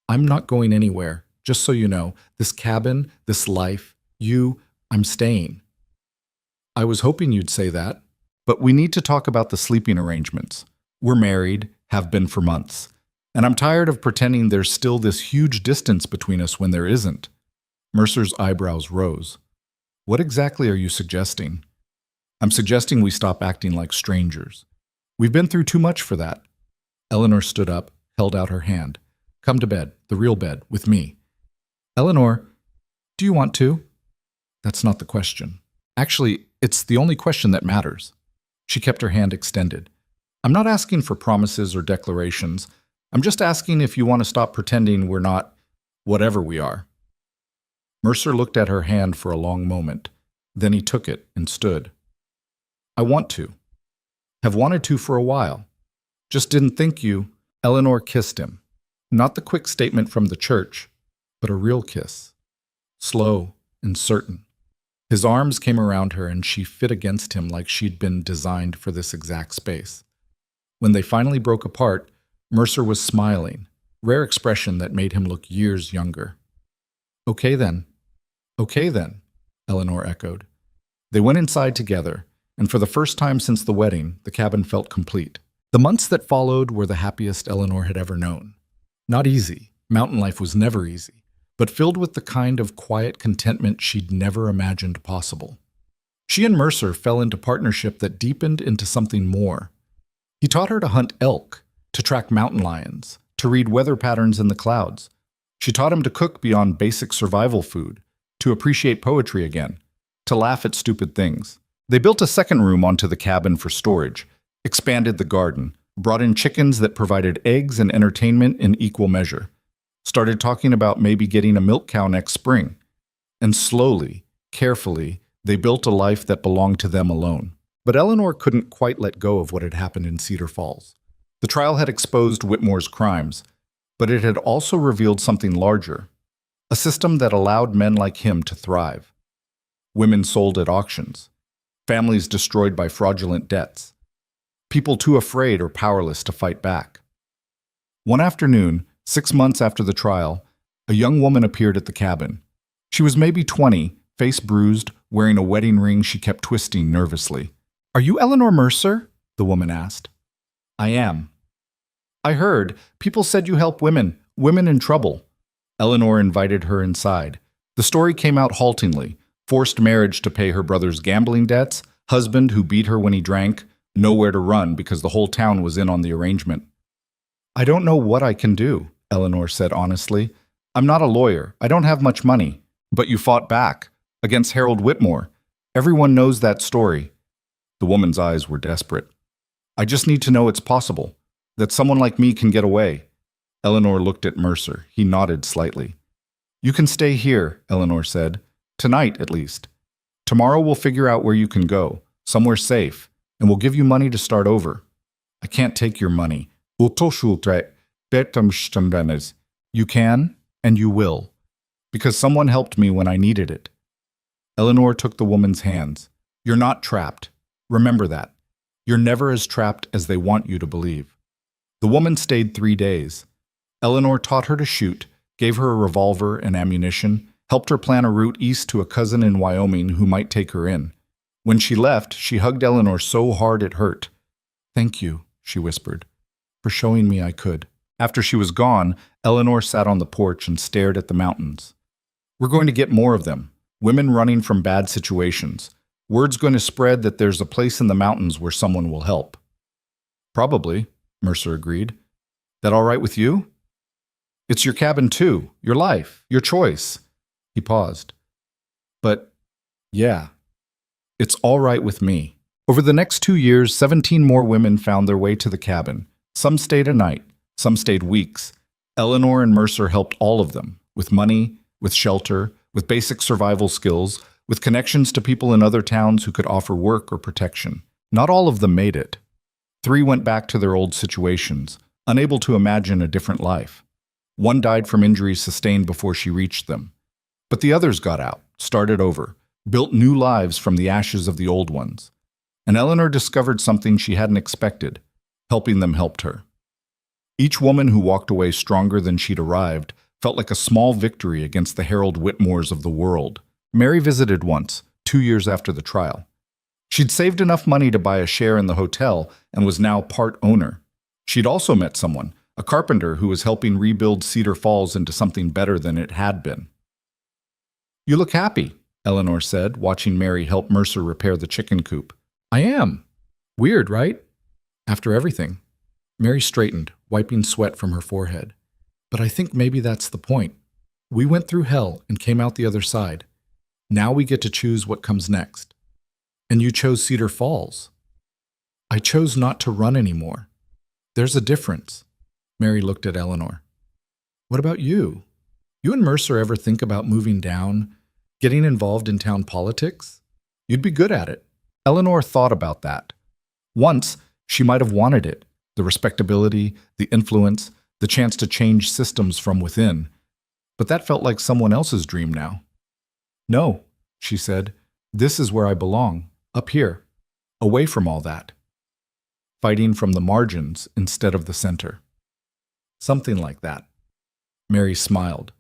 I'm not going anywhere. Just so you know, this cabin, this life, I'm staying. I was hoping you'd say that. But we need to talk about the sleeping arrangements. We're married, have been for months. And I'm tired of pretending there's still this huge distance between us when there isn't. Mercer's eyebrows rose. What exactly are you suggesting? I'm suggesting we stop acting like strangers. We've been through too much for that. Eleanor stood up, held out her hand. Come to bed, the real bed, with me. Eleanor, do you want to? That's not the question. Actually, it's the only question that matters. She kept her hand extended. I'm not asking for promises or declarations. I'm just asking if you want to stop pretending we're not whatever we are. Mercer looked at her hand for a long moment. Then he took it and stood. I want to. Have wanted to for a while. Just didn't think you. Eleanor kissed him. Not the quick statement from the church, but a real kiss. Slow and certain. His arms came around her and she fit against him like she'd been designed for this exact space. When they finally broke apart, Mercer was smiling, rare expression that made him look years younger. Okay then, Eleanor echoed. They went inside together, and for the first time since the wedding, the cabin felt complete. The months that followed were the happiest Eleanor had ever known. Not easy, mountain life was never easy, but filled with the kind of quiet contentment she'd never imagined possible. She and Mercer fell into partnership that deepened into something more. He taught her to hunt elk, to track mountain lions, to read weather patterns in the clouds. She taught him to cook beyond basic survival food, to appreciate poetry again, to laugh at stupid things. They built a second room onto the cabin for storage, expanded the garden, brought in chickens that provided eggs and entertainment in equal measure, started talking about maybe getting a milk cow next spring. And slowly, carefully, they built a life that belonged to them alone. But Eleanor couldn't quite let go of what had happened in Cedar Falls. The trial had exposed Whitmore's crimes, but it had also revealed something larger, a system that allowed men like him to thrive. Women sold at auctions, families destroyed by fraudulent debts, people too afraid or powerless to fight back. One afternoon, 6 months after the trial, a young woman appeared at the cabin. She was maybe 20, face bruised, wearing a wedding ring she kept twisting nervously. Are you Eleanor Mercer? The woman asked. I am. I heard. People said you help women in trouble. Eleanor invited her inside. The story came out haltingly. Forced marriage to pay her brother's gambling debts, husband who beat her when he drank, nowhere to run because the whole town was in on the arrangement. I don't know what I can do, Eleanor said honestly. I'm not a lawyer. I don't have much money. But you fought back, against Harold Whitmore. Everyone knows that story. The woman's eyes were desperate. I just need to know it's possible, that someone like me can get away. Eleanor looked at Mercer. He nodded slightly. You can stay here, Eleanor said. Tonight, at least. Tomorrow we'll figure out where you can go, somewhere safe, and we'll give you money to start over. I can't take your money. You can, and you will, because someone helped me when I needed it. Eleanor took the woman's hands. You're not trapped. Remember that. You're never as trapped as they want you to believe. The woman stayed 3 days. Eleanor taught her to shoot, gave her a revolver and ammunition, helped her plan a route east to a cousin in Wyoming who might take her in. When she left, she hugged Eleanor so hard it hurt. Thank you, she whispered, for showing me I could. After she was gone, Eleanor sat on the porch and stared at the mountains. We're going to get more of them, women running from bad situations. Word's going to spread that there's a place in the mountains where someone will help. Probably, Mercer agreed. That all right with you? It's your cabin too, your life, your choice. He paused. But, yeah, it's all right with me. Over the next 2 years, 17 more women found their way to the cabin. Some stayed a night, some stayed weeks. Eleanor and Mercer helped all of them, with money, with shelter, with basic survival skills, with connections to people in other towns who could offer work or protection. Not all of them made it. 3 went back to their old situations, unable to imagine a different life. 1 died from injuries sustained before she reached them. But the others got out, started over, built new lives from the ashes of the old ones. And Eleanor discovered something she hadn't expected. Helping them helped her. Each woman who walked away stronger than she'd arrived felt like a small victory against the Harold Whitmores of the world. Mary visited once, 2 years after the trial. She'd saved enough money to buy a share in the hotel and was now part owner. She'd also met someone, a carpenter who was helping rebuild Cedar Falls into something better than it had been. "You look happy," Eleanor said, watching Mary help Mercer repair the chicken coop. "I am. Weird, right? After everything." Mary straightened, wiping sweat from her forehead. "But I think maybe that's the point. We went through hell and came out the other side. Now we get to choose what comes next. And you chose Cedar Falls." "I chose not to run anymore. There's a difference." Mary looked at Eleanor. "What about you? You and Mercer ever think about moving down, getting involved in town politics? You'd be good at it." Eleanor thought about that. Once, she might have wanted it, the respectability, the influence, the chance to change systems from within. But that felt like someone else's dream now. "No," she said, "this is where I belong, up here, away from all that. Fighting from the margins instead of the center." Something like that. Mary smiled.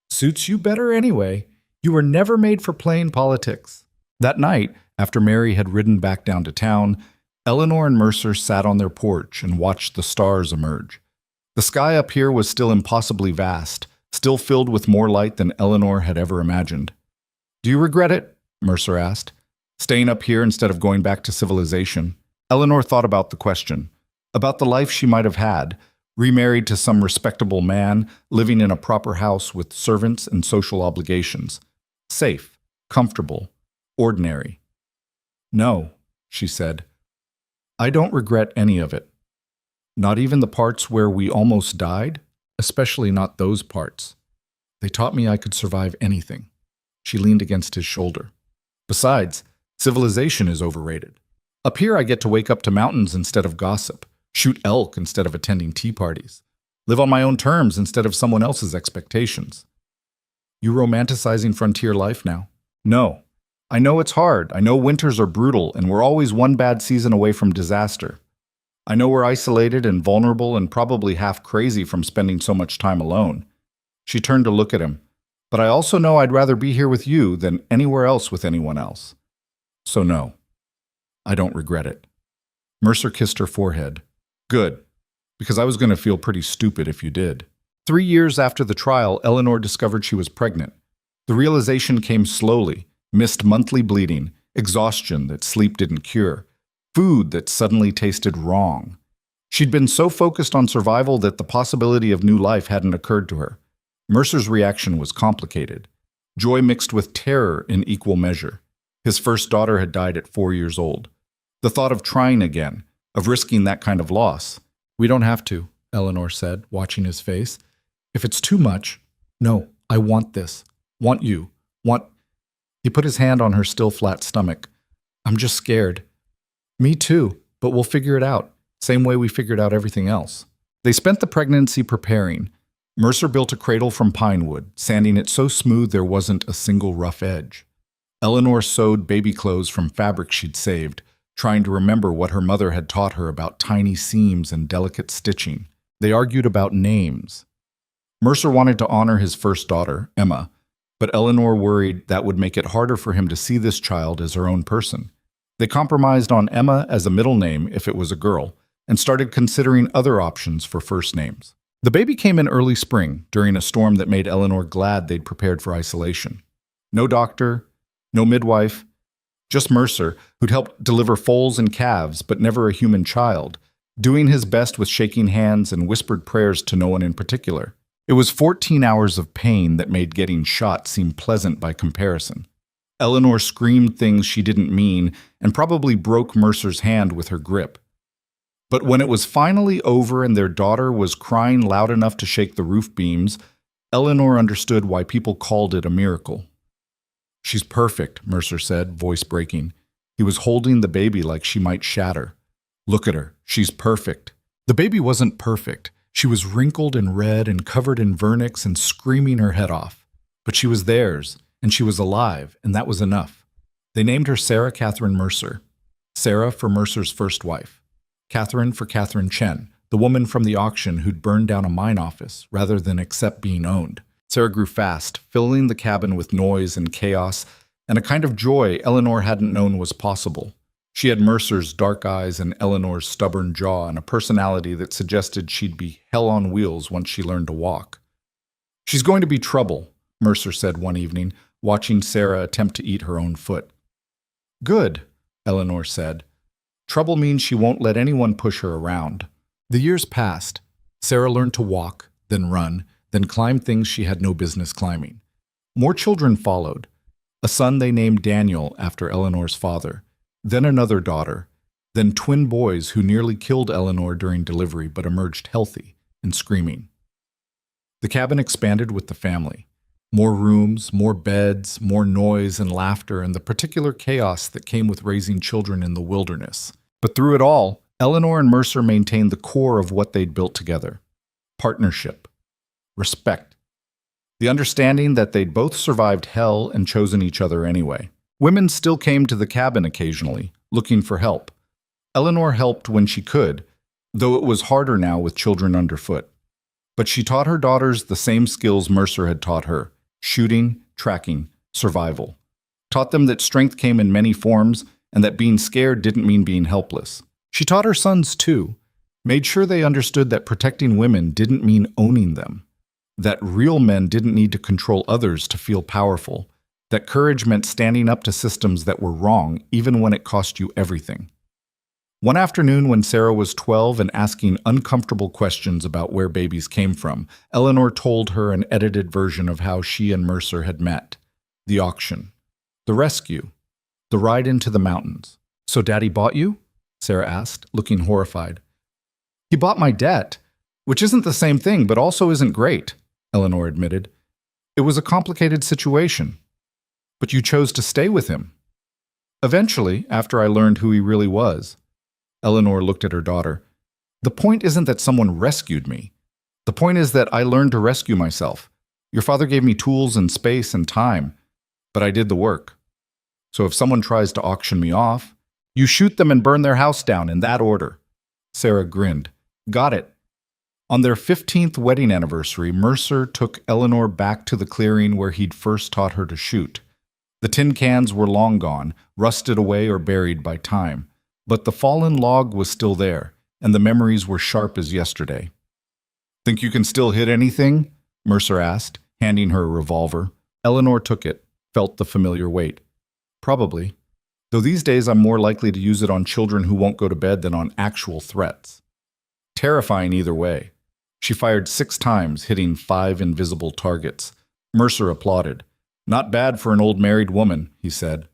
"Suits you better anyway. You were never made for playing politics." That night, after Mary had ridden back down to town, Eleanor and Mercer sat on their porch and watched the stars emerge. The sky up here was still impossibly vast, still filled with more light than Eleanor had ever imagined. "Do you regret it?" Mercer asked. "Staying up here instead of going back to civilization?" Eleanor thought about the question, about the life she might have had, remarried to some respectable man, living in a proper house with servants and social obligations. Safe, comfortable, ordinary. "No," she said. "I don't regret any of it. Not even the parts where we almost died, especially not those parts. They taught me I could survive anything." She leaned against his shoulder. "Besides, civilization is overrated. Up here I get to wake up to mountains instead of gossip, shoot elk instead of attending tea parties, live on my own terms instead of someone else's expectations." "You romanticizing frontier life now?" "No. I know it's hard. I know winters are brutal, and we're always one bad season away from disaster. I know we're isolated and vulnerable and probably half crazy from spending so much time alone." She turned to look at him. "But I also know I'd rather be here with you than anywhere else with anyone else. So no, I don't regret it." Mercer kissed her forehead. "Good, because I was going to feel pretty stupid if you did." 3 years after the trial, Eleanor discovered she was pregnant. The realization came slowly: missed monthly bleeding, exhaustion that sleep didn't cure, food that suddenly tasted wrong. She'd been so focused on survival that the possibility of new life hadn't occurred to her. Mercer's reaction was complicated. Joy mixed with terror in equal measure. His first daughter had died at 4 years old. The thought of trying again, of risking that kind of loss. "We don't have to," Eleanor said, watching his face. "If it's too much—" "No, I want this. Want you. Want—" He put his hand on her still flat stomach. "I'm just scared." "Me too, but we'll figure it out, same way we figured out everything else." They spent the pregnancy preparing. Mercer built a cradle from pine wood, sanding it so smooth there wasn't a single rough edge. Eleanor sewed baby clothes from fabric she'd saved, trying to remember what her mother had taught her about tiny seams and delicate stitching. They argued about names. Mercer wanted to honor his first daughter, Emma, but Eleanor worried that would make it harder for him to see this child as her own person. They compromised on Emma as a middle name if it was a girl, and started considering other options for first names. The baby came in early spring, during a storm that made Eleanor glad they'd prepared for isolation. No doctor, no midwife, just Mercer, who'd helped deliver foals and calves, but never a human child, doing his best with shaking hands and whispered prayers to no one in particular. It was 14 hours of pain that made getting shot seem pleasant by comparison. Eleanor screamed things she didn't mean and probably broke Mercer's hand with her grip. But when it was finally over and their daughter was crying loud enough to shake the roof beams, Eleanor understood why people called it a miracle. "She's perfect," Mercer said, voice breaking. He was holding the baby like she might shatter. "Look at her. She's perfect." The baby wasn't perfect. She was wrinkled and red and covered in vernix and screaming her head off. But she was theirs, and she was alive, and that was enough. They named her Sarah Catherine Mercer. Sarah for Mercer's first wife. Catherine for Catherine Chen, the woman from the auction who'd burned down a mine office rather than accept being owned. Sarah grew fast, filling the cabin with noise and chaos, and a kind of joy Eleanor hadn't known was possible. She had Mercer's dark eyes and Eleanor's stubborn jaw and a personality that suggested she'd be hell on wheels once she learned to walk. "She's going to be trouble," Mercer said one evening, watching Sarah attempt to eat her own foot. "Good," Eleanor said. "Trouble means she won't let anyone push her around." The years passed. Sarah learned to walk, then run, then climb things she had no business climbing. More children followed. A son they named Daniel after Eleanor's father, then another daughter, then twin boys who nearly killed Eleanor during delivery but emerged healthy and screaming. The cabin expanded with the family. More rooms, more beds, more noise and laughter, and the particular chaos that came with raising children in the wilderness. But through it all, Eleanor and Mercer maintained the core of what they'd built together: partnership, respect, the understanding that they'd both survived hell and chosen each other anyway. Women still came to the cabin occasionally, looking for help. Eleanor helped when she could, though it was harder now with children underfoot. But she taught her daughters the same skills Mercer had taught her: shooting, tracking, survival. Taught them that strength came in many forms and that being scared didn't mean being helpless. She taught her sons too, made sure they understood that protecting women didn't mean owning them, that real men didn't need to control others to feel powerful, that courage meant standing up to systems that were wrong even when it cost you everything. One afternoon when Sarah was 12 and asking uncomfortable questions about where babies came from, Eleanor told her an edited version of how she and Mercer had met: the auction, the rescue, the ride into the mountains. "So Daddy bought you?" Sarah asked, looking horrified. "He bought my debt, which isn't the same thing but also isn't great," Eleanor admitted. "It was a complicated situation. But you chose to stay with him." "Eventually, after I learned who he really was." Eleanor looked at her daughter. "The point isn't that someone rescued me. The point is that I learned to rescue myself. Your father gave me tools and space and time, but I did the work. So if someone tries to auction me off, you shoot them and burn their house down in that order." Sarah grinned. "Got it." On their 15th wedding anniversary, Mercer took Eleanor back to the clearing where he'd first taught her to shoot. The tin cans were long gone, rusted away or buried by time, but the fallen log was still there, and the memories were sharp as yesterday. "Think you can still hit anything?" Mercer asked, handing her a revolver. Eleanor took it, felt the familiar weight. "Probably, though these days I'm more likely to use it on children who won't go to bed than on actual threats." Terrifying either way. She fired 6 times, hitting 5 invisible targets. Mercer applauded. "Not bad for an old married woman," he said.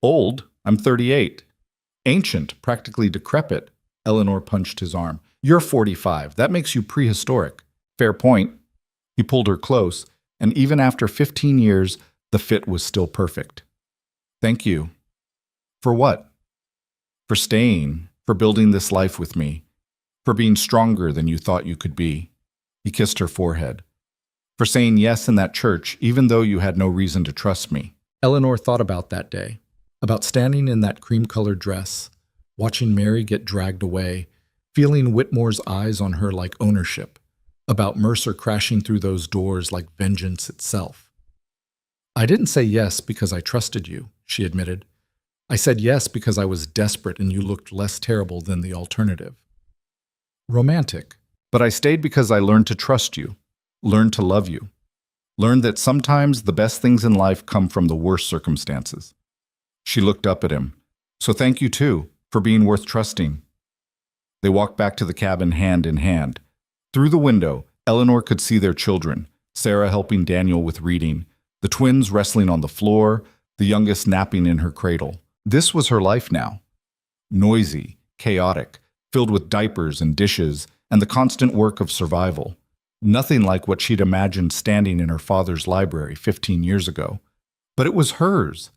"Old? I'm 38. Ancient, practically decrepit." Eleanor punched his arm. "You're 45. That makes you prehistoric." "Fair point." He pulled her close, and even after 15 years, the fit was still perfect. "Thank you." "For what?" "For staying, for building this life with me, for being stronger than you thought you could be." He kissed her forehead. "For saying yes in that church, even though you had no reason to trust me." Eleanor thought about that day, about standing in that cream-colored dress, watching Mary get dragged away, feeling Whitmore's eyes on her like ownership, about Mercer crashing through those doors like vengeance itself. "I didn't say yes because I trusted you," she admitted. "I said yes because I was desperate and you looked less terrible than the alternative." Romantic. "But I stayed because I learned to trust you, learned to love you, learned that sometimes the best things in life come from the worst circumstances." She looked up at him. "So thank you too, for being worth trusting." They walked back to the cabin hand in hand. Through the window, Eleanor could see their children, Sarah helping Daniel with reading, the twins wrestling on the floor, the youngest napping in her cradle. This was her life now. Noisy, chaotic, filled with diapers and dishes and the constant work of survival. Nothing like what she'd imagined standing in her father's library 15 years ago. But it was hers,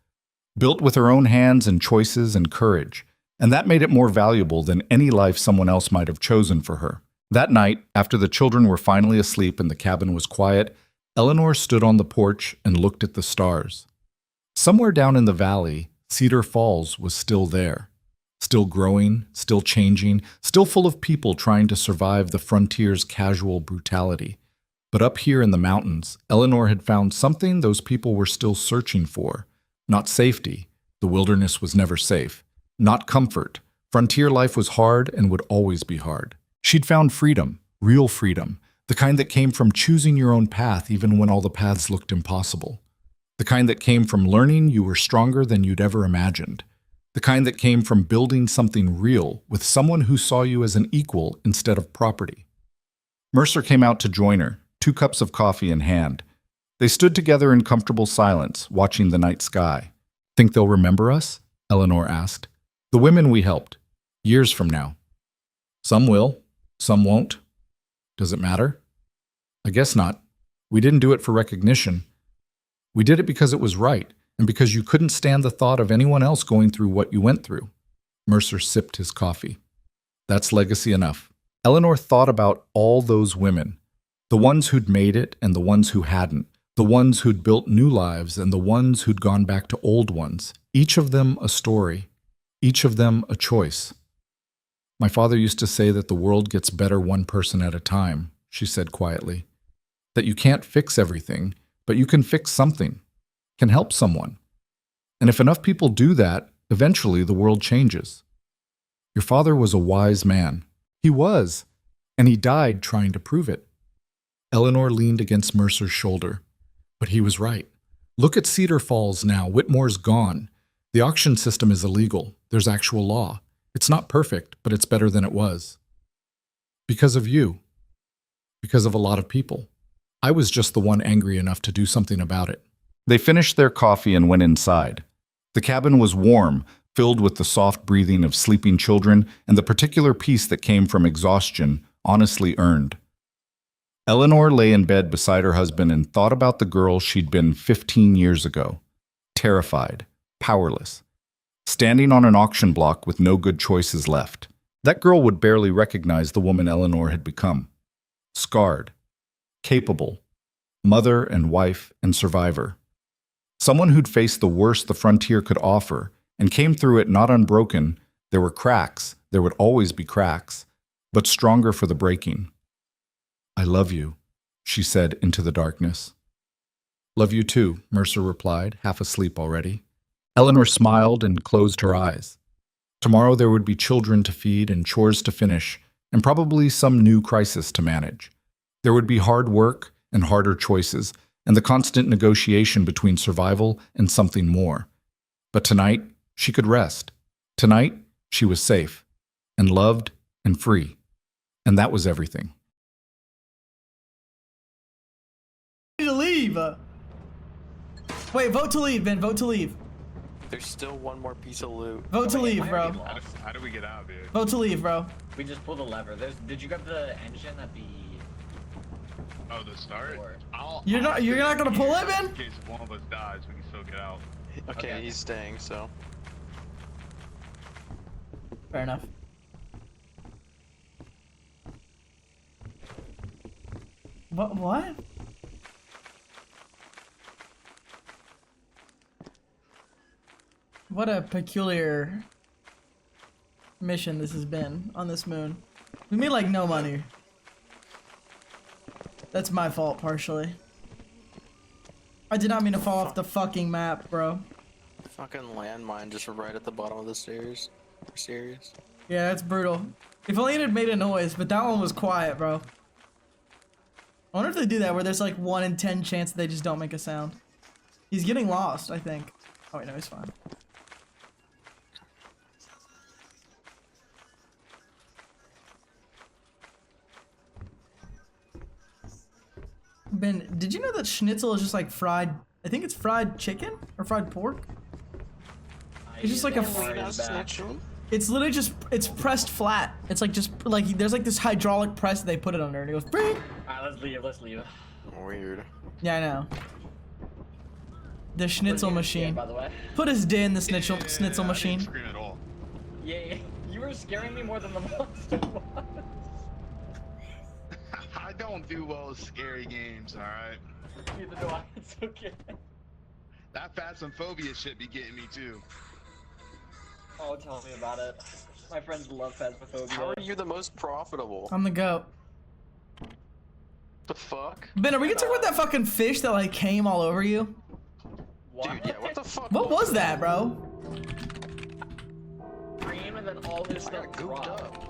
built with her own hands and choices and courage, and that made it more valuable than any life someone else might have chosen for her. That night, after the children were finally asleep and the cabin was quiet, Eleanor stood on the porch and looked at the stars. Somewhere down in the valley, Cedar Falls was still there. Still growing, still changing, still full of people trying to survive the frontier's casual brutality. But up here in the mountains, Eleanor had found something those people were still searching for. Not safety. The wilderness was never safe. Not comfort. Frontier life was hard and would always be hard. She'd found freedom, real freedom, the kind that came from choosing your own path even when all the paths looked impossible. The kind that came from learning you were stronger than you'd ever imagined. The kind that came from building something real with someone who saw you as an equal instead of property. Mercer came out to join her, 2 cups of coffee in hand. They stood together in comfortable silence, watching the night sky. "Think they'll remember us?" Eleanor asked. "The women we helped, years from now." "Some will, some won't. Does it matter?" "I guess not. We didn't do it for recognition. We did it because it was right, and because you couldn't stand the thought of anyone else going through what you went through." Mercer sipped his coffee. "That's legacy enough." Eleanor thought about all those women, the ones who'd made it and the ones who hadn't, the ones who'd built new lives and the ones who'd gone back to old ones, each of them a story, each of them a choice. "My father used to say that the world gets better one person at a time," she said quietly. "That you can't fix everything, but you can fix something, can help someone. And if enough people do that, eventually the world changes." Your father was a wise man. He was, and he died trying to prove it. Eleanor leaned against Mercer's shoulder. But he was right. Look at Cedar Falls now. Whitmore's gone. The auction system is illegal. There's actual law. It's not perfect, but it's better than it was. Because of you. Because of a lot of people. I was just the one angry enough to do something about it. They finished their coffee and went inside. The cabin was warm, filled with the soft breathing of sleeping children and the particular peace that came from exhaustion, honestly earned. Eleanor lay in bed beside her husband and thought about the girl she'd been 15 years ago. Terrified, powerless, standing on an auction block with no good choices left. That girl would barely recognize the woman Eleanor had become. Scarred, capable, mother and wife and survivor. Someone who'd faced the worst the frontier could offer and came through it not unbroken. There were cracks, there would always be cracks, but stronger for the breaking. "I love you," she said into the darkness. "Love you too," Mercer replied, half asleep already. Eleanor smiled and closed her eyes. Tomorrow there would be children to feed and chores to finish, and probably some new crisis to manage. There would be hard work and harder choices, and the constant negotiation between survival and something more. But tonight, she could rest. Tonight, she was safe, and loved, and free. And that was everything. To leave. Wait, vote to leave, Ben. Vote to leave. There's still one more piece of loot. Vote to leave, bro. How do we get out, dude? Vote to leave, bro. We just pulled a lever. Did you grab the engine at the... Oh, the start? You're not gonna pull it, Ben? In case one of us dies, we can still get out. Okay, he's staying, so. Fair enough. What? What a peculiar mission this has been on this moon. We made like no money. That's my fault partially. I did not mean to fall off the fucking map, bro. Fucking landmine just right at the bottom of the stairs. Are you serious? Yeah, that's brutal. If only it had made a noise, but that one was quiet, bro. I wonder if they do that where there's like 1 in 10 chance that they just don't make a sound. He's getting lost, I think. Oh wait, no, he's fine. Ben, did you know that schnitzel is just like fried I think it's fried chicken or fried pork. It's just like a It's literally just, it's pressed flat. It's like just, like, there's like this hydraulic press they put it under and it goes, Bring! Alright, let's leave. Weird. Yeah, I know. The schnitzel machine. By the way. Put us in the schnitzel I didn't machine. scream at all. Yeah, you were scaring me more than the monster was. I don't do well with scary games, alright? Neither do I. It's okay. That phasmophobia shit be getting me too. Oh, tell me about it. My friends love phasmophobia. How are you the most profitable? I'm the goat. The fuck? Ben, are we gonna talk about that fucking fish that like came all over you? What? Dude, yeah, what the fuck? What was that, bro? Cream and then all his I stuff got gooped dropped. up.